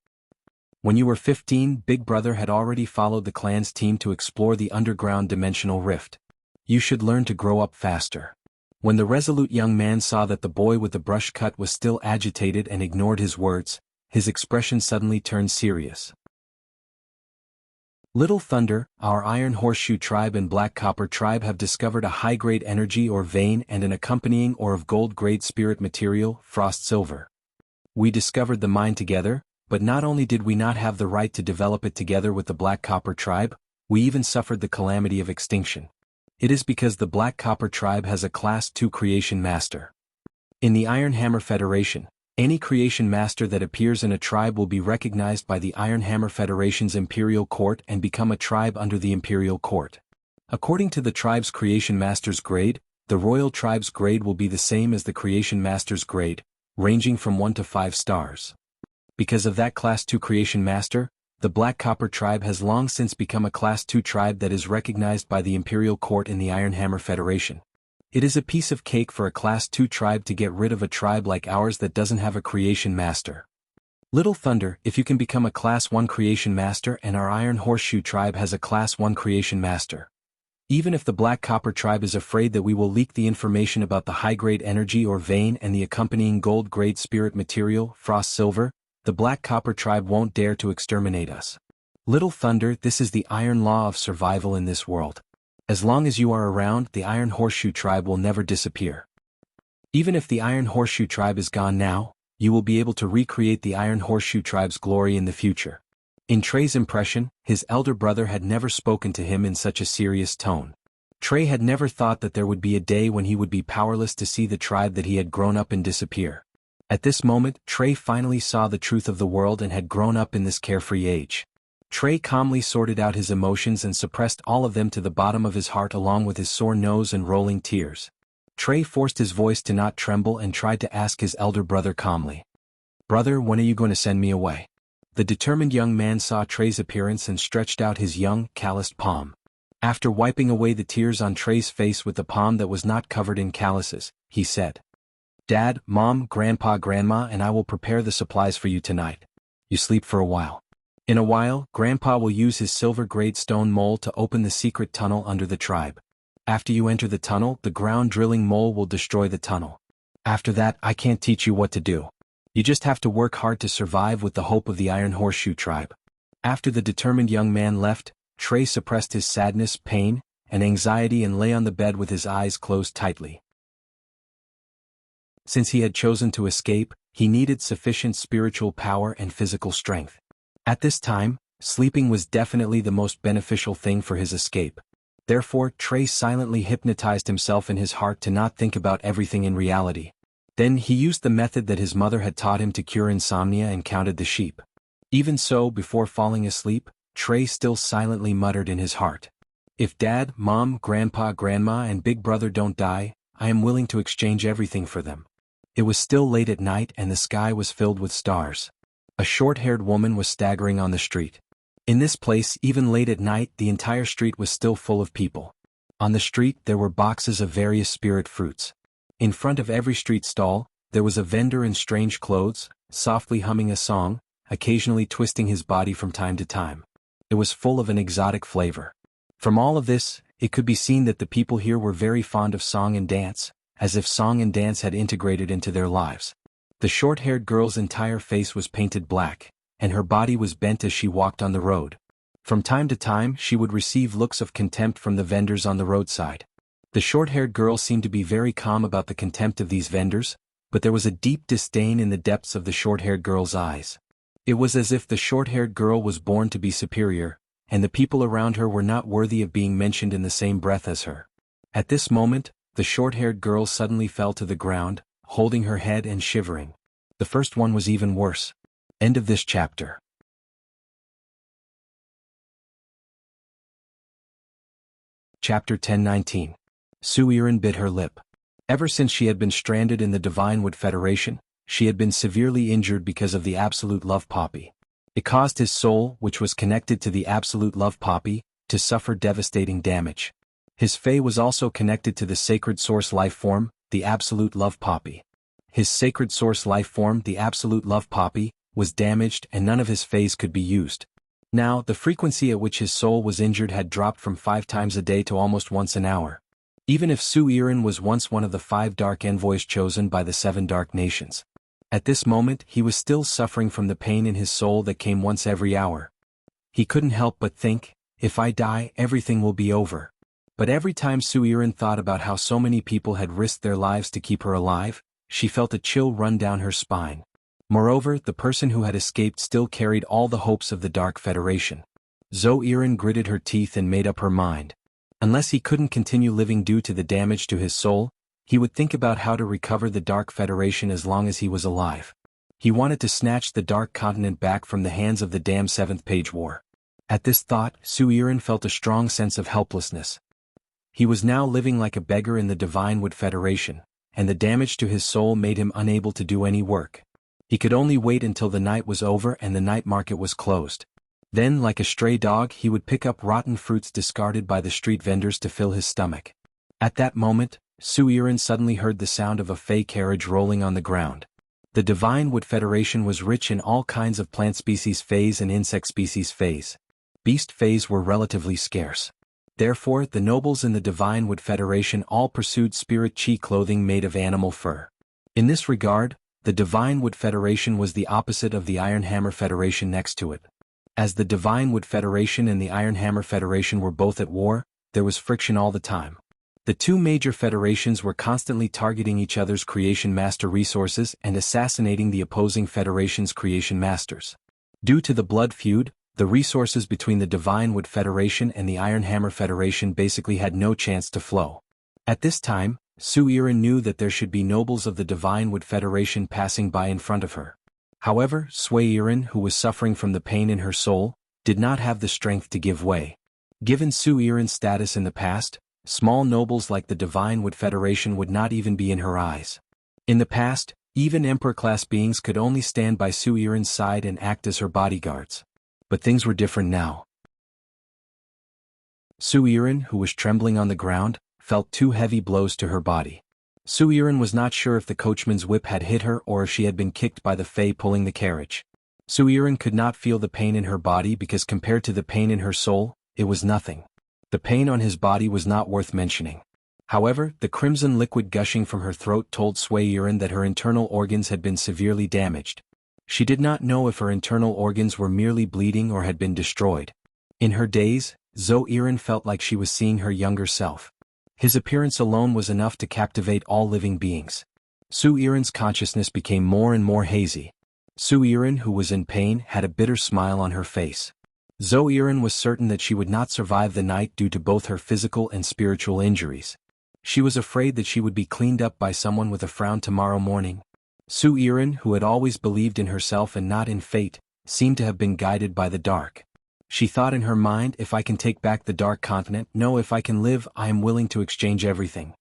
When you were 15, Big Brother had already followed the clan's team to explore the underground dimensional rift. You should learn to grow up faster. When the resolute young man saw that the boy with the brush cut was still agitated and ignored his words, his expression suddenly turned serious. Little Thunder, our Iron Horseshoe Tribe and Black Copper Tribe have discovered a high-grade energy or vein and an accompanying ore of gold-grade spirit material, frost silver. We discovered the mine together, but not only did we not have the right to develop it together with the Black Copper Tribe, we even suffered the calamity of extinction. It is because the Black Copper Tribe has a Class 2 Creation Master. In the Iron Hammer Federation, any Creation Master that appears in a tribe will be recognized by the Iron Hammer Federation's Imperial Court and become a tribe under the Imperial Court. According to the tribe's Creation Master's grade, the Royal Tribe's grade will be the same as the Creation Master's grade, ranging from 1 to 5 stars. Because of that Class 2 Creation Master, the Black Copper Tribe has long since become a Class 2 tribe that is recognized by the Imperial Court in the Iron Hammer Federation. It is a piece of cake for a Class 2 tribe to get rid of a tribe like ours that doesn't have a Creation Master. Little Thunder, if you can become a Class 1 Creation Master and our Iron Horseshoe Tribe has a Class 1 Creation Master. Even if the Black Copper Tribe is afraid that we will leak the information about the high-grade energy or vein and the accompanying gold-grade spirit material, frost silver, the Black Copper Tribe won't dare to exterminate us. Little Thunder, this is the iron law of survival in this world. As long as you are around, the Iron Horseshoe Tribe will never disappear. Even if the Iron Horseshoe Tribe is gone now, you will be able to recreate the Iron Horseshoe Tribe's glory in the future. In Trey's impression, his elder brother had never spoken to him in such a serious tone. Trey had never thought that there would be a day when he would be powerless to see the tribe that he had grown up in disappear. At this moment, Trey finally saw the truth of the world and had grown up in this carefree age. Trey calmly sorted out his emotions and suppressed all of them to the bottom of his heart along with his sore nose and rolling tears. Trey forced his voice to not tremble and tried to ask his elder brother calmly, "Brother, when are you going to send me away?" The determined young man saw Trey's appearance and stretched out his young, calloused palm. After wiping away the tears on Trey's face with the palm that was not covered in calluses, he said, "Dad, Mom, Grandpa, Grandma and I will prepare the supplies for you tonight. You sleep for a while. In a while, Grandpa will use his silver-grade stone mole to open the secret tunnel under the tribe. After you enter the tunnel, the ground-drilling mole will destroy the tunnel. After that, I can't teach you what to do. You just have to work hard to survive with the hope of the Iron Horseshoe Tribe." After the determined young man left, Trey suppressed his sadness, pain, and anxiety and lay on the bed with his eyes closed tightly. Since he had chosen to escape, he needed sufficient spiritual power and physical strength. At this time, sleeping was definitely the most beneficial thing for his escape. Therefore, Trey silently hypnotized himself in his heart to not think about everything in reality. Then he used the method that his mother had taught him to cure insomnia and counted the sheep. Even so, before falling asleep, Trey still silently muttered in his heart, "If Dad, Mom, Grandpa, Grandma and Big Brother don't die, I am willing to exchange everything for them." It was still late at night and the sky was filled with stars. A short-haired woman was staggering on the street. In this place, even late at night, the entire street was still full of people. On the street, there were boxes of various spirit fruits. In front of every street stall, there was a vendor in strange clothes, softly humming a song, occasionally twisting his body from time to time. It was full of an exotic flavor. From all of this, it could be seen that the people here were very fond of song and dance, as if song and dance had integrated into their lives. The short-haired girl's entire face was painted black, and her body was bent as she walked on the road. From time to time, she would receive looks of contempt from the vendors on the roadside. The short-haired girl seemed to be very calm about the contempt of these vendors, but there was a deep disdain in the depths of the short-haired girl's eyes. It was as if the short-haired girl was born to be superior, and the people around her were not worthy of being mentioned in the same breath as her. At this moment, the short-haired girl suddenly fell to the ground, holding her head and shivering. The first one was even worse. End of this chapter. Chapter 10:19. Su Yiren bit her lip. Ever since she had been stranded in the Divine Wood Federation, she had been severely injured because of the Absolute Love Poppy. It caused his soul, which was connected to the Absolute Love Poppy, to suffer devastating damage. His Fae was also connected to the Sacred Source Life Form, the Absolute Love Poppy. His Sacred Source Life Form, the Absolute Love Poppy, was damaged and none of his Faes could be used. Now, the frequency at which his soul was injured had dropped from 5 times a day to almost once an hour. Even if Su Yiren was once one of the 5 dark envoys chosen by the 7 dark nations, at this moment he was still suffering from the pain in his soul that came once every hour. He couldn't help but think, if I die, everything will be over. But every time Su Yiren thought about how so many people had risked their lives to keep her alive, she felt a chill run down her spine. Moreover, the person who had escaped still carried all the hopes of the Dark Federation. Su Yiren gritted her teeth and made up her mind. Unless he couldn't continue living due to the damage to his soul, he would think about how to recover the Dark Federation as long as he was alive. He wanted to snatch the Dark Continent back from the hands of the damn 7th Page War. At this thought, Su Yiren felt a strong sense of helplessness. He was now living like a beggar in the Divine Wood Federation, and the damage to his soul made him unable to do any work. He could only wait until the night was over and the night market was closed. Then, like a stray dog, he would pick up rotten fruits discarded by the street vendors to fill his stomach. At that moment, Su Yiren suddenly heard the sound of a Fey carriage rolling on the ground. The Divine Wood Federation was rich in all kinds of plant species Fays and insect species Fays. Beast Fays were relatively scarce. Therefore, the nobles in the Divine Wood Federation all pursued spirit chi clothing made of animal fur. In this regard, the Divine Wood Federation was the opposite of the Iron Hammer Federation next to it. As the Divine Wood Federation and the Iron Hammer Federation were both at war, there was friction all the time. The two major federations were constantly targeting each other's creation master resources and assassinating the opposing federation's creation masters. Due to the blood feud, the resources between the Divine Wood Federation and the Iron Hammer Federation basically had no chance to flow. At this time, Su Yiren knew that there should be nobles of the Divine Wood Federation passing by in front of her. However, Sui Yiren, who was suffering from the pain in her soul, did not have the strength to give way. Given Su Yiren's status in the past, small nobles like the Divine Wood Federation would not even be in her eyes. In the past, even Emperor-class beings could only stand by Su Yiren's side and act as her bodyguards. But things were different now. Su Yiren, who was trembling on the ground, felt 2 heavy blows to her body. Su Yiren was not sure if the coachman's whip had hit her or if she had been kicked by the Fae pulling the carriage. Su Yiren could not feel the pain in her body because compared to the pain in her soul, it was nothing. The pain on his body was not worth mentioning. However, the crimson liquid gushing from her throat told Sui Yiren that her internal organs had been severely damaged. She did not know if her internal organs were merely bleeding or had been destroyed. In her daze, Su Yiren felt like she was seeing her younger self. His appearance alone was enough to captivate all living beings. Su Yiren's consciousness became more and more hazy. Su Yiren, who was in pain, had a bitter smile on her face. Su Yiren was certain that she would not survive the night due to both her physical and spiritual injuries. She was afraid that she would be cleaned up by someone with a frown tomorrow morning. Su Yiren, who had always believed in herself and not in fate, seemed to have been guided by the dark. She thought in her mind, if I can take back the Dark Continent, no, if I can live, I am willing to exchange everything.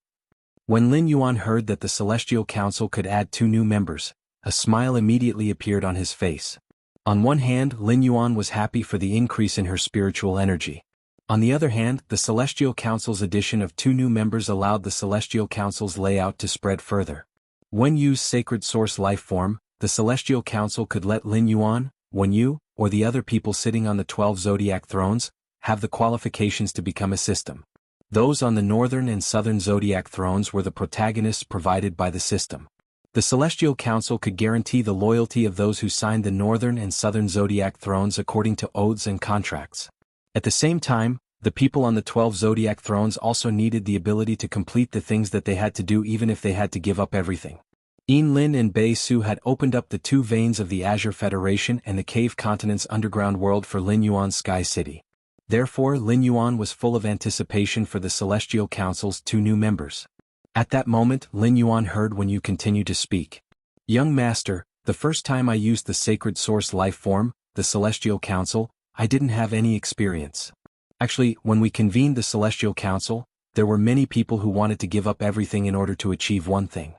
When Lin Yuan heard that the Celestial Council could add 2 new members, a smile immediately appeared on his face. On one hand, Lin Yuan was happy for the increase in her spiritual energy. On the other hand, the Celestial Council's addition of 2 new members allowed the Celestial Council's layout to spread further. When used Sacred Source Life Form, the Celestial Council could let Lin Yuan, Wen Yu, or the other people sitting on the 12 zodiac thrones, have the qualifications to become a system. Those on the northern and southern zodiac thrones were the protagonists provided by the system. The Celestial Council could guarantee the loyalty of those who signed the northern and southern zodiac thrones according to oaths and contracts. At the same time, the people on the 12 zodiac thrones also needed the ability to complete the things that they had to do even if they had to give up everything. Yin Lin and Bei Su had opened up the 2 veins of the Azure Federation and the Cave Continent's underground world for Lin Yuan's Sky City. Therefore Lin Yuan was full of anticipation for the Celestial Council's 2 new members. At that moment Lin Yuan heard Wen Yu continue to speak. Young Master, the first time I used the Sacred Source Life Form, the Celestial Council, I didn't have any experience. Actually, when we convened the Celestial Council, there were many people who wanted to give up everything in order to achieve one thing.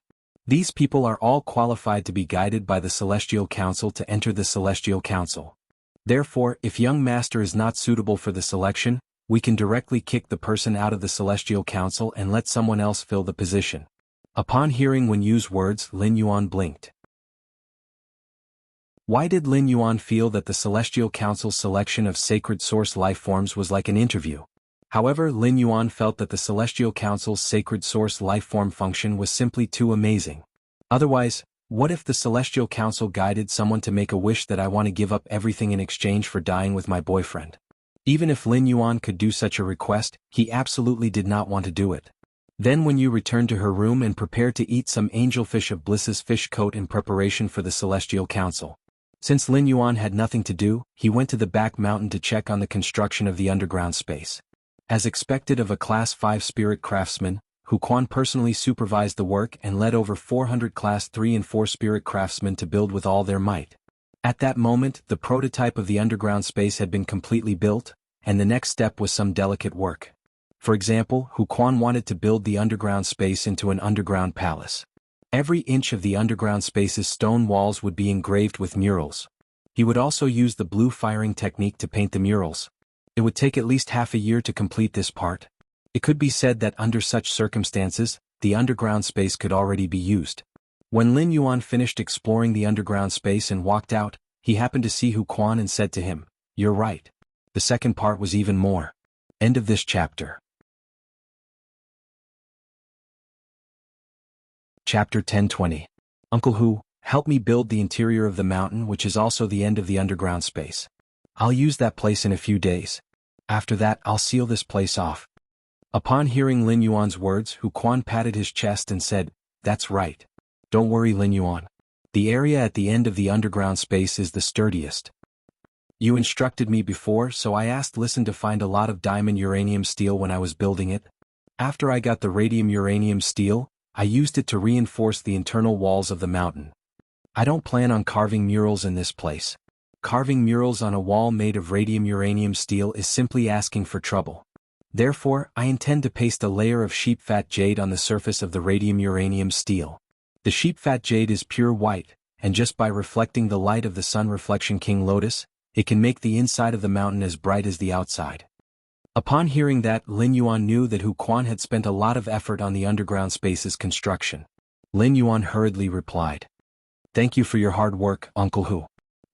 These people are all qualified to be guided by the Celestial Council to enter the Celestial Council. Therefore, if young master is not suitable for the selection, we can directly kick the person out of the Celestial Council and let someone else fill the position. Upon hearing Wen Yu's words, Lin Yuan blinked. Why did Lin Yuan feel that the Celestial Council's selection of Sacred Source life forms was like an interview? However, Lin Yuan felt that the Celestial Council's Sacred Source life form function was simply too amazing. Otherwise, what if the Celestial Council guided someone to make a wish that I want to give up everything in exchange for dying with my boyfriend? Even if Lin Yuan could do such a request, he absolutely did not want to do it. Then Wen Yu returned to her room and prepared to eat some angelfish of bliss's fish coat in preparation for the Celestial Council. Since Lin Yuan had nothing to do, he went to the back mountain to check on the construction of the underground space. As expected of a Class 5 spirit craftsman, Hu Quan personally supervised the work and led over 400 Class 3 and 4 spirit craftsmen to build with all their might. At that moment, the prototype of the underground space had been completely built, and the next step was some delicate work. For example, Hu Quan wanted to build the underground space into an underground palace. Every inch of the underground space's stone walls would be engraved with murals. He would also use the blue firing technique to paint the murals. It would take at least half a year to complete this part. It could be said that under such circumstances, the underground space could already be used. When Lin Yuan finished exploring the underground space and walked out, he happened to see Hu Quan and said to him, "You're right. The second part was even more." End of this chapter. Chapter 10:20. Uncle Hu, help me build the interior of the mountain, which is also the end of the underground space. I'll use that place in a few days. After that, I'll seal this place off. Upon hearing Lin Yuan's words, Hu Quan patted his chest and said, "That's right. Don't worry, Lin Yuan. The area at the end of the underground space is the sturdiest. You instructed me before, so I asked Listen to find a lot of diamond uranium steel when I was building it. After I got the radium uranium steel, I used it to reinforce the internal walls of the mountain. I don't plan on carving murals in this place. Carving murals on a wall made of radium uranium steel is simply asking for trouble. Therefore, I intend to paste a layer of sheep fat jade on the surface of the radium uranium steel. The sheep fat jade is pure white, and just by reflecting the light of the sun reflection king lotus, it can make the inside of the mountain as bright as the outside." Upon hearing that, Lin Yuan knew that Hu Quan had spent a lot of effort on the underground space's construction. Lin Yuan hurriedly replied, "Thank you for your hard work, Uncle Hu."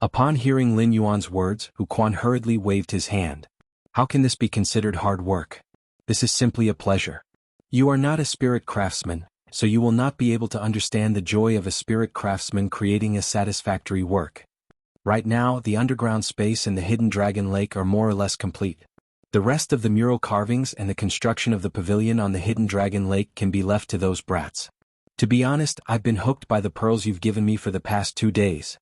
Upon hearing Lin Yuan's words, Hu Quan hurriedly waved his hand. "How can this be considered hard work? This is simply a pleasure. You are not a spirit craftsman, so you will not be able to understand the joy of a spirit craftsman creating a satisfactory work. Right now, the underground space and the hidden dragon lake are more or less complete. The rest of the mural carvings and the construction of the pavilion on the hidden dragon lake can be left to those brats. To be honest, I've been hooked by the pearls you've given me for the past 2 days.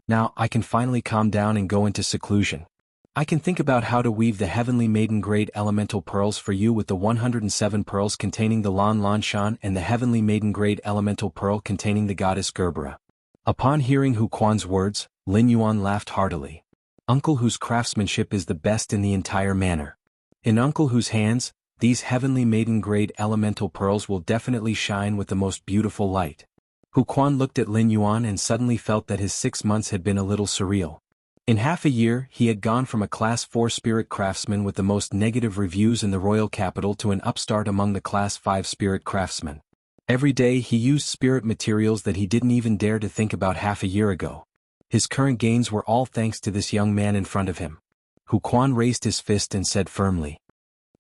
Now, I can finally calm down and go into seclusion. I can think about how to weave the heavenly maiden grade elemental pearls for you with the 107 pearls containing the Lan Lan Shan and the heavenly maiden grade elemental pearl containing the goddess Gerbera." Upon hearing Hu Quan's words, Lin Yuan laughed heartily. Uncle Hu's craftsmanship is the best in the entire manor. In Uncle Hu's hands, these heavenly maiden grade elemental pearls will definitely shine with the most beautiful light. Hu Quan looked at Lin Yuan and suddenly felt that his 6 months had been a little surreal. In half a year, he had gone from a Class 4 spirit craftsman with the most negative reviews in the royal capital to an upstart among the Class 5 spirit craftsmen. Every day he used spirit materials that he didn't even dare to think about half a year ago. His current gains were all thanks to this young man in front of him. Hu Quan raised his fist and said firmly,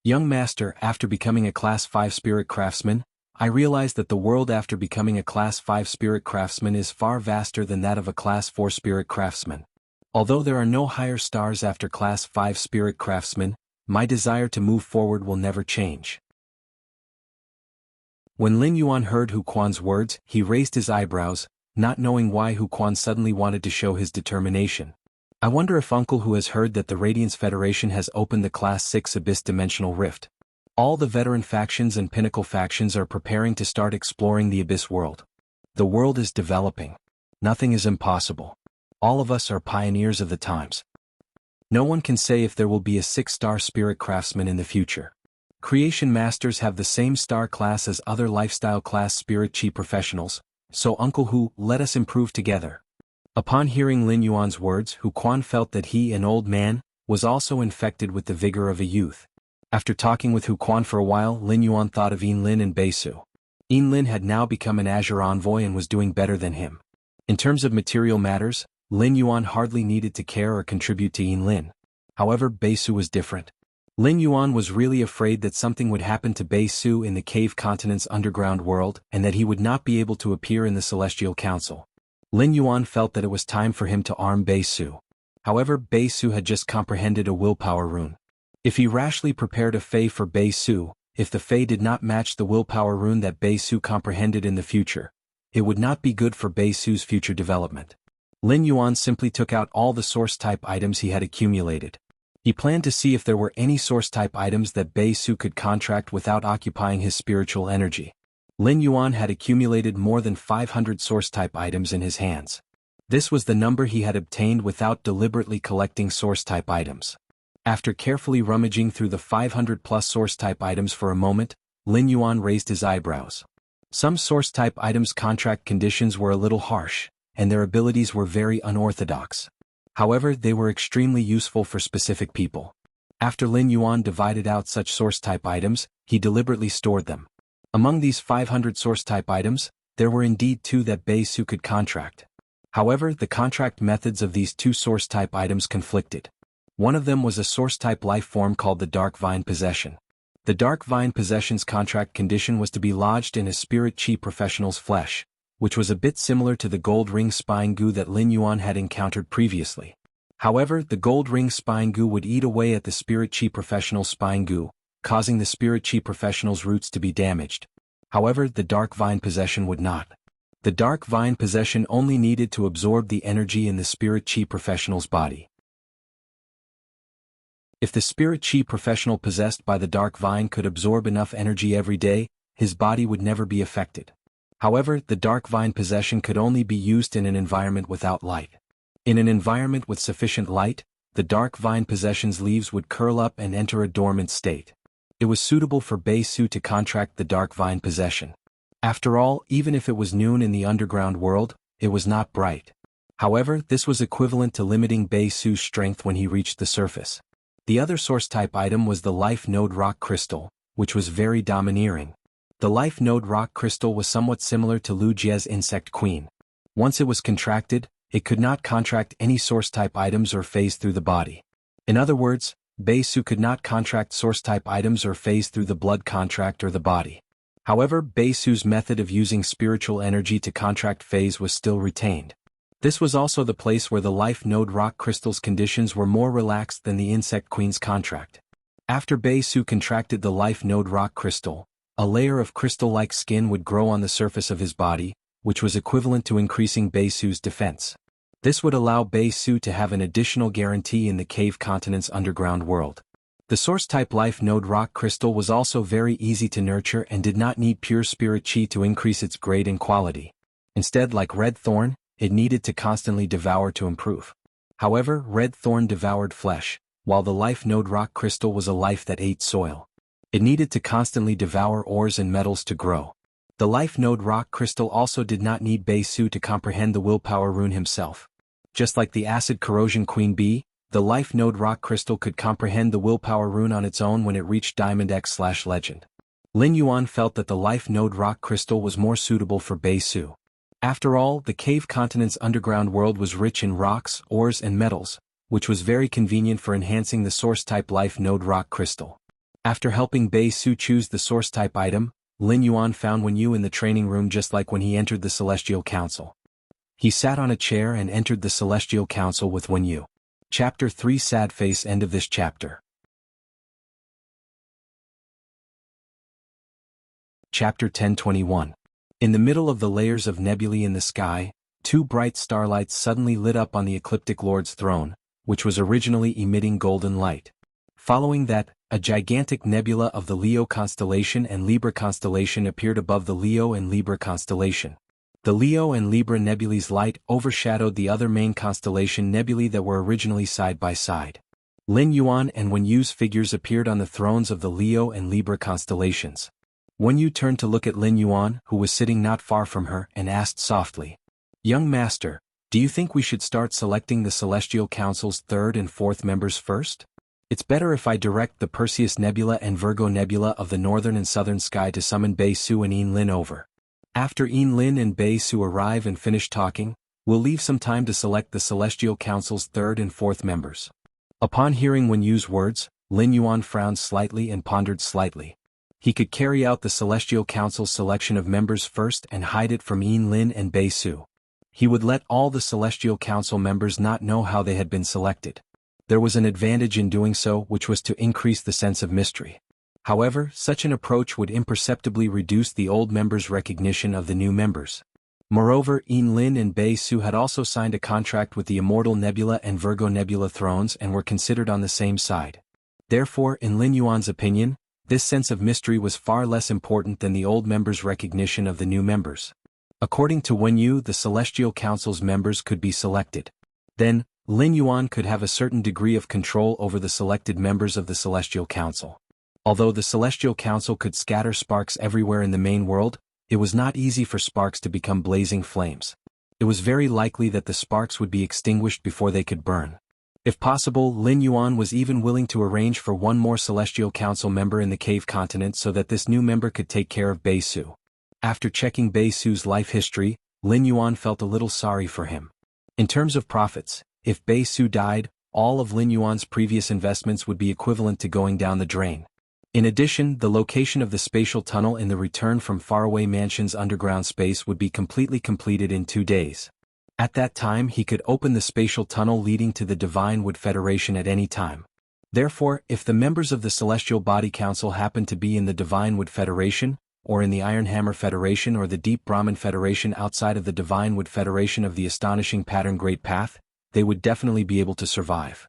"Young master, after becoming a Class 5 spirit craftsman, I realized that the world after becoming a Class 5 spirit craftsman is far vaster than that of a Class 4 spirit craftsman. Although there are no higher stars after Class 5 spirit craftsman, my desire to move forward will never change." When Lin Yuan heard Hu Quan's words, he raised his eyebrows, not knowing why Hu Quan suddenly wanted to show his determination. I wonder if Uncle Hu has heard that the Radiance Federation has opened the Class 6 Abyss Dimensional Rift. All the veteran factions and pinnacle factions are preparing to start exploring the Abyss world. The world is developing. Nothing is impossible. All of us are pioneers of the times. No one can say if there will be a 6-star spirit craftsman in the future. Creation masters have the same star class as other lifestyle class spirit chi professionals, so Uncle Hu, let us improve together. Upon hearing Lin Yuan's words, Hu Quan felt that he, an old man, was also infected with the vigor of a youth. After talking with Hu Quan for a while, Lin Yuan thought of Yin Lin and Bei Su. Yin Lin had now become an Azure envoy and was doing better than him. In terms of material matters, Lin Yuan hardly needed to care or contribute to Yin Lin. However, Bei Su was different. Lin Yuan was really afraid that something would happen to Bei Su in the Cave Continent's underground world and that he would not be able to appear in the Celestial Council. Lin Yuan felt that it was time for him to arm Bei Su. However, Bei Su had just comprehended a willpower rune. If he rashly prepared a Fei for Bei Su, if the Fei did not match the willpower rune that Bei Su comprehended in the future, it would not be good for Bei Su's future development. Lin Yuan simply took out all the source-type items he had accumulated. He planned to see if there were any source-type items that Bei Su could contract without occupying his spiritual energy. Lin Yuan had accumulated more than 500 source-type items in his hands. This was the number he had obtained without deliberately collecting source-type items. After carefully rummaging through the 500-plus source-type items for a moment, Lin Yuan raised his eyebrows. Some source-type items' contract conditions were a little harsh, and their abilities were very unorthodox. However, they were extremely useful for specific people. After Lin Yuan divided out such source-type items, he deliberately stored them. Among these 500 source-type items, there were indeed 2 that Bei Su could contract. However, the contract methods of these 2 source-type items conflicted. One of them was a source-type life form called the Dark Vine Possession. The Dark Vine Possession's contract condition was to be lodged in a spirit chi professional's flesh, which was a bit similar to the gold ring spine goo that Lin Yuan had encountered previously. However, the gold ring spine goo would eat away at the spirit chi professional's spine goo, causing the spirit chi professional's roots to be damaged. However, the Dark Vine Possession would not. The Dark Vine Possession only needed to absorb the energy in the spirit chi professional's body. If the spirit chi professional possessed by the Dark Vine could absorb enough energy every day, his body would never be affected. However, the Dark Vine Possession could only be used in an environment without light. In an environment with sufficient light, the Dark Vine Possession's leaves would curl up and enter a dormant state. It was suitable for Bei Su to contract the Dark Vine Possession. After all, even if it was noon in the underground world, it was not bright. However, this was equivalent to limiting Bei Su's strength when he reached the surface. The other source-type item was the Life Node Rock Crystal, which was very domineering. The Life Node Rock Crystal was somewhat similar to Lu Jie's Insect Queen. Once it was contracted, it could not contract any source-type items or phase through the body. In other words, Bei Su could not contract source-type items or phase through the blood contract or the body. However, Bei Su's method of using spiritual energy to contract phase was still retained. This was also the place where the Life Node Rock Crystal's conditions were more relaxed than the Insect Queen's contract. After Bei Su contracted the Life Node Rock Crystal, a layer of crystal-like skin would grow on the surface of his body, which was equivalent to increasing Bei Su's defense. This would allow Bei Su to have an additional guarantee in the Cave Continent's underground world. The source-type Life Node Rock Crystal was also very easy to nurture and did not need pure spirit chi to increase its grade and quality. Instead, like Red Thorn, it needed to constantly devour to improve. However, Red Thorn devoured flesh, while the Life Node Rock Crystal was a life that ate soil. It needed to constantly devour ores and metals to grow. The Life Node Rock Crystal also did not need Bei Su to comprehend the willpower rune himself. Just like the Acid Corrosion Queen Bee, the Life Node Rock Crystal could comprehend the willpower rune on its own when it reached Diamond X/Legend. Lin Yuan felt that the Life Node Rock Crystal was more suitable for Bei Su. After all, the Cave Continent's underground world was rich in rocks, ores and metals, which was very convenient for enhancing the source-type Life Node Rock Crystal. After helping Bei Su choose the source-type item, Lin Yuan found Wen Yu in the training room just like when he entered the Celestial Council. He sat on a chair and entered the Celestial Council with Wen Yu. Chapter 3 Sad Face. End of this chapter. Chapter 10:21. In the middle of the layers of nebulae in the sky, 2 bright starlights suddenly lit up on the Ecliptic Lord's throne, which was originally emitting golden light. Following that, a gigantic nebula of the Leo constellation and Libra constellation appeared above the Leo and Libra constellation. The Leo and Libra nebulae's light overshadowed the other main constellation nebulae that were originally side by side. Lin Yuan and Wen Yu's figures appeared on the thrones of the Leo and Libra constellations. Wen Yu turned to look at Lin Yuan, who was sitting not far from her, and asked softly, "Young master, do you think we should start selecting the Celestial Council's third and fourth members first? It's better if I direct the Perseus Nebula and Virgo Nebula of the northern and southern sky to summon Bei Su and Yin Lin over. After Yin Lin and Bei Su arrive and finish talking, we'll leave some time to select the Celestial Council's third and fourth members." Upon hearing Wen Yu's words, Lin Yuan frowned slightly and pondered slightly. He could carry out the Celestial Council's selection of members first and hide it from Yin Lin and Bei Su. He would let all the Celestial Council members not know how they had been selected. There was an advantage in doing so, which was to increase the sense of mystery. However, such an approach would imperceptibly reduce the old members' recognition of the new members. Moreover, Yin Lin and Bei Su had also signed a contract with the Immortal Nebula and Virgo Nebula thrones and were considered on the same side. Therefore, in Lin Yuan's opinion, this sense of mystery was far less important than the old members' recognition of the new members. According to Wen Yu, the Celestial Council's members could be selected. Then, Lin Yuan could have a certain degree of control over the selected members of the Celestial Council. Although the Celestial Council could scatter sparks everywhere in the main world, it was not easy for sparks to become blazing flames. It was very likely that the sparks would be extinguished before they could burn. If possible, Lin Yuan was even willing to arrange for one more Celestial Council member in the cave continent so that this new member could take care of Bei Su. After checking Bei Su's life history, Lin Yuan felt a little sorry for him. In terms of profits, if Bei Su died, all of Lin Yuan's previous investments would be equivalent to going down the drain. In addition, the location of the spatial tunnel in the Return from Faraway Mansion's underground space would be completely completed in 2 days. At that time he could open the spatial tunnel leading to the Divine Wood Federation at any time. Therefore, if the members of the Celestial Body Council happened to be in the Divine Wood Federation, or in the Iron Hammer Federation or the Deep Brahman Federation outside of the Divine Wood Federation of the Astonishing Pattern Great Path, they would definitely be able to survive.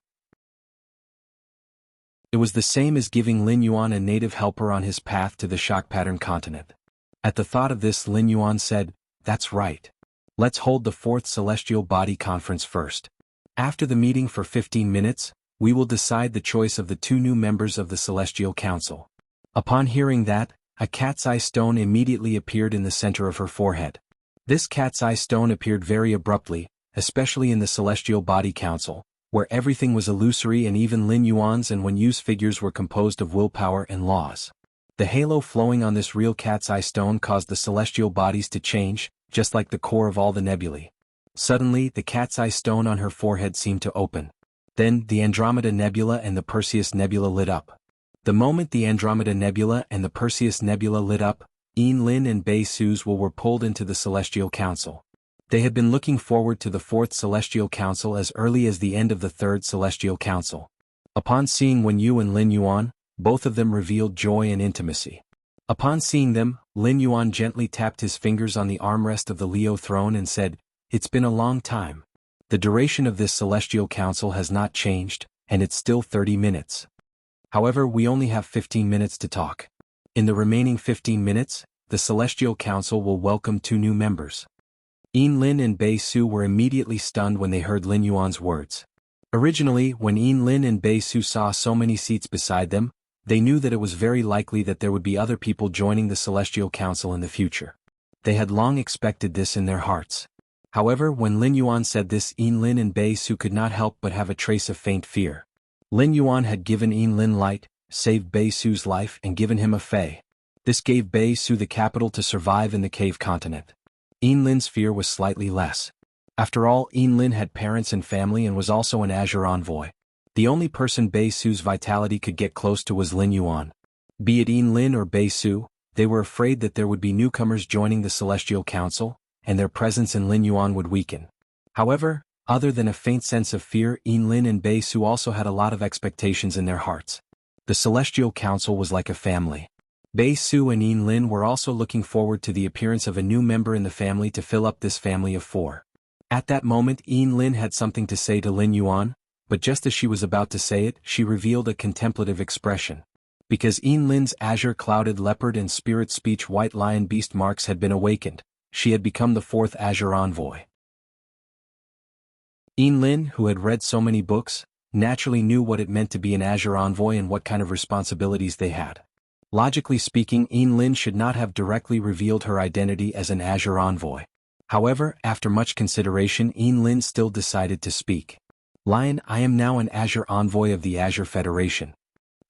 It was the same as giving Lin Yuan a native helper on his path to the Shock Pattern continent. At the thought of this, Lin Yuan said, "That's right. Let's hold the 4th Celestial Body Conference first. After the meeting for 15 minutes, we will decide the choice of the 2 new members of the Celestial Council." Upon hearing that, a cat's eye stone immediately appeared in the center of her forehead. This cat's eye stone appeared very abruptly, especially in the Celestial Body Council, where everything was illusory and even Lin Yuan's and Wen Yu's figures were composed of willpower and laws. The halo flowing on this real cat's eye stone caused the celestial bodies to change, just like the core of all the nebulae. Suddenly, the cat's eye stone on her forehead seemed to open. Then, the Andromeda Nebula and the Perseus Nebula lit up. The moment the Andromeda Nebula and the Perseus Nebula lit up, Yin Lin and Bei Su's will were pulled into the Celestial Council. They had been looking forward to the 4th Celestial Council as early as the end of the 3rd Celestial Council. Upon seeing Wen Yu and Lin Yuan, both of them revealed joy and intimacy. Upon seeing them, Lin Yuan gently tapped his fingers on the armrest of the Leo throne and said, "It's been a long time. The duration of this Celestial Council has not changed, and it's still 30 minutes. However, we only have 15 minutes to talk. In the remaining 15 minutes, the Celestial Council will welcome 2 new members." Yin Lin and Bei Su were immediately stunned when they heard Lin Yuan's words. Originally, when Yin Lin and Bei Su saw so many seats beside them, they knew that it was very likely that there would be other people joining the Celestial Council in the future. They had long expected this in their hearts. However, when Lin Yuan said this, Yin Lin and Bei Su could not help but have a trace of faint fear. Lin Yuan had given Yin Lin light, saved Bei Su's life and given him a fei. This gave Bei Su the capital to survive in the cave continent. Yin Lin's fear was slightly less. After all, Yin Lin had parents and family and was also an Azure envoy. The only person Bei Su's vitality could get close to was Lin Yuan. Be it Yin Lin or Bei Su, they were afraid that there would be newcomers joining the Celestial Council, and their presence in Lin Yuan would weaken. However, other than a faint sense of fear, Yin Lin and Bei Su also had a lot of expectations in their hearts. The Celestial Council was like a family. Bei Su and Yin Lin were also looking forward to the appearance of a new member in the family to fill up this family of 4. At that moment, Yin Lin had something to say to Lin Yuan. but just as she was about to say it, she revealed a contemplative expression. Because Lin's azure-clouded leopard and spirit speech white lion beast marks had been awakened, she had become the fourth azure envoy. Lin, who had read so many books, naturally knew what it meant to be an azure envoy and what kind of responsibilities they had. Logically speaking, Lin should not have directly revealed her identity as an azure envoy. However, after much consideration, Lin still decided to speak. Lion, I am now an azure envoy of the Azure Federation.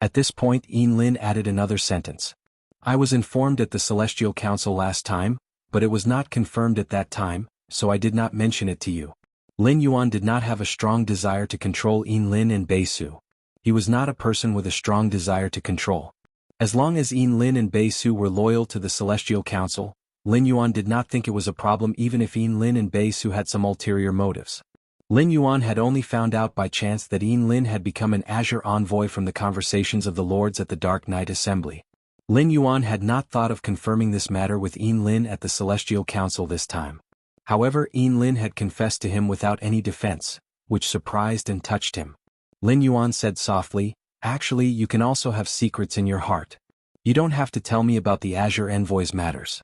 At this point, Lin added another sentence. I was informed at the Celestial Council last time, but it was not confirmed at that time, so I did not mention it to you. Lin Yuan did not have a strong desire to control Lin and Bei Su. He was not a person with a strong desire to control. As long as Lin and Bei Su were loyal to the Celestial Council, Lin Yuan did not think it was a problem even if Lin and Bei Su had some ulterior motives. Lin Yuan had only found out by chance that Lin had become an azure envoy from the conversations of the lords at the Dark Night Assembly. Lin Yuan had not thought of confirming this matter with Lin at the Celestial Council this time. However, Lin had confessed to him without any defense, which surprised and touched him. Lin Yuan said softly, actually you can also have secrets in your heart. You don't have to tell me about the Azure Envoy's matters.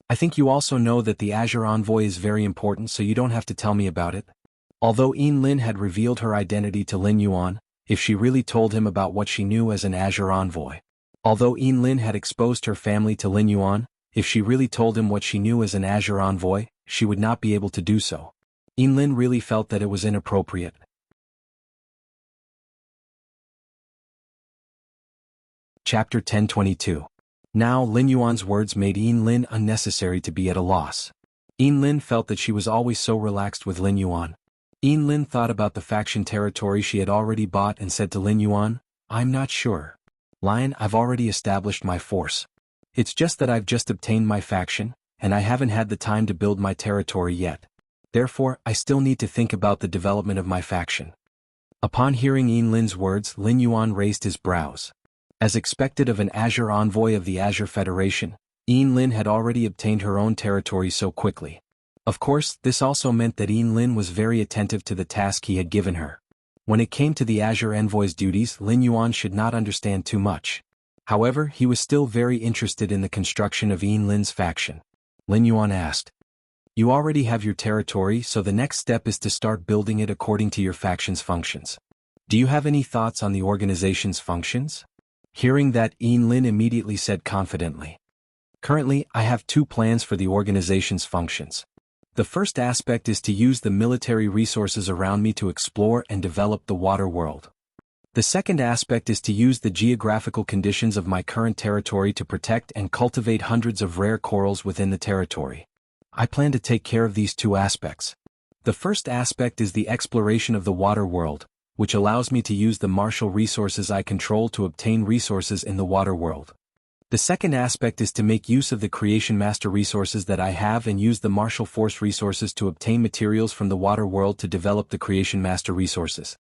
I think you also know that the Azure Envoy is very important, so you don't have to tell me about it. Although Lin had revealed her identity to Lin Yuan, if she really told him about what she knew as an Azure Envoy. Although Lin had exposed her family to Lin Yuan, if she really told him what she knew as an Azure Envoy, she would not be able to do so. Lin really felt that it was inappropriate. Chapter 1022. Now Lin Yuan's words made Lin unnecessary to be at a loss. Lin felt that she was always so relaxed with Lin Yuan. Lin thought about the faction territory she had already bought and said to Lin Yuan, I'm not sure. Lion, I've already established my force. It's just that I've just obtained my faction, and I haven't had the time to build my territory yet. Therefore, I still need to think about the development of my faction. Upon hearing Lin's words, Lin Yuan raised his brows. As expected of an Azure envoy of the Azure Federation, Lin had already obtained her own territory so quickly. Of course, this also meant that Lin was very attentive to the task he had given her. When it came to the Azure Envoy's duties, Lin Yuan should not understand too much. However, he was still very interested in the construction of Lin's faction. Lin Yuan asked, You already have your territory, so the next step is to start building it according to your faction's functions. Do you have any thoughts on the organization's functions? Hearing that, Lin immediately said confidently, Currently, I have two plans for the organization's functions. The first aspect is to use the military resources around me to explore and develop the water world. The second aspect is to use the geographical conditions of my current territory to protect and cultivate hundreds of rare corals within the territory. I plan to take care of these two aspects. The first aspect is the exploration of the water world, which allows me to use the martial resources I control to obtain resources in the water world. The second aspect is to make use of the Creation Master resources that I have and use the Martial Force resources to obtain materials from the water world to develop the Creation Master resources.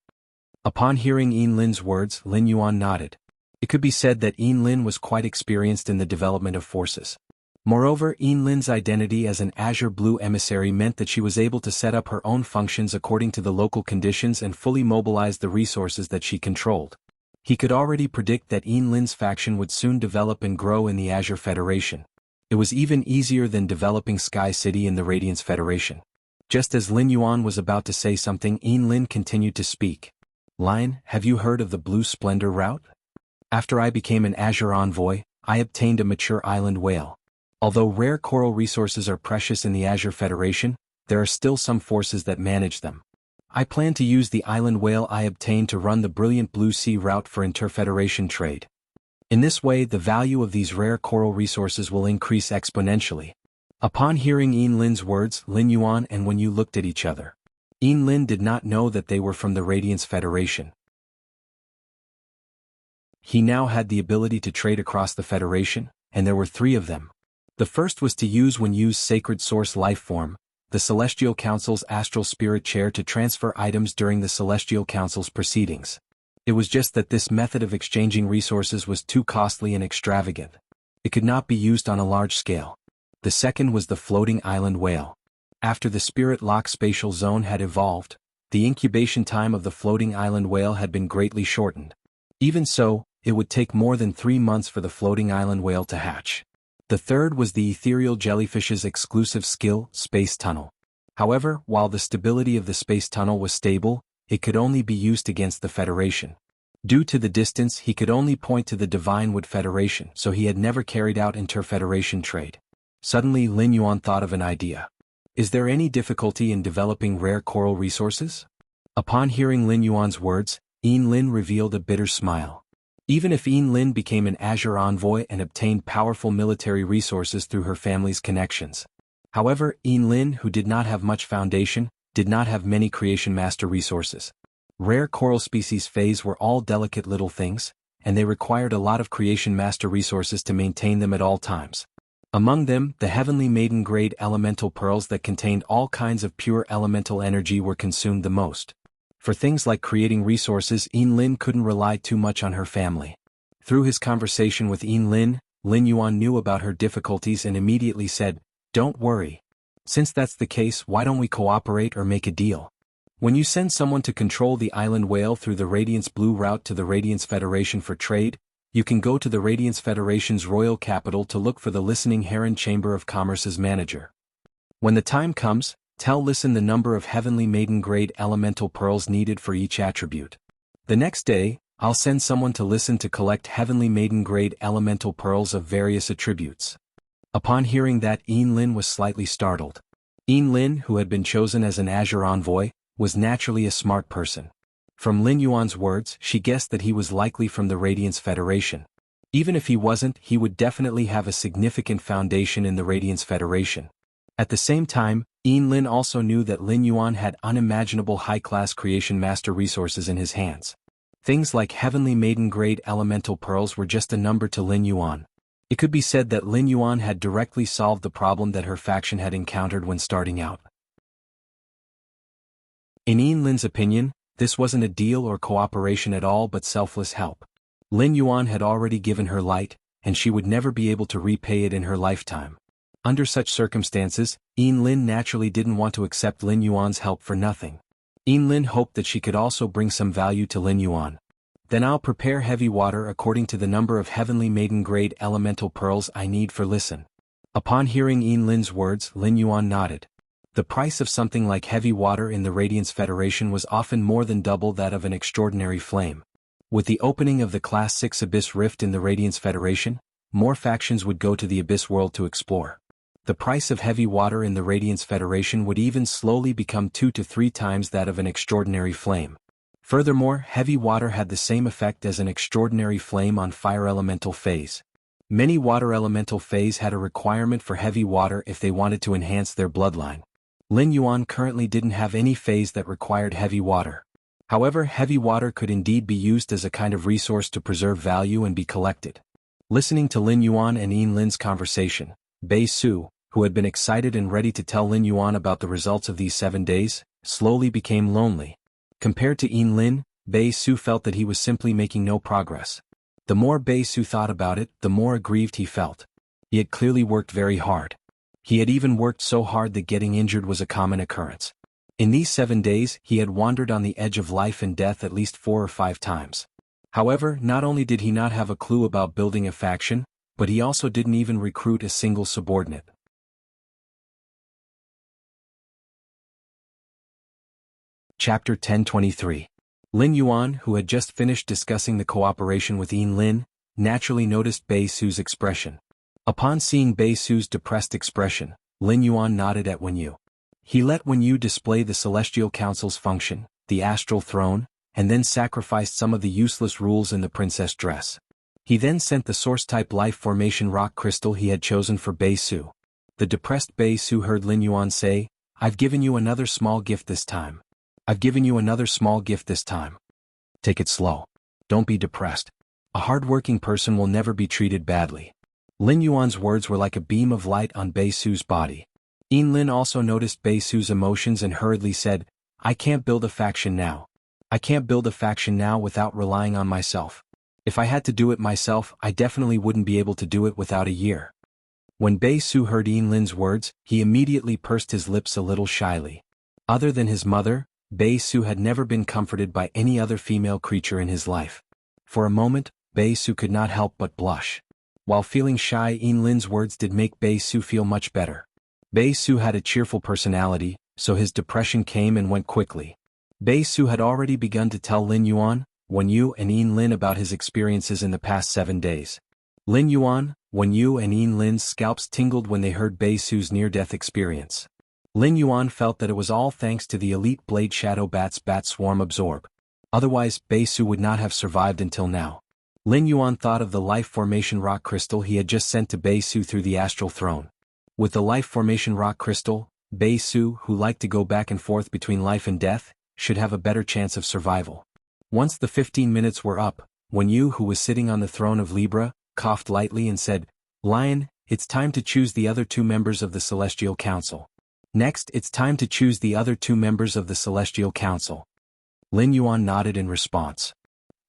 Upon hearing Lin's words, Lin Yuan nodded. It could be said that Lin was quite experienced in the development of forces. Moreover, Lin's identity as an Azure Blue emissary meant that she was able to set up her own functions according to the local conditions and fully mobilize the resources that she controlled. He could already predict that Lin's faction would soon develop and grow in the Azure Federation. It was even easier than developing Sky City in the Radiance Federation. Just as Lin Yuan was about to say something, Lin continued to speak. Lion, have you heard of the Blue Splendor route? After I became an Azure envoy, I obtained a mature island whale. Although rare coral resources are precious in the Azure Federation, there are still some forces that manage them. I plan to use the island whale I obtained to run the brilliant Blue Sea route for inter-federation trade. In this way, the value of these rare coral resources will increase exponentially. Upon hearing Lin's words, Lin Yuan and Wen Yu looked at each other. Lin did not know that they were from the Radiance Federation. He now had the ability to trade across the Federation, and there were three of them. The first was to use Wen Yu's Sacred Source life form, the Celestial Council's Astral Spirit Chair, to transfer items during the Celestial Council's proceedings. It was just that this method of exchanging resources was too costly and extravagant. It could not be used on a large scale. The second was the Floating Island Whale. After the Spirit Lock spatial zone had evolved, the incubation time of the floating island whale had been greatly shortened. Even so, it would take more than 3 months for the floating island whale to hatch. The third was the ethereal jellyfish's exclusive skill, space tunnel. However, while the stability of the space tunnel was stable, it could only be used against the Federation. Due to the distance, he could only point to the Divine Wood Federation, so he had never carried out inter-Federation trade. Suddenly Lin Yuan thought of an idea. Is there any difficulty in developing rare coral resources? Upon hearing Lin Yuan's words, Yin Lin revealed a bitter smile. Even if Yin Lin became an Azure envoy and obtained powerful military resources through her family's connections. However, Yin Lin, who did not have much foundation, did not have many creation master resources. Rare coral species phase were all delicate little things, and they required a lot of creation master resources to maintain them at all times. Among them, the heavenly maiden-grade elemental pearls that contained all kinds of pure elemental energy were consumed the most. For things like creating resources, Yin Lin couldn't rely too much on her family. Through his conversation with Yin Lin, Lin Yuan knew about her difficulties and immediately said, "Don't worry. Since that's the case, why don't we cooperate or make a deal? When you send someone to control the island whale through the Radiance Blue route to the Radiance Federation for trade, you can go to the Radiance Federation's royal capital to look for the Listening Heron Chamber of Commerce's manager. When the time comes, tell Listen the number of heavenly maiden-grade elemental pearls needed for each attribute. The next day, I'll send someone to Listen to collect heavenly maiden-grade elemental pearls of various attributes." Upon hearing that, Yin Lin was slightly startled. Yin Lin, who had been chosen as an Azure envoy, was naturally a smart person. From Lin Yuan's words, she guessed that he was likely from the Radiance Federation. Even if he wasn't, he would definitely have a significant foundation in the Radiance Federation. At the same time, Yin Lin also knew that Lin Yuan had unimaginable high-class creation master resources in his hands. Things like heavenly maiden-grade elemental pearls were just a number to Lin Yuan. It could be said that Lin Yuan had directly solved the problem that her faction had encountered when starting out. In Yin Lin's opinion, this wasn't a deal or cooperation at all but selfless help. Lin Yuan had already given her light, and she would never be able to repay it in her lifetime. Under such circumstances, Yin Lin naturally didn't want to accept Lin Yuan's help for nothing. Yin Lin hoped that she could also bring some value to Lin Yuan. "Then I'll prepare heavy water according to the number of heavenly maiden-grade elemental pearls I need for Listen." Upon hearing Yin Lin's words, Lin Yuan nodded. The price of something like heavy water in the Radiance Federation was often more than double that of an extraordinary flame. With the opening of the Class 6 Abyss Rift in the Radiance Federation, more factions would go to the Abyss world to explore. The price of heavy water in the Radiance Federation would even slowly become 2 to 3 times that of an extraordinary flame. Furthermore, heavy water had the same effect as an extraordinary flame on fire elemental phase. Many water elemental phase had a requirement for heavy water if they wanted to enhance their bloodline. Lin Yuan currently didn't have any phase that required heavy water. However, heavy water could indeed be used as a kind of resource to preserve value and be collected. Listening to Lin Yuan and Yin Lin's conversation, Bei Su, who had been excited and ready to tell Lin Yuan about the results of these 7 days, slowly became lonely. Compared to Yin Lin, Bei Su felt that he was simply making no progress. The more Bei Su thought about it, the more aggrieved he felt. He had clearly worked very hard. He had even worked so hard that getting injured was a common occurrence. In these 7 days, he had wandered on the edge of life and death at least 4 or 5 times. However, not only did he not have a clue about building a faction, but he also didn't even recruit a single subordinate. Chapter 1023. Lin Yuan, who had just finished discussing the cooperation with Yin Lin, naturally noticed Bei Su's expression. Upon seeing Bei Su's depressed expression, Lin Yuan nodded at Wenyu. He let Wenyu display the Celestial Council's function, the astral throne, and then sacrificed some of the useless rules in the princess dress. He then sent the source-type life formation rock crystal he had chosen for Bei Su. The depressed Bei Su heard Lin Yuan say, "I've given you another small gift this time. I've given you another small gift this time. Take it slow. Don't be depressed. A hard-working person will never be treated badly." Lin Yuan's words were like a beam of light on Bei Su's body. Yin Lin also noticed Bei Su's emotions and hurriedly said, "I can't build a faction now. I can't build a faction now without relying on myself. If I had to do it myself, I definitely wouldn't be able to do it without a year." When Bei Su heard Yin Lin's words, he immediately pursed his lips a little shyly. Other than his mother, Bei Su had never been comforted by any other female creature in his life. For a moment, Bei Su could not help but blush. While feeling shy, Yin Lin's words did make Bei Su feel much better. Bei Su had a cheerful personality, so his depression came and went quickly. Bei Su had already begun to tell Lin Yuan, Wen Yu and Yin Lin about his experiences in the past 7 days. Lin Yuan, Wen Yu and Yin Lin's scalps tingled when they heard Bei Su's near-death experience. Lin Yuan felt that it was all thanks to the elite Blade Shadow Bat's bat swarm absorb. Otherwise, Bei Su would not have survived until now. Lin Yuan thought of the life formation rock crystal he had just sent to Bei Su through the astral throne. With the life formation rock crystal, Bei Su, who liked to go back and forth between life and death, should have a better chance of survival. Once the 15 minutes were up, Wen Yu, who was sitting on the throne of Libra, coughed lightly and said, "Lion, it's time to choose the other 2 members of the Celestial Council." Next, it's time to choose the other 2 members of the Celestial Council. Lin Yuan nodded in response.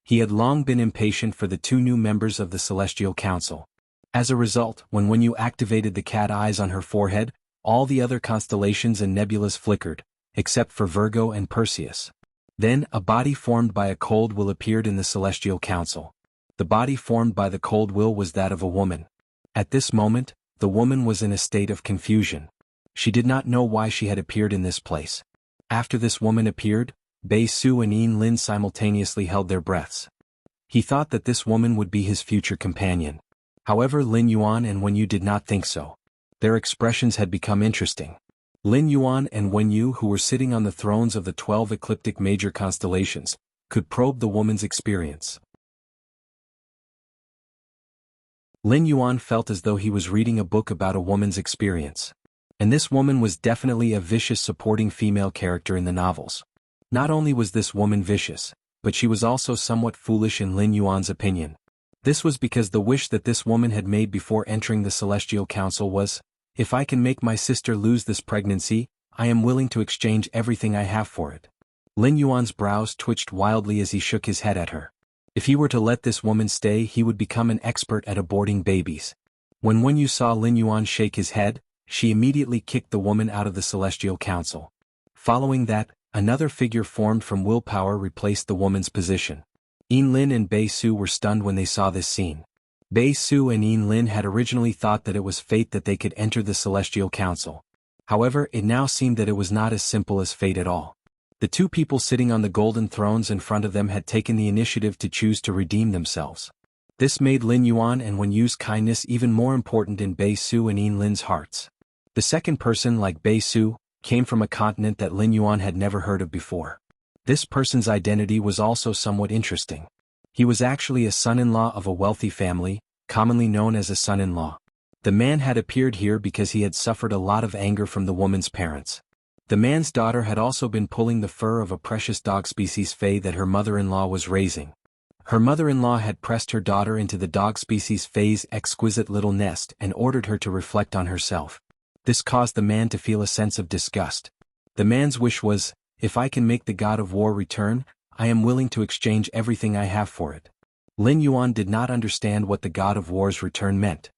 He had long been impatient for the 2 new members of the Celestial Council. As a result, when Wen Yu activated the cat eyes on her forehead, all the other constellations and nebulas flickered, except for Virgo and Perseus. Then, a body formed by a cold will appeared in the Celestial Council. The body formed by the cold will was that of a woman. At this moment, the woman was in a state of confusion. She did not know why she had appeared in this place. After this woman appeared, Bei Su and Yin Lin simultaneously held their breaths. He thought that this woman would be his future companion. However, Lin Yuan and Wen Yu did not think so. Their expressions had become interesting. Lin Yuan and Wen Yu, who were sitting on the thrones of the 12 ecliptic major constellations, could probe the woman's experience. Lin Yuan felt as though he was reading a book about a woman's experience. And this woman was definitely a vicious supporting female character in the novels. Not only was this woman vicious, but she was also somewhat foolish in Lin Yuan's opinion. This was because the wish that this woman had made before entering the Celestial Council was, "If I can make my sister lose this pregnancy, I am willing to exchange everything I have for it." Lin Yuan's brows twitched wildly as he shook his head at her. If he were to let this woman stay, he would become an expert at aborting babies. When Wen Yu saw Lin Yuan shake his head, she immediately kicked the woman out of the Celestial Council. Following that, another figure formed from willpower replaced the woman's position. Yin Lin and Bei Su were stunned when they saw this scene. Bei Su and Yin Lin had originally thought that it was fate that they could enter the Celestial Council. However, it now seemed that it was not as simple as fate at all. The 2 people sitting on the golden thrones in front of them had taken the initiative to choose to redeem themselves. This made Lin Yuan and Wen Yu's kindness even more important in Bei Su and Yin Lin's hearts. The second person, like Bei Su, came from a continent that Lin Yuan had never heard of before. This person's identity was also somewhat interesting. He was actually a son-in-law of a wealthy family, commonly known as a son-in-law. The man had appeared here because he had suffered a lot of anger from the woman's parents. The man's daughter had also been pulling the fur of a precious dog species Fei that her mother-in-law was raising. Her mother-in-law had pressed her daughter into the dog species Fei's exquisite little nest and ordered her to reflect on herself. This caused the man to feel a sense of disgust. The man's wish was, "If I can make the god of war return, I am willing to exchange everything I have for it." Lin Yuan did not understand what the god of war's return meant.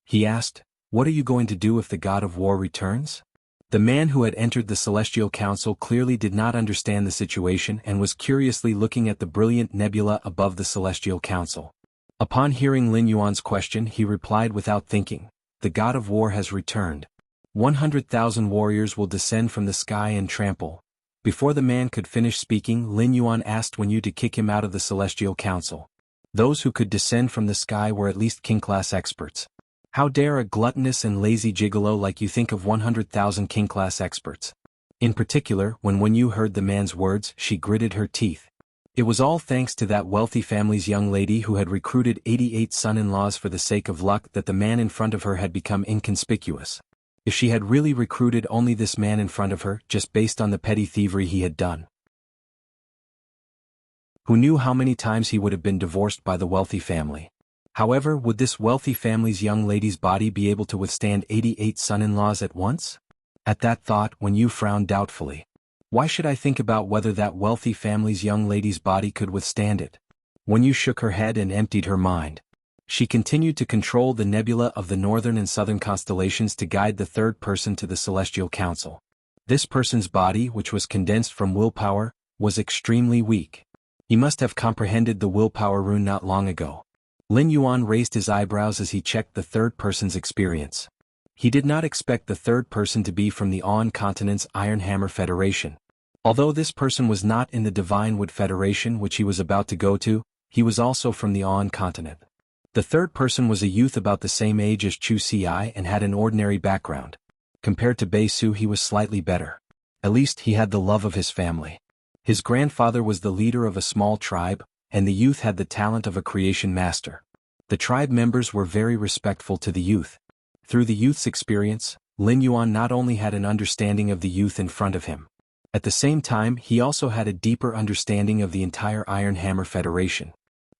He asked, "What are you going to do if the god of war returns?" The man who had entered the Celestial Council clearly did not understand the situation and was curiously looking at the brilliant nebula above the Celestial Council. Upon hearing Lin Yuan's question, he replied without thinking, "The god of war has returned. 100,000 warriors will descend from the sky and trample." Before the man could finish speaking, Lin Yuan asked Wen Yu to kick him out of the Celestial Council. Those who could descend from the sky were at least king-class experts. How dare a gluttonous and lazy gigolo like you think of 100,000 king-class experts? In particular, when Wen Yu heard the man's words, she gritted her teeth. It was all thanks to that wealthy family's young lady who had recruited 88 son-in-laws for the sake of luck that the man in front of her had become inconspicuous. If she had really recruited only this man in front of her, just based on the petty thievery he had done, who knew how many times he would have been divorced by the wealthy family? However, would this wealthy family's young lady's body be able to withstand 88 son-in-laws at once? At that thought, Wen Yu frowned doubtfully. Why should I think about whether that wealthy family's young lady's body could withstand it? Wen Yu shook her head and emptied her mind. She continued to control the nebula of the northern and southern constellations to guide the third person to the Celestial Council. This person's body, which was condensed from willpower, was extremely weak. He must have comprehended the willpower rune not long ago. Lin Yuan raised his eyebrows as he checked the third person's experience. He did not expect the third person to be from the Aon Continent's Iron Hammer Federation. Although this person was not in the Divine Wood Federation which he was about to go to, he was also from the Aon Continent. The third person was a youth about the same age as Chu Ci and had an ordinary background. Compared to Bei Su, he was slightly better. At least he had the love of his family. His grandfather was the leader of a small tribe, and the youth had the talent of a creation master. The tribe members were very respectful to the youth. Through the youth's experience, Lin Yuan not only had an understanding of the youth in front of him. At the same time, he also had a deeper understanding of the entire Iron Hammer Federation.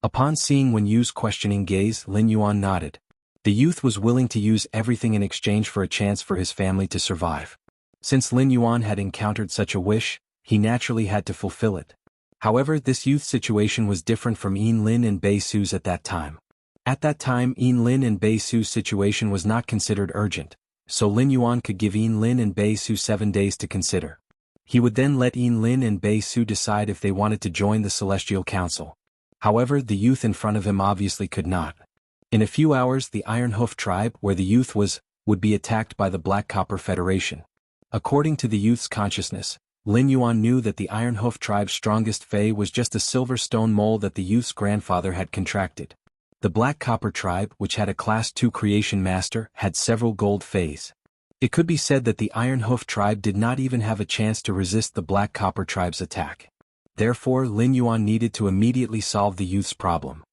Upon seeing Wen Yu's questioning gaze, Lin Yuan nodded. The youth was willing to use everything in exchange for a chance for his family to survive. Since Lin Yuan had encountered such a wish, he naturally had to fulfill it. However, this youth's situation was different from Yin Lin and Bei Su's at that time. At that time, Yin Lin and Bei Su's situation was not considered urgent, so Lin Yuan could give Yin Lin and Bei Su 7 days to consider. He would then let Yin Lin and Bei Su decide if they wanted to join the Celestial Council. However, the youth in front of him obviously could not. In a few hours, the Iron Hoof tribe, where the youth was, would be attacked by the Black Copper Federation. According to the youth's consciousness, Lin Yuan knew that the Iron Hoof tribe's strongest Fey was just a silver stone mole that the youth's grandfather had contracted. The Black Copper tribe, which had a Class 2 creation master, had several gold Feys. It could be said that the Iron Hoof tribe did not even have a chance to resist the Black Copper tribe's attack. Therefore, Lin Yuan needed to immediately solve the youth's problem.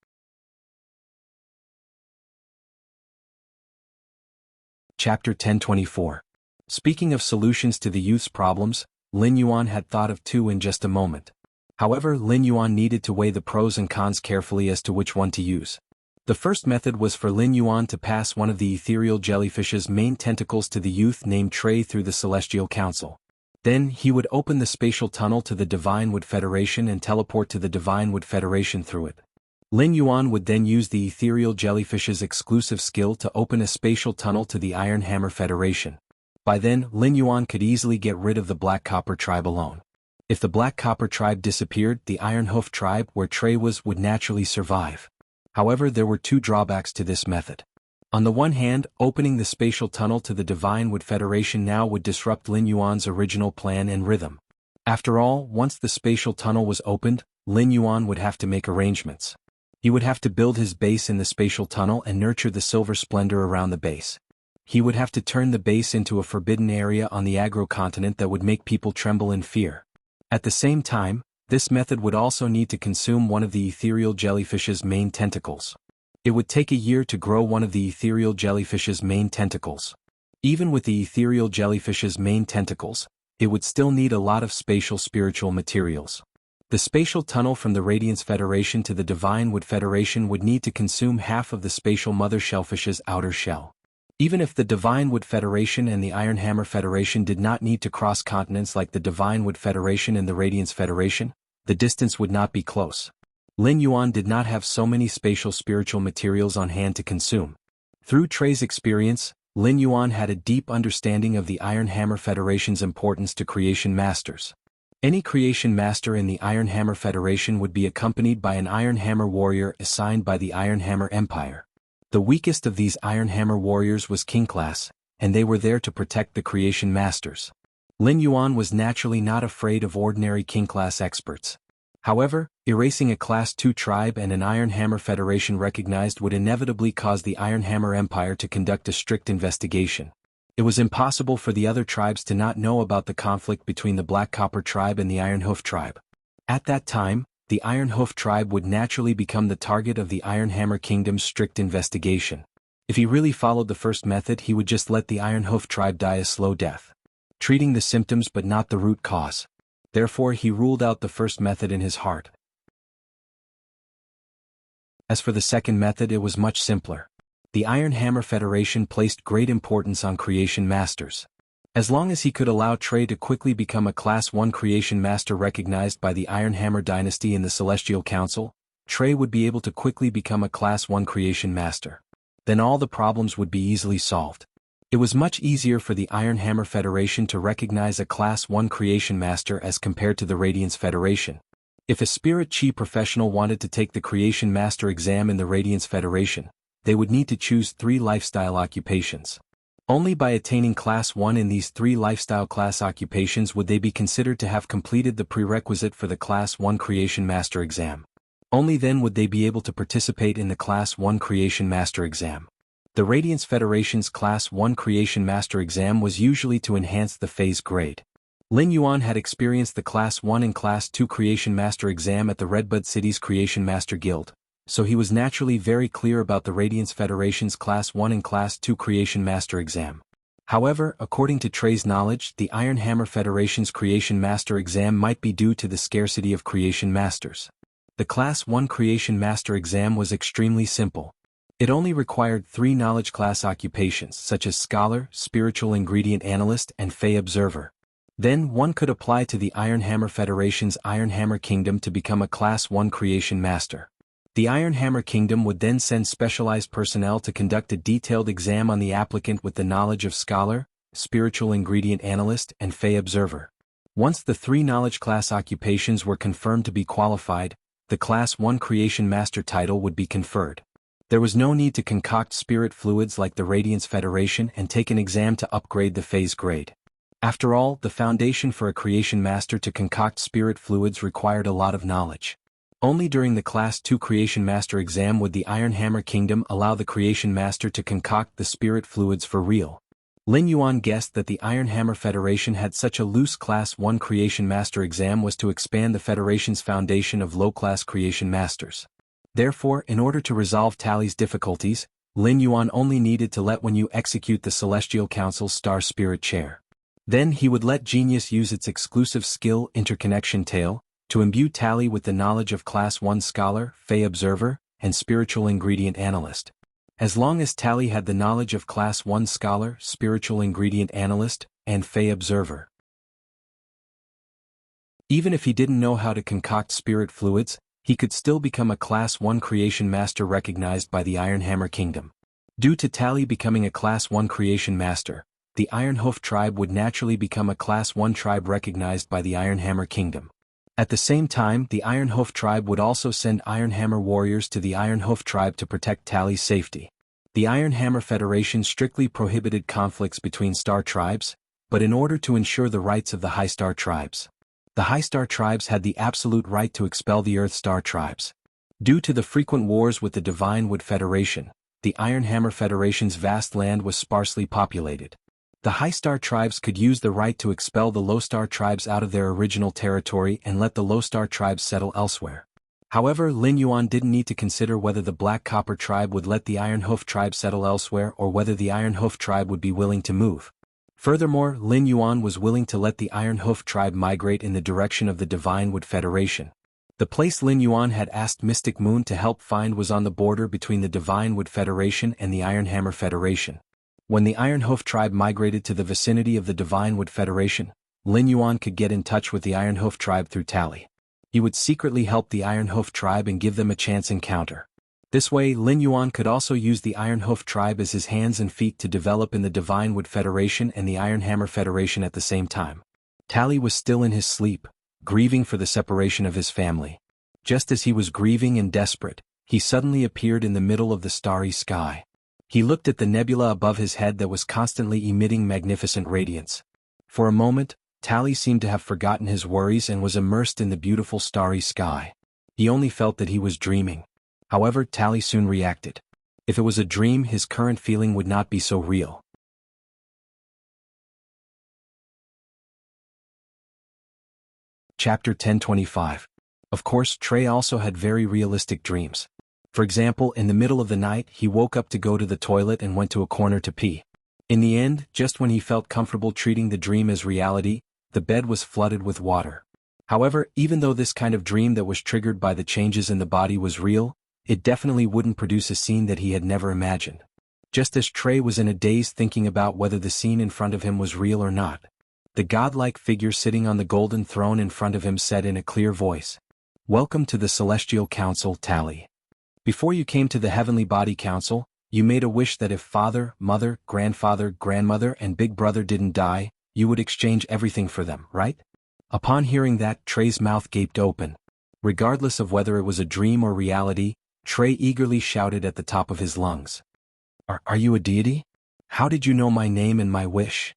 Chapter 1024. Speaking of solutions to the youth's problems, Lin Yuan had thought of two in just a moment. However, Lin Yuan needed to weigh the pros and cons carefully as to which one to use. The first method was for Lin Yuan to pass one of the ethereal jellyfish's main tentacles to the youth named Trey through the Celestial Council. Then, he would open the spatial tunnel to the Divine Wood Federation and teleport to the Divine Wood Federation through it. Lin Yuan would then use the ethereal jellyfish's exclusive skill to open a spatial tunnel to the Iron Hammer Federation. By then, Lin Yuan could easily get rid of the Black Copper tribe alone. If the Black Copper tribe disappeared, the Iron Hoof tribe, where Trey was, would naturally survive. However, there were two drawbacks to this method. On the one hand, opening the spatial tunnel to the Divine Wood Federation now would disrupt Lin Yuan's original plan and rhythm. After all, once the spatial tunnel was opened, Lin Yuan would have to make arrangements. He would have to build his base in the spatial tunnel and nurture the silver splendor around the base. He would have to turn the base into a forbidden area on the Agro continent that would make people tremble in fear. At the same time, this method would also need to consume one of the ethereal jellyfish's main tentacles. It would take a year to grow one of the ethereal jellyfish's main tentacles. Even with the ethereal jellyfish's main tentacles, it would still need a lot of spatial spiritual materials. The spatial tunnel from the Radiance Federation to the Divine Wood Federation would need to consume half of the spatial mother shellfish's outer shell. Even if the Divine Wood Federation and the Iron Hammer Federation did not need to cross continents like the Divine Wood Federation and the Radiance Federation, the distance would not be close. Lin Yuan did not have so many spatial spiritual materials on hand to consume. Through Trey's experience, Lin Yuan had a deep understanding of the Iron Hammer Federation's importance to creation masters. Any creation master in the Iron Hammer Federation would be accompanied by an Iron Hammer warrior assigned by the Iron Hammer Empire. The weakest of these Iron Hammer warriors was King Class, and they were there to protect the creation masters. Lin Yuan was naturally not afraid of ordinary King Class experts. However, erasing a Class 2 tribe and an Iron Hammer Federation recognized would inevitably cause the Iron Hammer Empire to conduct a strict investigation. It was impossible for the other tribes to not know about the conflict between the Black Copper tribe and the Iron Hoof tribe. At that time, the Iron Hoof tribe would naturally become the target of the Iron Hammer Kingdom's strict investigation. If he really followed the first method, he would just let the Iron Hoof tribe die a slow death, treating the symptoms but not the root cause. Therefore, he ruled out the first method in his heart. As for the second method, it was much simpler. The Iron Hammer Federation placed great importance on creation masters. As long as he could allow Trey to quickly become a Class 1 creation master recognized by the Iron Hammer dynasty in the Celestial Council, Trey would be able to quickly become a Class 1 creation master. Then all the problems would be easily solved. It was much easier for the Iron Hammer Federation to recognize a Class 1 Creation Master as compared to the Radiance Federation. If a Spirit Chi professional wanted to take the Creation Master exam in the Radiance Federation, they would need to choose 3 lifestyle occupations. Only by attaining Class 1 in these 3 lifestyle class occupations would they be considered to have completed the prerequisite for the Class 1 Creation Master exam. Only then would they be able to participate in the Class 1 Creation Master exam. The Radiance Federation's Class 1 Creation Master exam was usually to enhance the phase grade. Lin Yuan had experienced the Class 1 and Class 2 Creation Master exam at the Redbud City's Creation Master Guild, so he was naturally very clear about the Radiance Federation's Class 1 and Class 2 Creation Master exam. However, according to Trey's knowledge, the Iron Hammer Federation's Creation Master exam might be due to the scarcity of Creation Masters. The Class 1 Creation Master exam was extremely simple. It only required 3 knowledge class occupations such as Scholar, Spiritual Ingredient Analyst, and Fey Observer. Then one could apply to the Iron Hammer Federation's Iron Hammer Kingdom to become a Class 1 Creation Master. The Iron Hammer Kingdom would then send specialized personnel to conduct a detailed exam on the applicant with the knowledge of Scholar, Spiritual Ingredient Analyst, and Fey Observer. Once the 3 knowledge class occupations were confirmed to be qualified, the Class 1 Creation Master title would be conferred. There was no need to concoct spirit fluids like the Radiance Federation and take an exam to upgrade the phase grade. After all, the foundation for a Creation Master to concoct spirit fluids required a lot of knowledge. Only during the Class 2 Creation Master exam would the Iron Hammer Kingdom allow the Creation Master to concoct the spirit fluids for real. Lin Yuan guessed that the Iron Hammer Federation had such a loose Class 1 Creation Master exam was to expand the Federation's foundation of low-class Creation Masters. Therefore, in order to resolve Tally's difficulties, Lin Yuan only needed to let Wenyu execute the Celestial Council's Star Spirit Chair. Then he would let Genius use its exclusive skill Interconnection Tail to imbue Tally with the knowledge of Class 1 Scholar, Fey Observer, and Spiritual Ingredient Analyst. As long as Tally had the knowledge of Class 1 Scholar, Spiritual Ingredient Analyst, and Fey Observer. Even if he didn't know how to concoct spirit fluids, he could still become a Class 1 Creation Master recognized by the Iron Hammer Kingdom. Due to Tally becoming a Class 1 Creation Master, the Iron Hoof Tribe would naturally become a Class 1 tribe recognized by the Iron Hammer Kingdom. At the same time, the Iron Hoof Tribe would also send Iron Hammer warriors to the Iron Hoof Tribe to protect Tally's safety. The Iron Hammer Federation strictly prohibited conflicts between star tribes, but in order to ensure the rights of the High Star Tribes, the High Star Tribes had the absolute right to expel the Earth Star Tribes. Due to the frequent wars with the Divine Wood Federation, the Iron Hammer Federation's vast land was sparsely populated. The High Star Tribes could use the right to expel the Low Star Tribes out of their original territory and let the Low Star Tribes settle elsewhere. However, Lin Yuan didn't need to consider whether the Black Copper Tribe would let the Iron Hoof Tribe settle elsewhere or whether the Iron Hoof Tribe would be willing to move. Furthermore, Lin Yuan was willing to let the Iron Hoof Tribe migrate in the direction of the Divine Wood Federation. The place Lin Yuan had asked Mystic Moon to help find was on the border between the Divine Wood Federation and the Iron Hammer Federation. When the Iron Hoof Tribe migrated to the vicinity of the Divine Wood Federation, Lin Yuan could get in touch with the Iron Hoof Tribe through Tally. He would secretly help the Iron Hoof Tribe and give them a chance encounter. This way, Lin Yuan could also use the Iron Hoof Tribe as his hands and feet to develop in the Divine Wood Federation and the Iron Hammer Federation at the same time. Tally was still in his sleep, grieving for the separation of his family. Just as he was grieving and desperate, he suddenly appeared in the middle of the starry sky. He looked at the nebula above his head that was constantly emitting magnificent radiance. For a moment, Tally seemed to have forgotten his worries and was immersed in the beautiful starry sky. He only felt that he was dreaming. However, Tally soon reacted. If it was a dream, his current feeling would not be so real. Chapter 1025. Of course, Trey also had very realistic dreams. For example, in the middle of the night, he woke up to go to the toilet and went to a corner to pee. In the end, just when he felt comfortable treating the dream as reality, the bed was flooded with water. However, even though this kind of dream that was triggered by the changes in the body was real, it definitely wouldn't produce a scene that he had never imagined. Just as Trey was in a daze thinking about whether the scene in front of him was real or not, the godlike figure sitting on the golden throne in front of him said in a clear voice, "Welcome to the Celestial Council, Tally. Before you came to the Heavenly Body Council, You made a wish that if father, mother, grandfather, grandmother, and big brother didn't die, you would exchange everything for them, right? Upon hearing that, Trey's mouth gaped open. Regardless of whether it was a dream or reality, Trey eagerly shouted at the top of his lungs. Are you a deity? How did you know my name and my wish?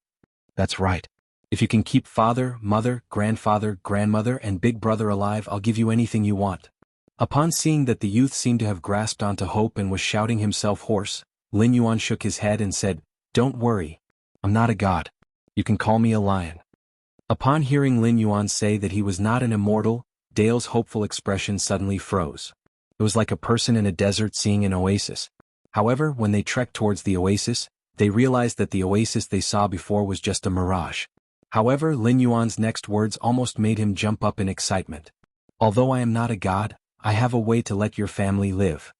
That's right. If you can keep father, mother, grandfather, grandmother, and big brother alive, I'll give you anything you want. Upon seeing that the youth seemed to have grasped onto hope and was shouting himself hoarse, Lin Yuan shook his head and said, Don't worry. I'm not a god. You can call me a lion. Upon hearing Lin Yuan say that he was not an immortal, Dale's hopeful expression suddenly froze. It was like a person in a desert seeing an oasis. However, when they trekked towards the oasis, they realized that the oasis they saw before was just a mirage. However, Lin Yuan's next words almost made him jump up in excitement. Although I am not a god, I have a way to let your family live.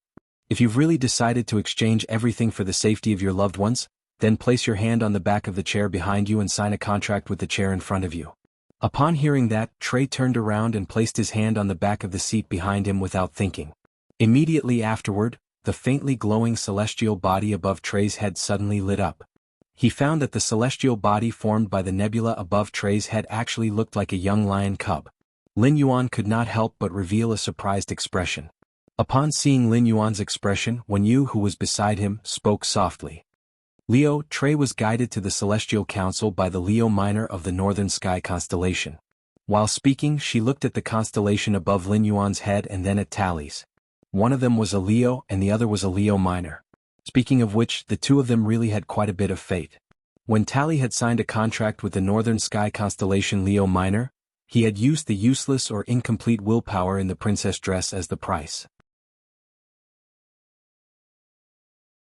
If you've really decided to exchange everything for the safety of your loved ones, then place your hand on the back of the chair behind you and sign a contract with the chair in front of you. Upon hearing that, Trey turned around and placed his hand on the back of the seat behind him without thinking. Immediately afterward, the faintly glowing celestial body above Trey's head suddenly lit up. He found that the celestial body formed by the nebula above Trey's head actually looked like a young lion cub. Lin Yuan could not help but reveal a surprised expression. Upon seeing Lin Yuan's expression, Wen Yu, who was beside him, spoke softly. Leo, Trey was guided to the Celestial Council by the Leo Minor of the Northern Sky constellation. While speaking, she looked at the constellation above Lin Yuan's head and then at Tally's. One of them was a Leo and the other was a Leo Minor. Speaking of which, the two of them really had quite a bit of fate. When Tally had signed a contract with the Northern Sky constellation Leo Minor, he had used the useless or incomplete willpower in the princess dress as the price.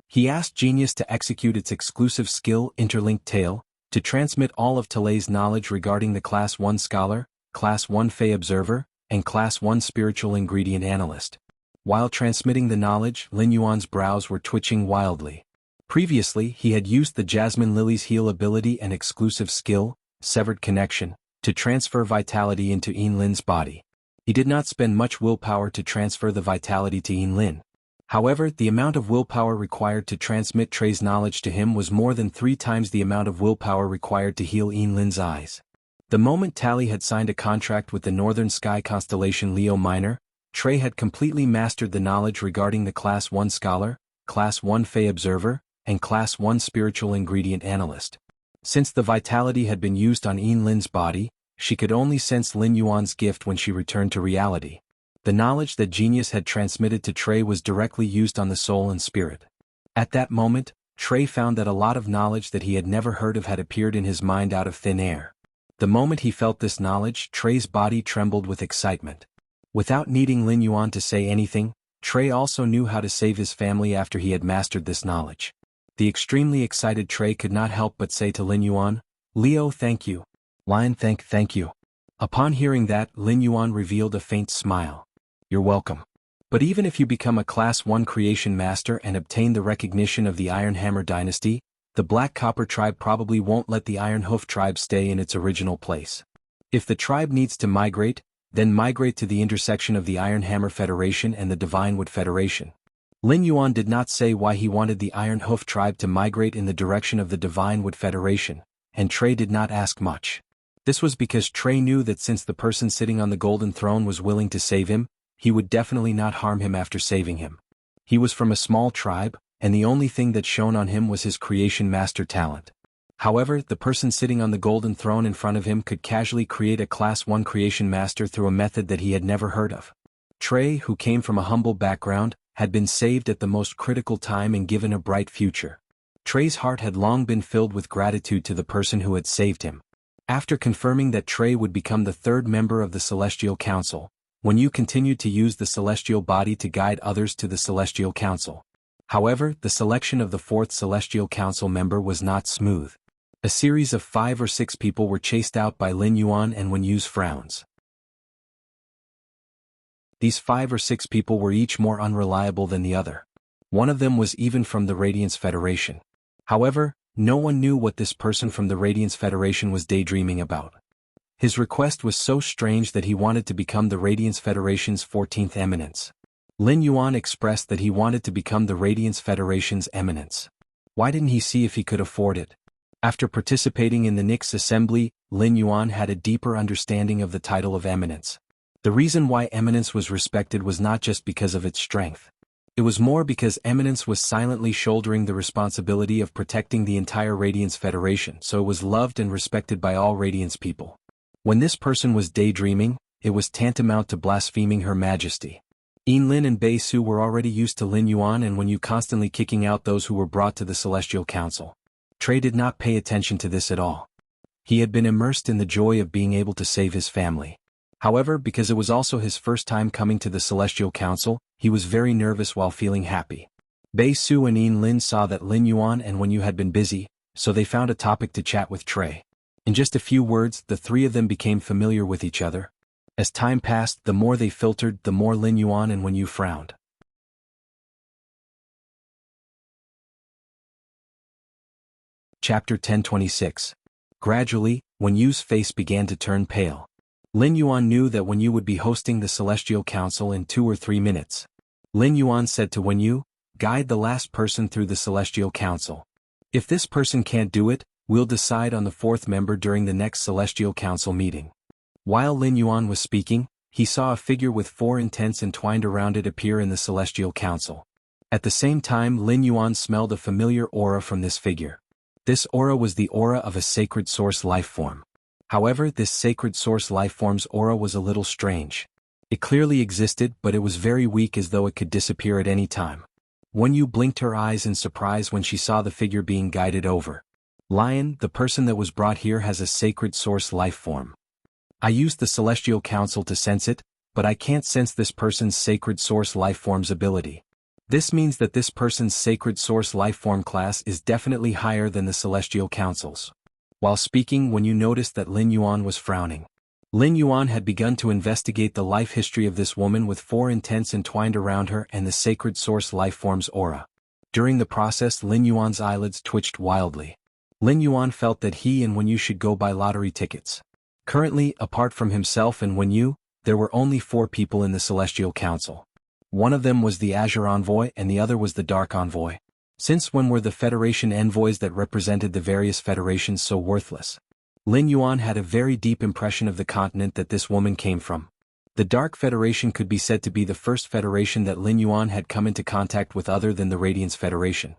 He asked Genius to execute its exclusive skill Interlinked Tale, to transmit all of Tally's knowledge regarding the Class 1 Scholar, Class 1 Fey Observer, and Class 1 Spiritual Ingredient Analyst. While transmitting the knowledge, Lin Yuan's brows were twitching wildly. Previously, he had used the Jasmine Lily's heal ability and exclusive skill, Severed Connection, to transfer vitality into Lin's body. He did not spend much willpower to transfer the vitality to Lin. However, the amount of willpower required to transmit Trey's knowledge to him was more than 3 times the amount of willpower required to heal Lin's eyes. The moment Tally had signed a contract with the Northern Sky constellation Leo Minor, Trey had completely mastered the knowledge regarding the Class 1 Scholar, Class 1 Fey Observer, and Class 1 Spiritual Ingredient Analyst. Since the vitality had been used on Lin's body, she could only sense Lin Yuan's gift when she returned to reality. The knowledge that Genius had transmitted to Trey was directly used on the soul and spirit. At that moment, Trey found that a lot of knowledge that he had never heard of had appeared in his mind out of thin air. The moment he felt this knowledge, Trey's body trembled with excitement. Without needing Lin Yuan to say anything, Trey also knew how to save his family after he had mastered this knowledge. The extremely excited Trey could not help but say to Lin Yuan, Leo, thank you. Lion, thank you. Upon hearing that, Lin Yuan revealed a faint smile. You're welcome. But even if you become a Class 1 Creation Master and obtain the recognition of the Iron Hammer Dynasty, the Black Copper Tribe probably won't let the Iron Hoof Tribe stay in its original place. If the tribe needs to migrate, then migrate to the intersection of the Iron Hammer Federation and the Divine Wood Federation. Lin Yuan did not say why he wanted the Iron Hoof Tribe to migrate in the direction of the Divine Wood Federation, and Trey did not ask much. This was because Trey knew that since the person sitting on the Golden Throne was willing to save him, he would definitely not harm him after saving him. He was from a small tribe, and the only thing that shone on him was his Creation Master talent. However, the person sitting on the Golden Throne in front of him could casually create a Class 1 Creation Master through a method that he had never heard of. Trey, who came from a humble background, had been saved at the most critical time and given a bright future. Trey's heart had long been filled with gratitude to the person who had saved him. After confirming that Trey would become the 3rd member of the Celestial Council, Wen Yu continued to use the celestial body to guide others to the Celestial Council. However, the selection of the 4th Celestial Council member was not smooth. A series of 5 or 6 people were chased out by Lin Yuan and Wen Yu's frowns. These 5 or 6 people were each more unreliable than the other. One of them was even from the Radiance Federation. However, no one knew what this person from the Radiance Federation was daydreaming about. His request was so strange that he wanted to become the Radiance Federation's 14th eminence. Lin Yuan expressed that he wanted to become the Radiance Federation's eminence. Why didn't he see if he could afford it? After participating in the Nix assembly, Lin Yuan had a deeper understanding of the title of eminence. The reason why eminence was respected was not just because of its strength. It was more because eminence was silently shouldering the responsibility of protecting the entire Radiance Federation, so it was loved and respected by all Radiance people. When this person was daydreaming, it was tantamount to blaspheming Her Majesty. Lin and Bei Su were already used to Lin Yuan and Wenyu constantly kicking out those who were brought to the Celestial Council. Trey did not pay attention to this at all. He had been immersed in the joy of being able to save his family. However, because it was also his first time coming to the Celestial Council, he was very nervous while feeling happy. Bei Su and Lin saw that Lin Yuan and Wenyu had been busy, so they found a topic to chat with Trey. In just a few words, the three of them became familiar with each other. As time passed, the more they filtered, the more Lin Yuan and Wenyu frowned. Chapter 1026. Gradually, Wenyu's face began to turn pale. Lin Yuan knew that Wenyu would be hosting the Celestial Council in 2 or 3 minutes. Lin Yuan said to Wenyu, "Guide the last person through the Celestial Council. If this person can't do it, we'll decide on the 4th member during the next Celestial Council meeting." While Lin Yuan was speaking, he saw a figure with 4 intents entwined around it appear in the Celestial Council. At the same time, Lin Yuan smelled a familiar aura from this figure. This aura was the aura of a sacred source lifeform. However, this sacred source lifeform's aura was a little strange. It clearly existed, but it was very weak, as though it could disappear at any time. Wenyu blinked her eyes in surprise when she saw the figure being guided over. "Lion, the person that was brought here has a sacred source lifeform. I used the Celestial Council to sense it, but I can't sense this person's sacred source lifeform's ability. This means that this person's sacred source lifeform class is definitely higher than the Celestial Council's." While speaking, Wenyu noticed that Lin Yuan was frowning. Lin Yuan had begun to investigate the life history of this woman with 4 intents entwined around her and the sacred source lifeform's aura. During the process, Lin Yuan's eyelids twitched wildly. Lin Yuan felt that he and Wenyu should go buy lottery tickets. Currently, apart from himself and Wenyu, there were only 4 people in the Celestial Council. One of them was the Azure Envoy and the other was the Dark Envoy. Since when were the Federation envoys that represented the various federations so worthless? Lin Yuan had a very deep impression of the continent that this woman came from. The Dark Federation could be said to be the first federation that Lin Yuan had come into contact with other than the Radiance Federation.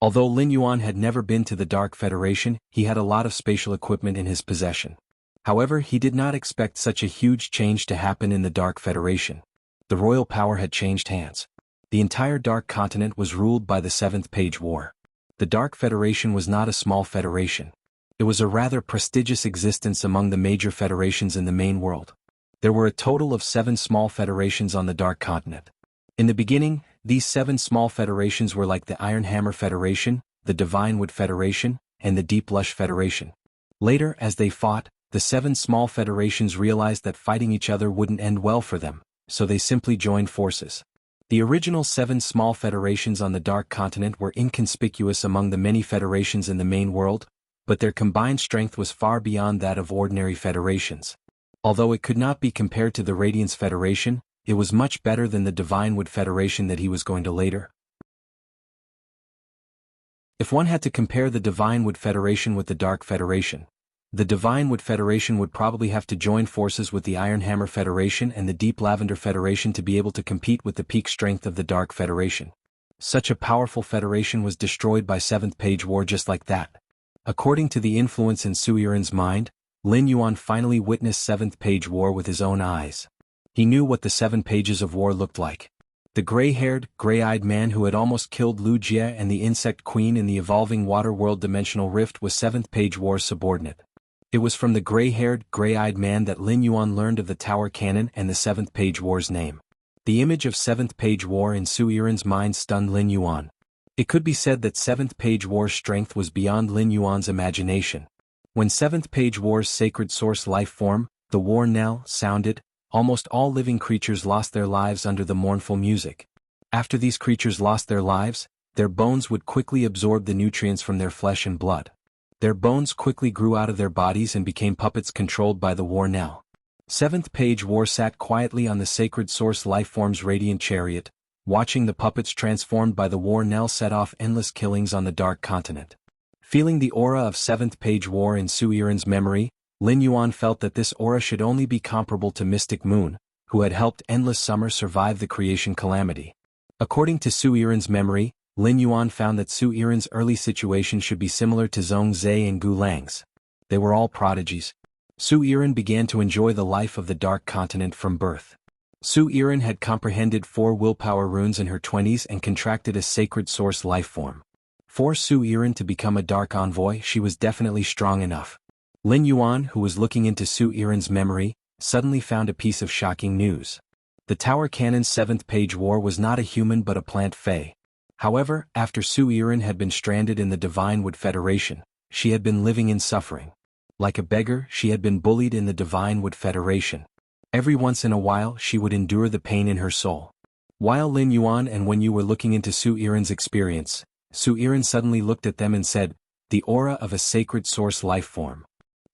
Although Lin Yuan had never been to the Dark Federation, he had a lot of spatial equipment in his possession. However, he did not expect such a huge change to happen in the Dark Federation. The royal power had changed hands. The entire Dark Continent was ruled by the 7th Page War. The Dark Federation was not a small federation. It was a rather prestigious existence among the major federations in the main world. There were a total of 7 small federations on the Dark Continent. In the beginning, these 7 small federations were like the Iron Hammer Federation, the Divine Wood Federation, and the Deep Lush Federation. Later, as they fought, the 7 small federations realized that fighting each other wouldn't end well for them, so they simply joined forces. The original 7 small federations on the Dark Continent were inconspicuous among the many federations in the main world, but their combined strength was far beyond that of ordinary federations. Although it could not be compared to the Radiance Federation, it was much better than the Divine Wood Federation that he was going to later. If one had to compare the Divine Wood Federation with the Dark Federation, the Divine Wood Federation would probably have to join forces with the Iron Hammer Federation and the Deep Lavender Federation to be able to compete with the peak strength of the Dark Federation. Such a powerful federation was destroyed by 7th Page War just like that. According to the influence in Suiren's mind, Lin Yuan finally witnessed 7th Page War with his own eyes. He knew what the 7 pages of war looked like. The gray-haired, gray-eyed man who had almost killed Lu Jie and the Insect Queen in the evolving Water World Dimensional Rift was 7th Page War's subordinate. It was from the gray-haired, gray-eyed man that Lin Yuan learned of the Tower Cannon and the 7th Page War's name. The image of 7th Page War in Suiren's mind stunned Lin Yuan. It could be said that 7th Page War's strength was beyond Lin Yuan's imagination. When 7th Page War's sacred source life form, the war knell, sounded, almost all living creatures lost their lives under the mournful music. After these creatures lost their lives, their bones would quickly absorb the nutrients from their flesh and blood. Their bones quickly grew out of their bodies and became puppets controlled by the war knell. 7th Page War sat quietly on the sacred source lifeform's radiant chariot, Watching the puppets transformed by the war knell set off endless killings on the Dark Continent. Feeling the aura of 7th Page War in Su Yiren's memory, Lin Yuan felt that this aura should only be comparable to Mystic Moon, who had helped Endless Summer survive the creation calamity. According to Su Yiren's memory, Lin Yuan found that Su Yiren's early situation should be similar to Zhong Zhe and Gu Lang's. They were all prodigies. Su Yiren began to enjoy the life of the Dark Continent from birth. Su Yiren had comprehended 4 willpower runes in her 20s and contracted a sacred source life form. For Su Yiren to become a Dark Envoy, she was definitely strong enough. Lin Yuan, who was looking into Su Yiren's memory, suddenly found a piece of shocking news. The Tower Cannon's 7th Page War was not a human but a plant fae. However, after Su Yiren had been stranded in the Divine Wood Federation, she had been living in suffering. Like a beggar, she had been bullied in the Divine Wood Federation. Every once in a while she would endure the pain in her soul. While Lin Yuan and Wen Yu were looking into Su Yiren's experience, Su Yiren suddenly looked at them and said, "The aura of a sacred source life form.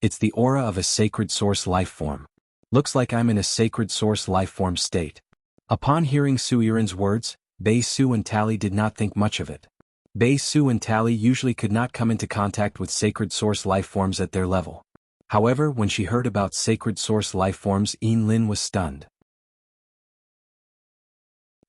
It's the aura of a sacred source life form. Looks like I'm in a sacred source life form state." Upon hearing Su Yiren's words, Bei Su and Tally did not think much of it. Bei Su and Tally usually could not come into contact with sacred source life forms at their level. However, when she heard about sacred source life forms, Yin Lin was stunned.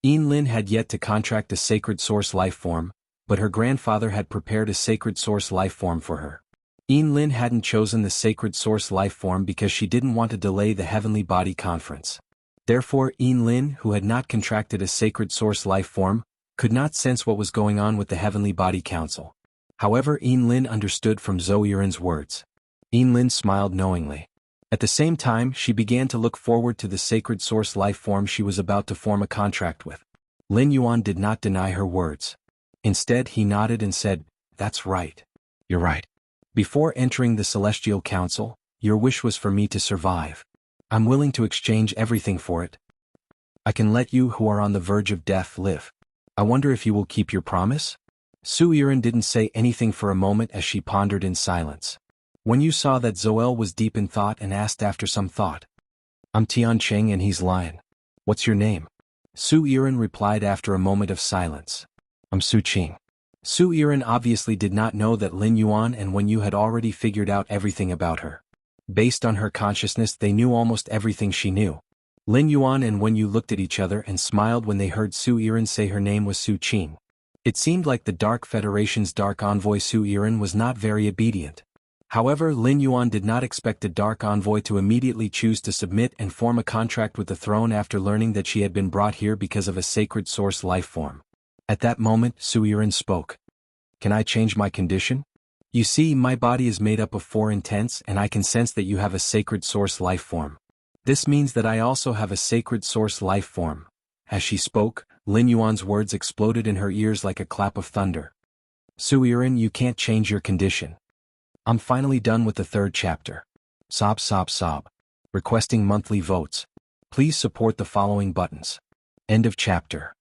Yin Lin had yet to contract a sacred source life form, but her grandfather had prepared a sacred source life form for her. Yin Lin hadn't chosen the sacred source life form because she didn't want to delay the Heavenly Body Conference. Therefore, Yin Lin, who had not contracted a sacred source life form, could not sense what was going on with the Heavenly Body Council. However, Yin Lin understood from Zhou Yiren's words. Yin Lin smiled knowingly. At the same time, she began to look forward to the sacred source life form she was about to form a contract with. Lin Yuan did not deny her words. Instead, he nodded and said, "That's right. You're right. Before entering the Celestial Council, your wish was for me to survive. I'm willing to exchange everything for it. I can let you who are on the verge of death live. I wonder if you will keep your promise?" Su Yiren didn't say anything for a moment as she pondered in silence. When you saw that Zoel was deep in thought and asked after some thought. "I'm Tian Cheng and he's Lion. What's your name?" Su Yiren replied after a moment of silence. "I'm Su Qing." Su Yiren obviously did not know that Lin Yuan and Wen Yu had already figured out everything about her. Based on her consciousness, they knew almost everything she knew. Lin Yuan and Wen Yu looked at each other and smiled when they heard Su Yiren say her name was Su Qing. It seemed like the Dark Federation's Dark Envoy Su Yiren was not very obedient. However, Lin Yuan did not expect a Dark Envoy to immediately choose to submit and form a contract with the throne after learning that she had been brought here because of a sacred source life form. At that moment, Su Yiren spoke. "Can I change my condition? You see, my body is made up of 4 intents and I can sense that you have a sacred source life form. This means that I also have a sacred source life form." As she spoke, Lin Yuan's words exploded in her ears like a clap of thunder. "Su Yiren, you can't change your condition. I'm finally done with the 3rd chapter. Sob sob sob. Requesting monthly votes. Please support the following buttons. End of chapter.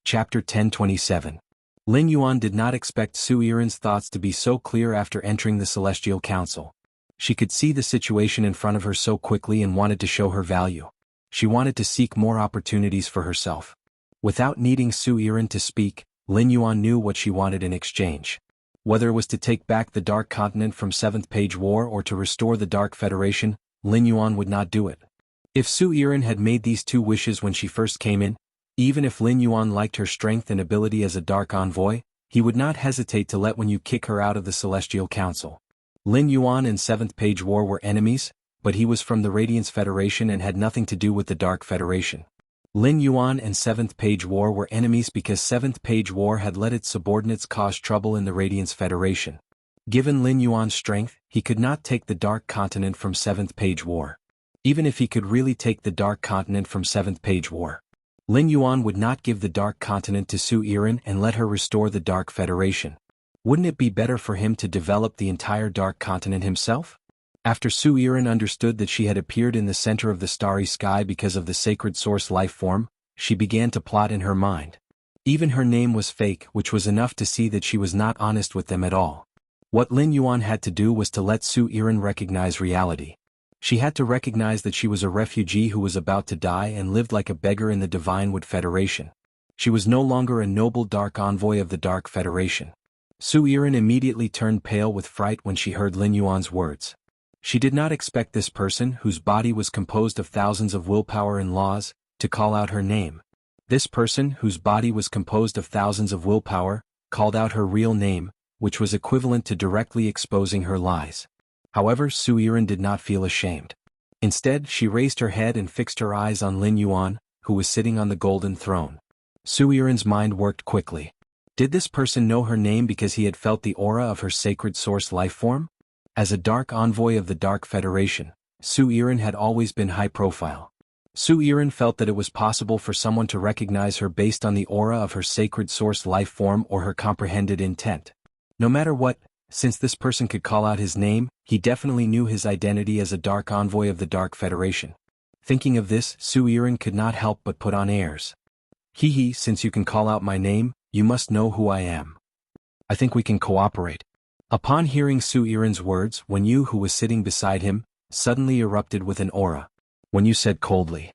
Chapter 1027. Lin Yuan did not expect Su Yiren's thoughts to be so clear after entering the Celestial Council. She could see the situation in front of her so quickly and wanted to show her value. She wanted to seek more opportunities for herself. Without needing Su Yiren to speak, Lin Yuan knew what she wanted in exchange. Whether it was to take back the Dark Continent from 7th Page War or to restore the Dark Federation, Lin Yuan would not do it. If Su Yiren had made these 2 wishes when she first came in, even if Lin Yuan liked her strength and ability as a Dark Envoy, he would not hesitate to let Wen Yu kick her out of the Celestial Council. Lin Yuan and 7th Page War were enemies, but he was from the Radiance Federation and had nothing to do with the Dark Federation. Lin Yuan and 7th Page War were enemies because 7th Page War had let its subordinates cause trouble in the Radiance Federation. Given Lin Yuan's strength, he could not take the Dark Continent from 7th Page War. Even if he could really take the Dark Continent from 7th Page War, Lin Yuan would not give the Dark Continent to Su Yiren and let her restore the Dark Federation. Wouldn't it be better for him to develop the entire Dark Continent himself? After Su Yiren understood that she had appeared in the center of the starry sky because of the sacred source life form, she began to plot in her mind. Even her name was fake, which was enough to see that she was not honest with them at all. What Lin Yuan had to do was to let Su Yiren recognize reality. She had to recognize that she was a refugee who was about to die and lived like a beggar in the Divine Wood Federation. She was no longer a noble dark envoy of the Dark Federation. Su Yiren immediately turned pale with fright when she heard Lin Yuan's words. She did not expect this person, whose body was composed of thousands of willpower and laws, to call out her name. This person, whose body was composed of thousands of willpower, called out her real name, which was equivalent to directly exposing her lies. However, Su Yiren did not feel ashamed. Instead, she raised her head and fixed her eyes on Lin Yuan, who was sitting on the golden throne. Su Yiren's mind worked quickly. Did this person know her name because he had felt the aura of her sacred source life form? As a dark envoy of the Dark Federation, Su Yiren had always been high profile. Su Yiren felt that it was possible for someone to recognize her based on the aura of her sacred source life form or her comprehended intent. No matter what, since this person could call out his name, he definitely knew his identity as a dark envoy of the Dark Federation. Thinking of this, Su Yiren could not help but put on airs. Hee, since you can call out my name, you must know who I am. I think we can cooperate. Upon hearing Su Yiren's words, Wen Yu, who was sitting beside him, suddenly erupted with an aura. Wen Yu said coldly,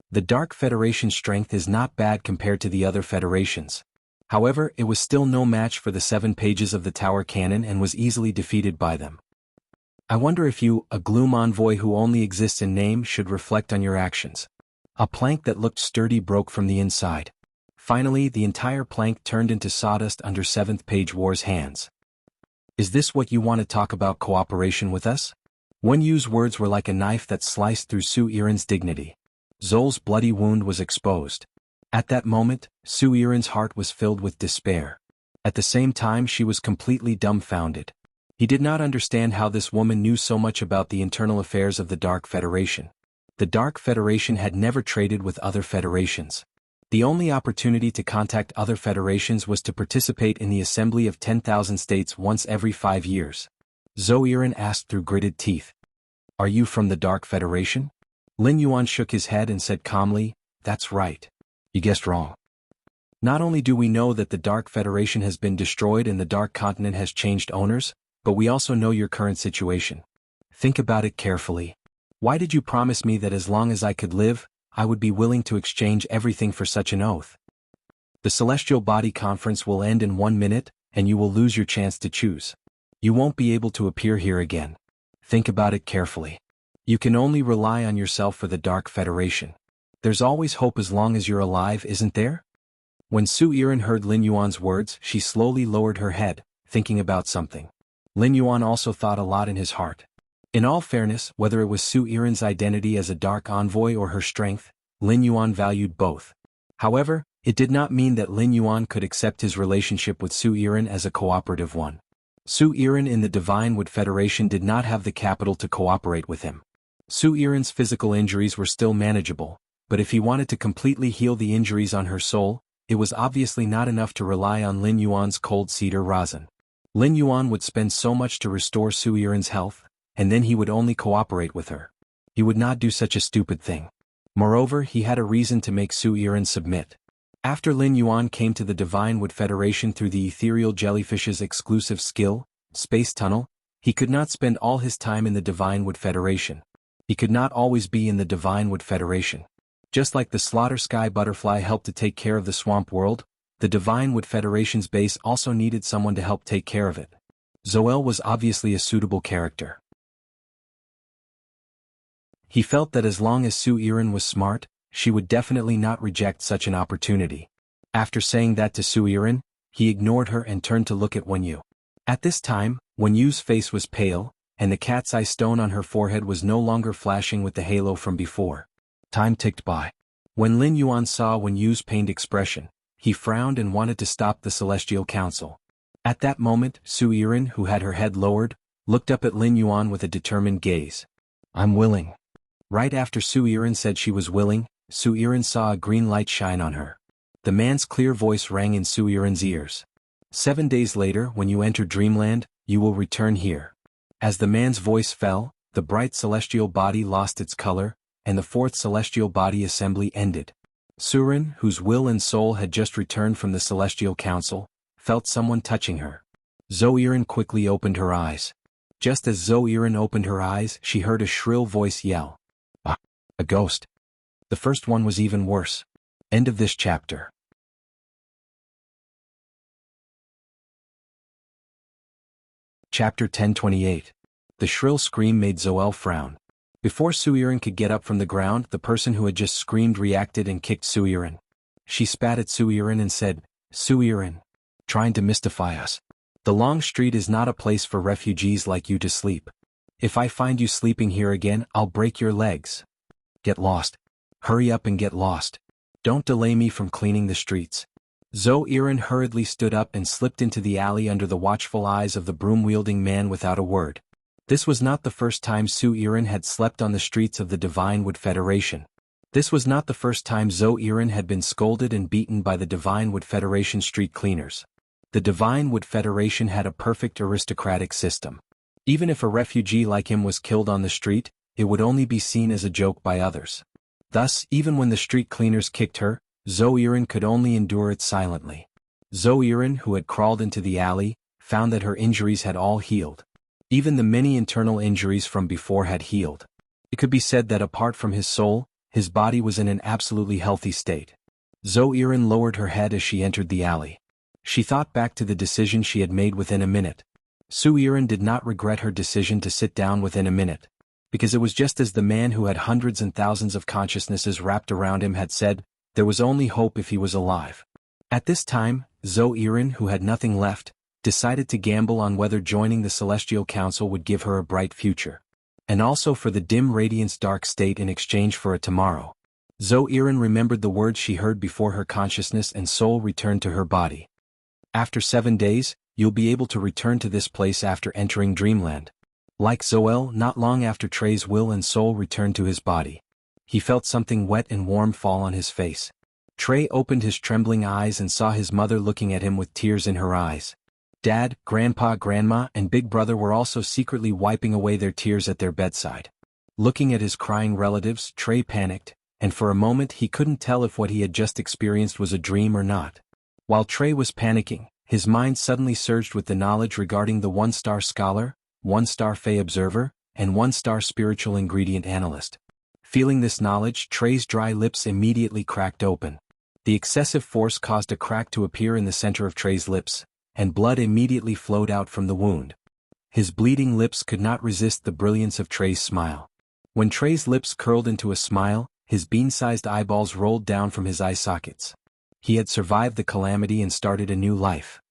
"The Dark Federation's strength is not bad compared to the other federations. However, it was still no match for the 7 pages of the Tower Cannon and was easily defeated by them. I wonder if you, a gloom envoy who only exists in name, should reflect on your actions." A plank that looked sturdy broke from the inside. Finally, the entire plank turned into sawdust under 7th Page War's hands. "Is this what you want to talk about, cooperation with us?" Wen Yu's words were like a knife that sliced through Su Yiren's dignity. Zol's bloody wound was exposed. At that moment, Su Yiren's heart was filled with despair. At the same time, she was completely dumbfounded. He did not understand how this woman knew so much about the internal affairs of the Dark Federation. The Dark Federation had never traded with other federations. The only opportunity to contact other federations was to participate in the Assembly of 10,000 States once every 5 years. Zhou Yiren asked through gritted teeth, "Are you from the Dark Federation?" Lin Yuan shook his head and said calmly, "That's right. You guessed wrong. Not only do we know that the Dark Federation has been destroyed and the Dark Continent has changed owners, but we also know your current situation. Think about it carefully. Why did you promise me that as long as I could live, I would be willing to exchange everything for such an oath? The Celestial Body Conference will end in 1 minute, and you will lose your chance to choose. You won't be able to appear here again. Think about it carefully. You can only rely on yourself for the Dark Federation. There's always hope as long as you're alive, isn't there?" When Su Yiren heard Lin Yuan's words, she slowly lowered her head, thinking about something. Lin Yuan also thought a lot in his heart. In all fairness, whether it was Su Yiren's identity as a dark envoy or her strength, Lin Yuan valued both. However, it did not mean that Lin Yuan could accept his relationship with Su Yiren as a cooperative one. Su Yiren in the Divine Wood Federation did not have the capital to cooperate with him. Su Yiren's physical injuries were still manageable, but if he wanted to completely heal the injuries on her soul, it was obviously not enough to rely on Lin Yuan's cold cedar rosin. Lin Yuan would spend so much to restore Su Yiren's health, and then he would only cooperate with her. He would not do such a stupid thing. Moreover, he had a reason to make Su Yiren submit. After Lin Yuan came to the Divine Wood Federation through the ethereal jellyfish's exclusive skill, Space Tunnel, he could not spend all his time in the Divine Wood Federation. He could not always be in the Divine Wood Federation. Just like the Slaughter Sky Butterfly helped to take care of the Swamp World, the Divine Wood Federation's base also needed someone to help take care of it. Zoel was obviously a suitable character. He felt that as long as Su Yiren was smart, she would definitely not reject such an opportunity. After saying that to Su Yiren, he ignored her and turned to look at Wen Yu. At this time, Wen Yu's face was pale, and the cat's eye stone on her forehead was no longer flashing with the halo from before. Time ticked by. When Lin Yuan saw Wen Yu's pained expression, he frowned and wanted to stop the Celestial Council. At that moment, Su Yiren, who had her head lowered, looked up at Lin Yuan with a determined gaze. "I'm willing." Right after Su Yiren said she was willing, Su Yiren saw a green light shine on her. The man's clear voice rang in Su Yiren's ears. 7 days later, when you enter Dreamland, you will return here. As the man's voice fell, the bright celestial body lost its color, and the 4th celestial body assembly ended. Surin, whose will and soul had just returned from the Celestial Council, felt someone touching her. Zhou Yiren quickly opened her eyes. Just as Zoiran opened her eyes, she heard a shrill voice yell. "Ah, a ghost." The first one was even worse. End of this chapter. Chapter 1028. The shrill scream made Zoel frown. Before Suiran could get up from the ground, the person who had just screamed reacted and kicked Suiran. She spat at Suiran and said, "Suiran, trying to mystify us. The long street is not a place for refugees like you to sleep. If I find you sleeping here again, I'll break your legs. Get lost. Hurry up and get lost. Don't delay me from cleaning the streets." Zoiran hurriedly stood up and slipped into the alley under the watchful eyes of the broom-wielding man without a word. This was not the first time Suiran had slept on the streets of the Divine Wood Federation. This was not the first time Zoiran had been scolded and beaten by the Divine Wood Federation street cleaners. The Divine Wood Federation had a perfect aristocratic system. Even if a refugee like him was killed on the street, it would only be seen as a joke by others. Thus, even when the street cleaners kicked her, Zoiran could only endure it silently. Zoiran, who had crawled into the alley, found that her injuries had all healed. Even the many internal injuries from before had healed. It could be said that apart from his soul, his body was in an absolutely healthy state. Zoiran lowered her head as she entered the alley. She thought back to the decision she had made within a minute. Suiran did not regret her decision to sit down within a minute, because it was just as the man who had hundreds and thousands of consciousnesses wrapped around him had said, there was only hope if he was alive. At this time, Zoiran, who had nothing left, decided to gamble on whether joining the Celestial Council would give her a bright future, and also for the dim radiance dark state in exchange for a tomorrow. Zoiran remembered the words she heard before her consciousness and soul returned to her body. After 7 days, you'll be able to return to this place after entering Dreamland. Like Zoel, not long after Trey's will and soul returned to his body, he felt something wet and warm fall on his face. Trey opened his trembling eyes and saw his mother looking at him with tears in her eyes. Dad, Grandpa, Grandma, and Big Brother were also secretly wiping away their tears at their bedside. Looking at his crying relatives, Trey panicked, and for a moment he couldn't tell if what he had just experienced was a dream or not. While Trey was panicking, his mind suddenly surged with the knowledge regarding the 1-star scholar, 1-star Fey observer, and 1-star spiritual ingredient analyst. Feeling this knowledge, Trey's dry lips immediately cracked open. The excessive force caused a crack to appear in the center of Trey's lips, and blood immediately flowed out from the wound. His bleeding lips could not resist the brilliance of Trey's smile. When Trey's lips curled into a smile, his bean-sized eyeballs rolled down from his eye sockets. He had survived the calamity and started a new life.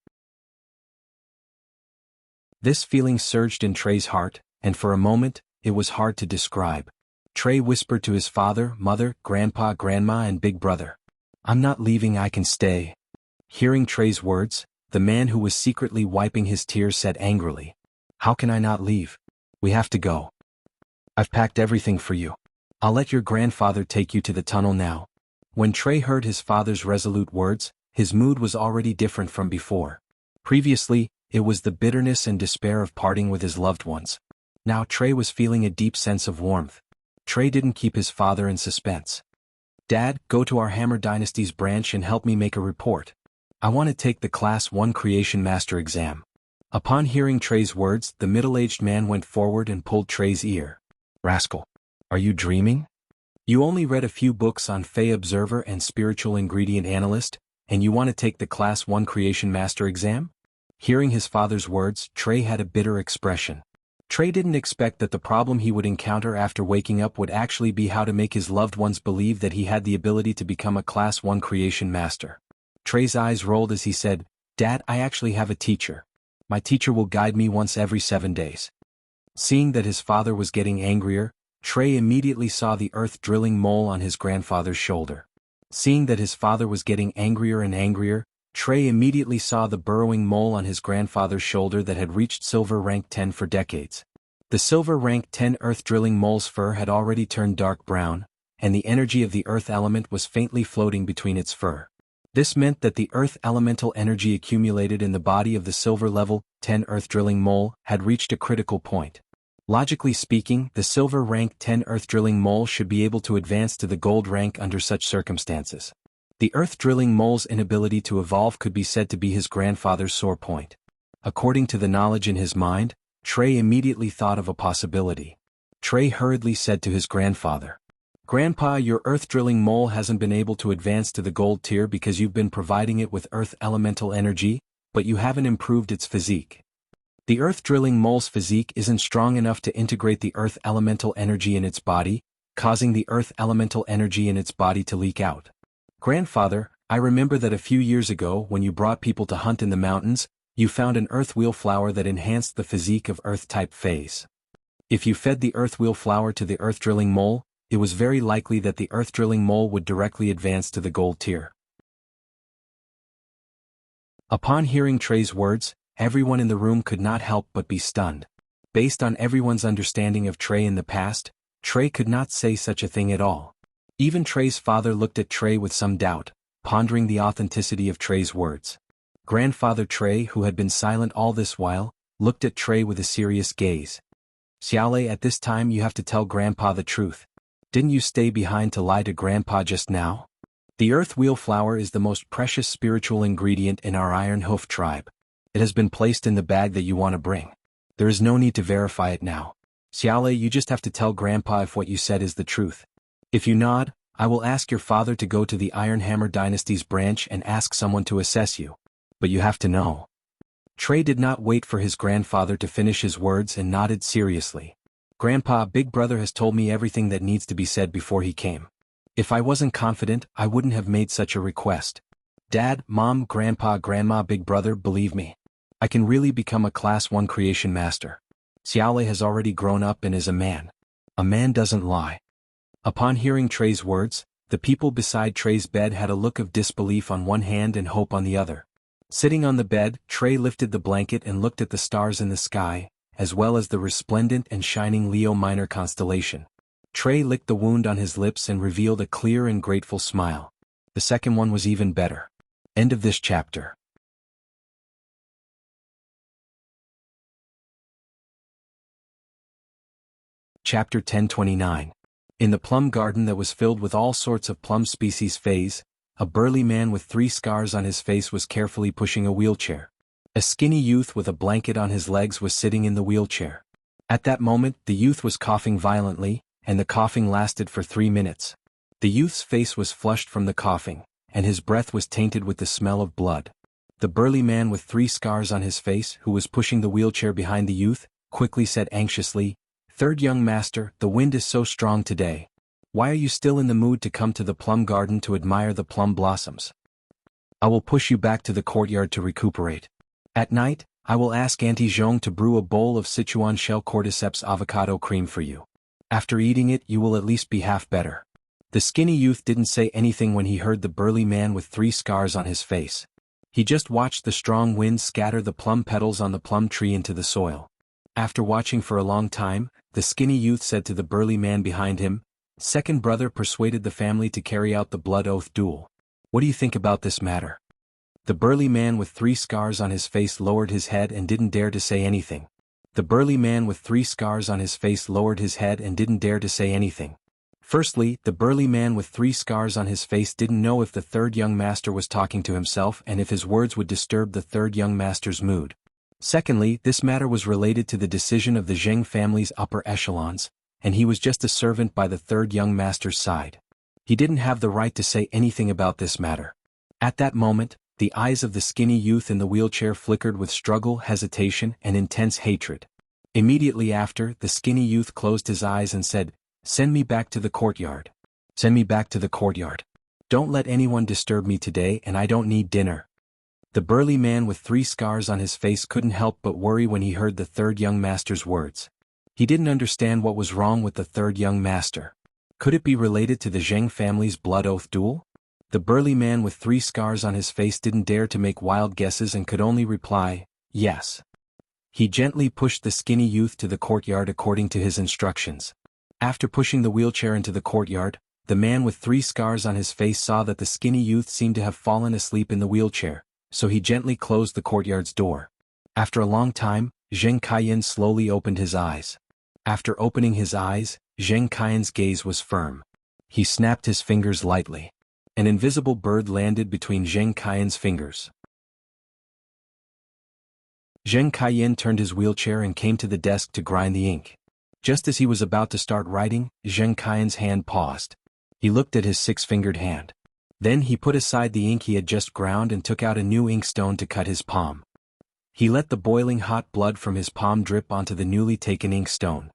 This feeling surged in Trey's heart, and for a moment, it was hard to describe. Trey whispered to his father, mother, grandpa, grandma, and big brother, "I'm not leaving, I can stay." Hearing Trey's words, the man who was secretly wiping his tears said angrily, "How can I not leave? We have to go. I've packed everything for you. I'll let your grandfather take you to the tunnel now." When Trey heard his father's resolute words, his mood was already different from before. Previously, it was the bitterness and despair of parting with his loved ones. Now Trey was feeling a deep sense of warmth. Trey didn't keep his father in suspense. "Dad, go to our Hammer Dynasty's branch and help me make a report. I want to take the Class 1 Creation Master exam." Upon hearing Trey's words, the middle-aged man went forward and pulled Trey's ear. "Rascal, are you dreaming? You only read a few books on Fey Observer and Spiritual Ingredient Analyst, and you want to take the Class 1 Creation Master exam?" Hearing his father's words, Trey had a bitter expression. Trey didn't expect that the problem he would encounter after waking up would actually be how to make his loved ones believe that he had the ability to become a Class 1 Creation Master. Trey's eyes rolled as he said, "Dad, I actually have a teacher. My teacher will guide me once every 7 days." Seeing that his father was getting angrier, Trey immediately saw the earth-drilling mole on his grandfather's shoulder. Seeing that his father was getting angrier and angrier, Trey immediately saw the burrowing mole on his grandfather's shoulder that had reached silver rank 10 for decades. The silver rank 10 earth-drilling mole's fur had already turned dark brown, and the energy of the earth element was faintly floating between its fur. This meant that the earth elemental energy accumulated in the body of the silver level 10 earth-drilling mole had reached a critical point. Logically speaking, the silver rank 10 earth-drilling mole should be able to advance to the gold rank under such circumstances. The earth-drilling mole's inability to evolve could be said to be his grandfather's sore point. According to the knowledge in his mind, Trey immediately thought of a possibility. Trey hurriedly said to his grandfather, "Grandpa, your earth-drilling mole hasn't been able to advance to the gold tier because you've been providing it with earth elemental energy, but you haven't improved its physique. The earth-drilling mole's physique isn't strong enough to integrate the earth elemental energy in its body, causing the earth elemental energy in its body to leak out. Grandfather, I remember that a few years ago when you brought people to hunt in the mountains, you found an earth wheel flower that enhanced the physique of earth-type phase. If you fed the earth wheel flower to the earth-drilling mole, it was very likely that the earth-drilling mole would directly advance to the gold tier." Upon hearing Trey's words, everyone in the room could not help but be stunned. Based on everyone's understanding of Trey in the past, Trey could not say such a thing at all. Even Trey's father looked at Trey with some doubt, pondering the authenticity of Trey's words. Grandfather Trey, who had been silent all this while, looked at Trey with a serious gaze. "Xiaolei, at this time you have to tell Grandpa the truth. Didn't you stay behind to lie to Grandpa just now? The earth wheel flower is the most precious spiritual ingredient in our Iron Hoof tribe. It has been placed in the bag that you want to bring. There is no need to verify it now. Xiaolei, you just have to tell Grandpa if what you said is the truth. If you nod, I will ask your father to go to the Iron Hammer Dynasty's branch and ask someone to assess you. But you have to know." Trey did not wait for his grandfather to finish his words and nodded seriously. "Grandpa, Big Brother has told me everything that needs to be said before he came. If I wasn't confident, I wouldn't have made such a request. Dad, Mom, Grandpa, Grandma, Big Brother, believe me. I can really become a Class 1 creation master. Xiaolei has already grown up and is a man. A man doesn't lie." Upon hearing Trey's words, the people beside Trey's bed had a look of disbelief on one hand and hope on the other. Sitting on the bed, Trey lifted the blanket and looked at the stars in the sky, as well as the resplendent and shining Leo Minor constellation. Trey licked the wound on his lips and revealed a clear and grateful smile. The second one was even better. End of this chapter. Chapter 1029. In the plum garden that was filled with all sorts of plum species phase, a burly man with 3 scars on his face was carefully pushing a wheelchair. A skinny youth with a blanket on his legs was sitting in the wheelchair. At that moment, the youth was coughing violently, and the coughing lasted for 3 minutes. The youth's face was flushed from the coughing, and his breath was tainted with the smell of blood. The burly man with 3 scars on his face, who was pushing the wheelchair behind the youth, quickly said anxiously, "Third young master, the wind is so strong today. Why are you still in the mood to come to the plum garden to admire the plum blossoms? I will push you back to the courtyard to recuperate. At night, I will ask Auntie Zhong to brew a bowl of Sichuan shell cordyceps avocado cream for you. After eating it, you will at least be half better." The skinny youth didn't say anything when he heard the burly man with 3 scars on his face. He just watched the strong wind scatter the plum petals on the plum tree into the soil. After watching for a long time, the skinny youth said to the burly man behind him, "Second brother persuaded the family to carry out the blood oath duel. What do you think about this matter?" The burly man with 3 scars on his face lowered his head and didn't dare to say anything. The burly man with 3 scars on his face lowered his head and didn't dare to say anything. Firstly, the burly man with 3 scars on his face didn't know if the third young master was talking to himself and if his words would disturb the third young master's mood. Secondly, this matter was related to the decision of the Zheng family's upper echelons, and he was just a servant by the third young master's side. He didn't have the right to say anything about this matter. At that moment, the eyes of the skinny youth in the wheelchair flickered with struggle, hesitation, and intense hatred. Immediately after, the skinny youth closed his eyes and said, "Send me back to the courtyard. Send me back to the courtyard. Don't let anyone disturb me today, and I don't need dinner." The burly man with 3 scars on his face couldn't help but worry when he heard the third young master's words. He didn't understand what was wrong with the third young master. Could it be related to the Zheng family's blood oath duel? The burly man with 3 scars on his face didn't dare to make wild guesses and could only reply, "Yes." He gently pushed the skinny youth to the courtyard according to his instructions. After pushing the wheelchair into the courtyard, the man with 3 scars on his face saw that the skinny youth seemed to have fallen asleep in the wheelchair, so he gently closed the courtyard's door. After a long time, Zheng Kaiyan slowly opened his eyes. After opening his eyes, Zheng Kaiyan's gaze was firm. He snapped his fingers lightly. An invisible bird landed between Zheng Kaiyan's fingers. Zheng Kaiyan turned his wheelchair and came to the desk to grind the ink. Just as he was about to start writing, Zheng Kaiyan's hand paused. He looked at his six-fingered hand. Then he put aside the ink he had just ground and took out a new inkstone to cut his palm. He let the boiling hot blood from his palm drip onto the newly taken inkstone.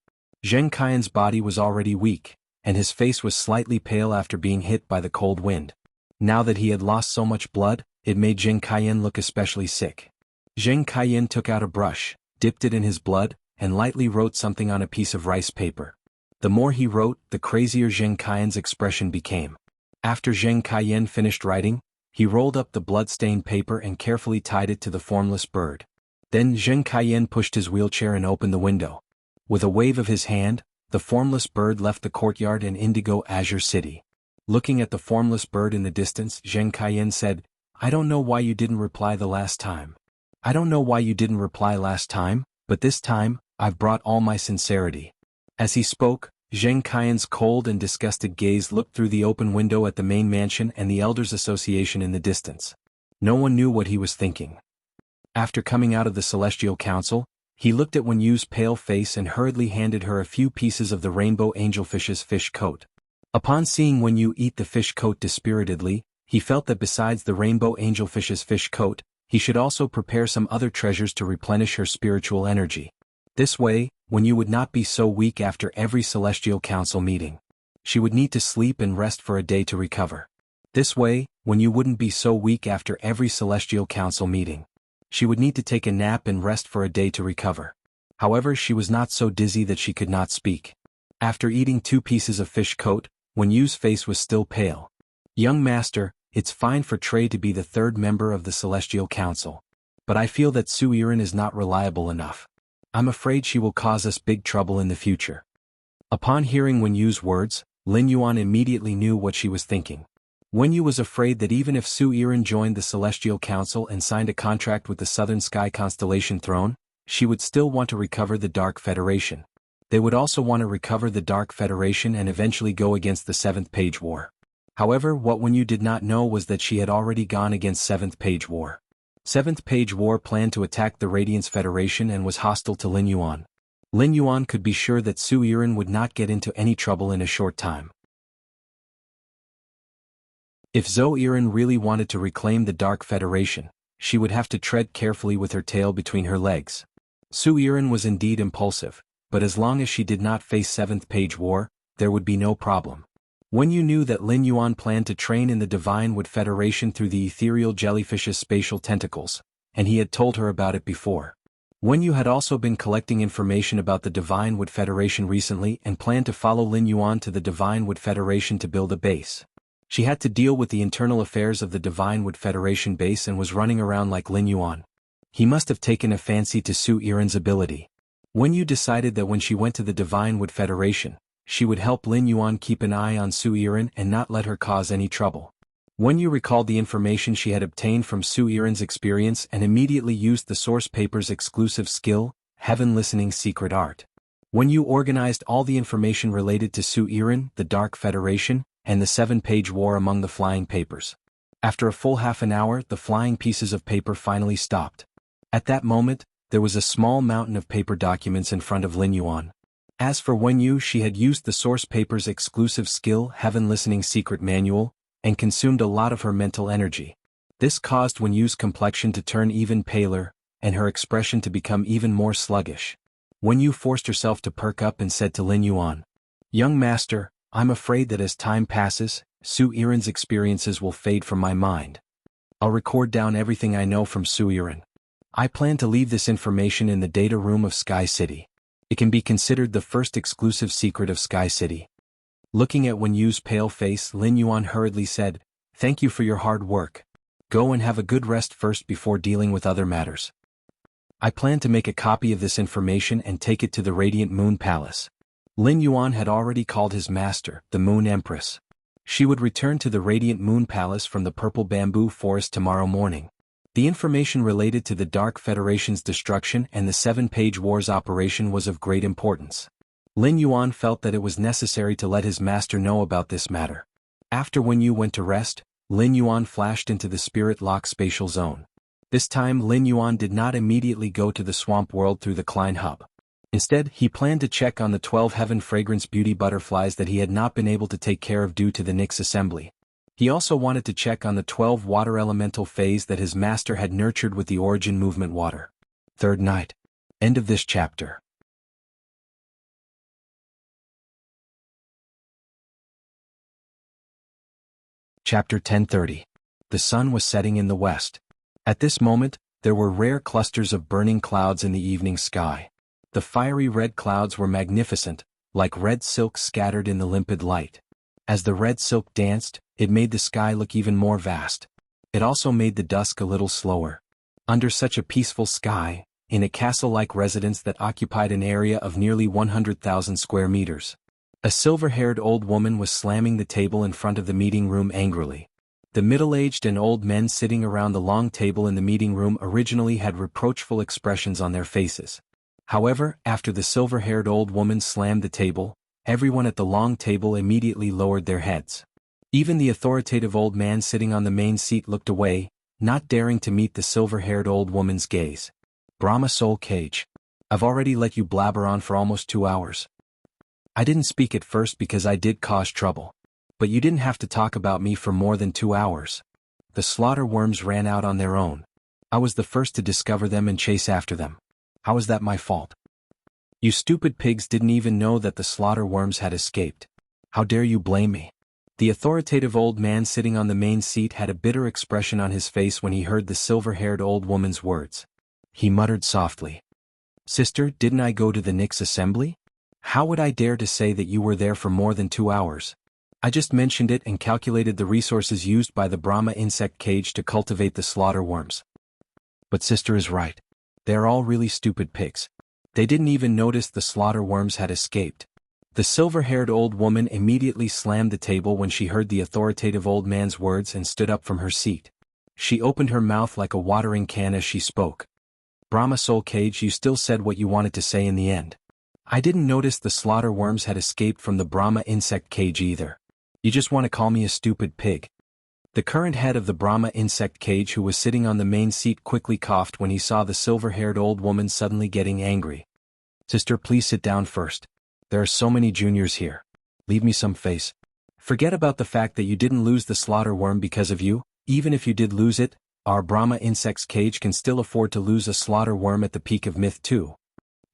Zheng Kaiyan's body was already weak, and his face was slightly pale after being hit by the cold wind. Now that he had lost so much blood, it made Zheng Kaiyan look especially sick. Zheng Kaiyan took out a brush, dipped it in his blood, and lightly wrote something on a piece of rice paper. The more he wrote, the crazier Zheng Kaiyan's expression became. After Zheng Kaiyan finished writing, he rolled up the blood-stained paper and carefully tied it to the formless bird. Then Zheng Kaiyan pushed his wheelchair and opened the window. With a wave of his hand, the formless bird left the courtyard in Indigo Azure City. Looking at the formless bird in the distance, Zheng Kaiyan said, "I don't know why you didn't reply the last time. I don't know why you didn't reply last time, but this time, I've brought all my sincerity." As he spoke, Zheng Kaiyan's cold and disgusted gaze looked through the open window at the main mansion and the Elders Association in the distance. No one knew what he was thinking. After coming out of the Celestial Council, he looked at Wen Yu's pale face and hurriedly handed her a few pieces of the rainbow angelfish's fish coat. Upon seeing Wen Yu eat the fish coat dispiritedly, he felt that besides the rainbow angelfish's fish coat, he should also prepare some other treasures to replenish her spiritual energy. This way, Wen Yu would not be so weak after every Celestial Council meeting. She would need to sleep and rest for a day to recover. This way, Wen Yu wouldn't be so weak after every Celestial Council meeting. She would need to take a nap and rest for a day to recover. However, she was not so dizzy that she could not speak. After eating 2 pieces of fish coat, Wen Yu's face was still pale. "Young master, it's fine for Trey to be the 3rd member of the Celestial Council. But I feel that Su Yiren is not reliable enough. I'm afraid she will cause us big trouble in the future." Upon hearing Wen Yu's words, Lin Yuan immediately knew what she was thinking. Wen Yu was afraid that even if Su Yiren joined the Celestial Council and signed a contract with the Southern Sky Constellation Throne, she would still want to recover the Dark Federation. They would also want to recover the Dark Federation and eventually go against the 7th Page War. However, what Wen Yu did not know was that she had already gone against 7th Page War. 7th Page War planned to attack the Radiance Federation and was hostile to Lin Yuan. Lin Yuan could be sure that Su Yiren would not get into any trouble in a short time. If Zhou Yiren really wanted to reclaim the Dark Federation, she would have to tread carefully with her tail between her legs. Su Yiren was indeed impulsive, but as long as she did not face 7th Page War, there would be no problem. Wen Yu knew that Lin Yuan planned to train in the Divine Wood Federation through the ethereal jellyfish's spatial tentacles, and he had told her about it before. Wen Yu had also been collecting information about the Divine Wood Federation recently and planned to follow Lin Yuan to the Divine Wood Federation to build a base. She had to deal with the internal affairs of the Divine Wood Federation base and was running around like Lin Yuan. He must have taken a fancy to Su Yiren's ability. Wen Yu decided that when she went to the Divine Wood Federation, she would help Lin Yuan keep an eye on Su Yiren and not let her cause any trouble. Wen Yu recalled the information she had obtained from Su Yiren's experience and immediately used the source paper's exclusive skill, Heaven Listening Secret Art. Wen Yu organized all the information related to Su Yiren, the Dark Federation, and the 7-Page War among the flying papers. After a full half an hour, the flying pieces of paper finally stopped. At that moment, there was a small mountain of paper documents in front of Lin Yuan. As for Wen Yu, she had used the source paper's exclusive skill, Heaven Listening Secret Manual, and consumed a lot of her mental energy. This caused Wen Yu's complexion to turn even paler, and her expression to become even more sluggish. Wen Yu forced herself to perk up and said to Lin Yuan, "Young master, I'm afraid that as time passes, Su Yiren's experiences will fade from my mind. I'll record down everything I know from Su Yiren. I plan to leave this information in the data room of Sky City. It can be considered the first exclusive secret of Sky City." Looking at Wen Yu's pale face, Lin Yuan hurriedly said, "Thank you for your hard work. Go and have a good rest first before dealing with other matters. I plan to make a copy of this information and take it to the Radiant Moon Palace." Lin Yuan had already called his master, the Moon Empress. She would return to the Radiant Moon Palace from the Purple Bamboo Forest tomorrow morning. The information related to the Dark Federation's destruction and the 7-Page War's operation was of great importance. Lin Yuan felt that it was necessary to let his master know about this matter. After Wen Yu went to rest, Lin Yuan flashed into the Spirit Lock spatial zone. This time Lin Yuan did not immediately go to the swamp world through the Klein hub. Instead, he planned to check on the 12 heaven fragrance beauty butterflies that he had not been able to take care of due to the Nyx assembly. He also wanted to check on the 12 water elemental phase that his master had nurtured with the origin movement water. Third night. End of this chapter. Chapter 1030. The sun was setting in the west. At this moment, there were rare clusters of burning clouds in the evening sky. The fiery red clouds were magnificent, like red silk scattered in the limpid light. As the red silk danced, it made the sky look even more vast. It also made the dusk a little slower. Under such a peaceful sky, in a castle-like residence that occupied an area of nearly 100,000 square meters, a silver-haired old woman was slamming the table in front of the meeting room angrily. The middle-aged and old men sitting around the long table in the meeting room originally had reproachful expressions on their faces. However, after the silver-haired old woman slammed the table, everyone at the long table immediately lowered their heads. Even the authoritative old man sitting on the main seat looked away, not daring to meet the silver-haired old woman's gaze. Brahma Soul Cage. I've already let you blabber on for almost 2 hours. I didn't speak at first because I did cause trouble. But you didn't have to talk about me for more than 2 hours. The slaughter worms ran out on their own. I was the first to discover them and chase after them. How is that my fault? You stupid pigs didn't even know that the slaughter worms had escaped. How dare you blame me? The authoritative old man sitting on the main seat had a bitter expression on his face when he heard the silver-haired old woman's words. He muttered softly. Sister, didn't I go to the Nyx assembly? How would I dare to say that you were there for more than 2 hours? I just mentioned it and calculated the resources used by the Brahma insect cage to cultivate the slaughter worms. But sister is right. They are all really stupid pigs. They didn't even notice the slaughter worms had escaped. The silver-haired old woman immediately slammed the table when she heard the authoritative old man's words and stood up from her seat. She opened her mouth like a watering can as she spoke. Brahma Soul Cage, you still said what you wanted to say in the end. I didn't notice the slaughter worms had escaped from the Brahma insect cage either. You just want to call me a stupid pig. The current head of the Brahma insect cage, who was sitting on the main seat, quickly coughed when he saw the silver-haired old woman suddenly getting angry. Sister, please sit down first. There are so many juniors here. Leave me some face. Forget about the fact that you didn't lose the slaughter worm because of you. Even if you did lose it, our Brahma insect's cage can still afford to lose a slaughter worm at the peak of myth too.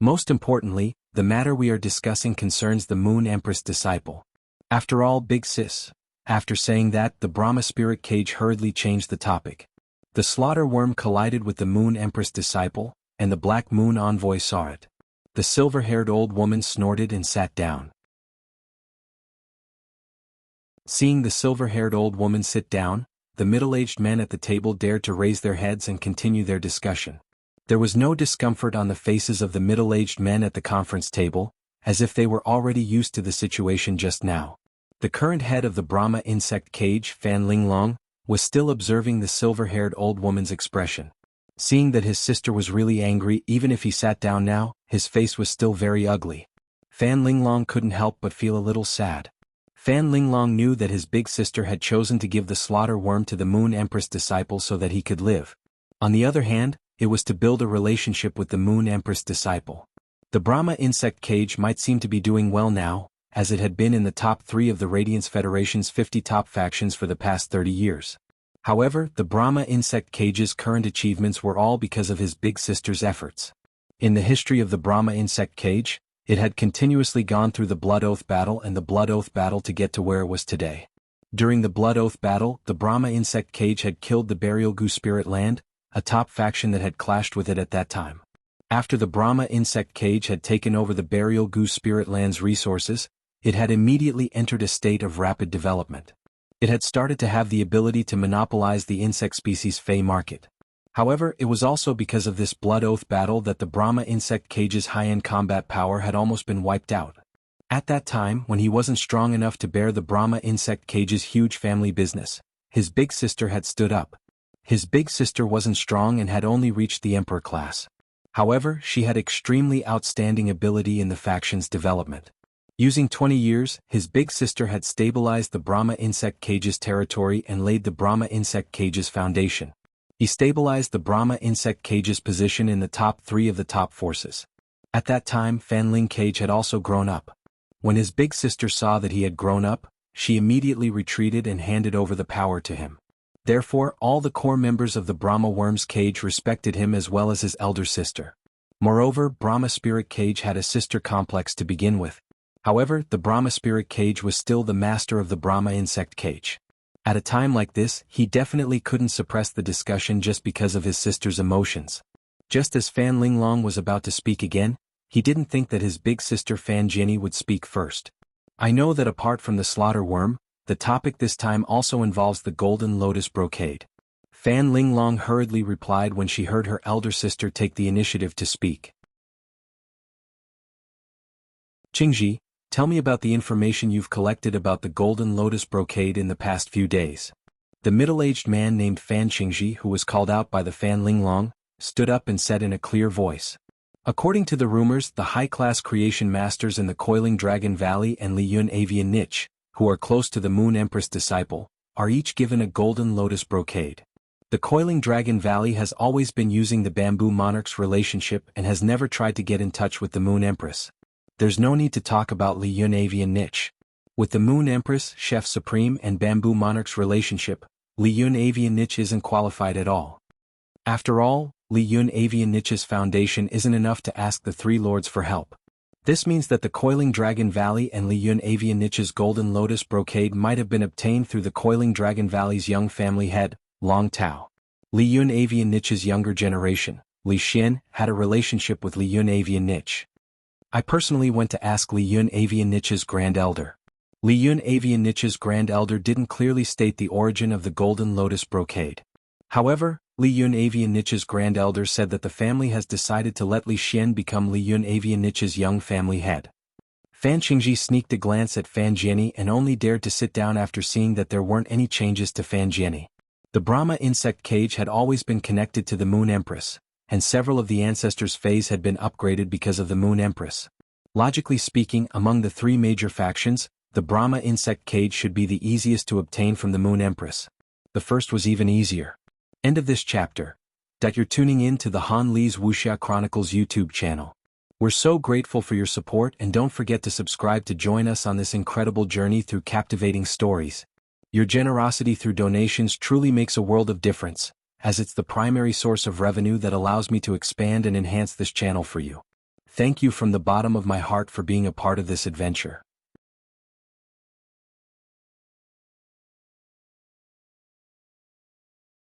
Most importantly, the matter we are discussing concerns the Moon Empress disciple. After all, big sis. After saying that, the Brahma spirit cage hurriedly changed the topic. The slaughter worm collided with the Moon Empress disciple, and the Black Moon envoy saw it. The silver-haired old woman snorted and sat down. Seeing the silver-haired old woman sit down, the middle-aged men at the table dared to raise their heads and continue their discussion. There was no discomfort on the faces of the middle-aged men at the conference table, as if they were already used to the situation just now. The current head of the Brahma insect cage, Fan Linglong, was still observing the silver-haired old woman's expression. Seeing that his sister was really angry, even if he sat down now, his face was still very ugly. Fan Linglong couldn't help but feel a little sad. Fan Linglong knew that his big sister had chosen to give the slaughter worm to the Moon Empress disciple so that he could live. On the other hand, it was to build a relationship with the Moon Empress disciple. The Brahma insect cage might seem to be doing well now, as it had been in the top 3 of the Radiance Federation's 50 top factions for the past 30 years. However, the Brahma insect cage's current achievements were all because of his big sister's efforts. In the history of the Brahma insect cage, it had continuously gone through the Blood Oath battle and the Blood Oath battle to get to where it was today. During the Blood Oath battle, the Brahma insect cage had killed the Burial Goo Spirit Land, a top faction that had clashed with it at that time. After the Brahma insect cage had taken over the Burial Goo Spirit Land's resources, it had immediately entered a state of rapid development. It had started to have the ability to monopolize the insect species Fey market. However, it was also because of this Blood Oath battle that the Brahma insect cage's high-end combat power had almost been wiped out. At that time, when he wasn't strong enough to bear the Brahma insect cage's huge family business, his big sister had stood up. His big sister wasn't strong and had only reached the Emperor class. However, she had extremely outstanding ability in the faction's development. Using 20 years, his big sister had stabilized the Brahma insect cage's territory and laid the Brahma insect cage's foundation. He stabilized the Brahma insect cage's position in the top 3 of the top forces. At that time Fan Ling cage had also grown up. When his big sister saw that he had grown up, she immediately retreated and handed over the power to him. Therefore all the core members of the Brahma worm's cage respected him as well as his elder sister. Moreover, Brahma spirit cage had a sister complex to begin with. However, the Brahma spirit cage was still the master of the Brahma insect cage. At a time like this, he definitely couldn't suppress the discussion just because of his sister's emotions. Just as Fan Linglong was about to speak again, he didn't think that his big sister Fan Jenny would speak first. I know that apart from the slaughter worm, the topic this time also involves the golden lotus brocade. Fan Linglong hurriedly replied when she heard her elder sister take the initiative to speak. Qingji, tell me about the information you've collected about the golden lotus brocade in the past few days. The middle-aged man named Fan Qingji, who was called out by the Fan Linglong, stood up and said in a clear voice. According to the rumors, the high-class creation masters in the Coiling Dragon Valley and Liyun Avian Niche, who are close to the Moon Empress disciple, are each given a golden lotus brocade. The Coiling Dragon Valley has always been using the Bamboo Monarch's relationship and has never tried to get in touch with the Moon Empress. There's no need to talk about Liyun Avian Niche. With the Moon Empress, Chef Supreme and Bamboo Monarch's relationship, Liyun Avian Niche isn't qualified at all. After all, Liyun Avian Niche's foundation isn't enough to ask the 3 lords for help. This means that the Coiling Dragon Valley and Liyun Avian Niche's golden lotus brocade might have been obtained through the Coiling Dragon Valley's young family head, Long Tao. Liyun Avian Niche's younger generation, Li Xian, had a relationship with Liyun Avian Niche. I personally went to ask Liyun Avian Niche's Grand Elder. Liyun Avian Niche's Grand Elder didn't clearly state the origin of the golden lotus brocade. However, Liyun Avian Niche's Grand Elder said that the family has decided to let Li Xian become Liyun Avian Niche's young family head. Fan Qingji sneaked a glance at Fan Jenny and only dared to sit down after seeing that there weren't any changes to Fan Jenny. The Brahma insect cage had always been connected to the Moon Empress, and several of the ancestors' phase had been upgraded because of the Moon Empress. Logically speaking, among the 3 major factions, the Brahma insect cage should be the easiest to obtain from the Moon Empress. The first was even easier. End of this chapter. You're tuning in to the Han Li's Wuxia Chronicles YouTube channel. We're so grateful for your support, and don't forget to subscribe to join us on this incredible journey through captivating stories. Your generosity through donations truly makes a world of difference, as it's the primary source of revenue that allows me to expand and enhance this channel for you. Thank you from the bottom of my heart for being a part of this adventure.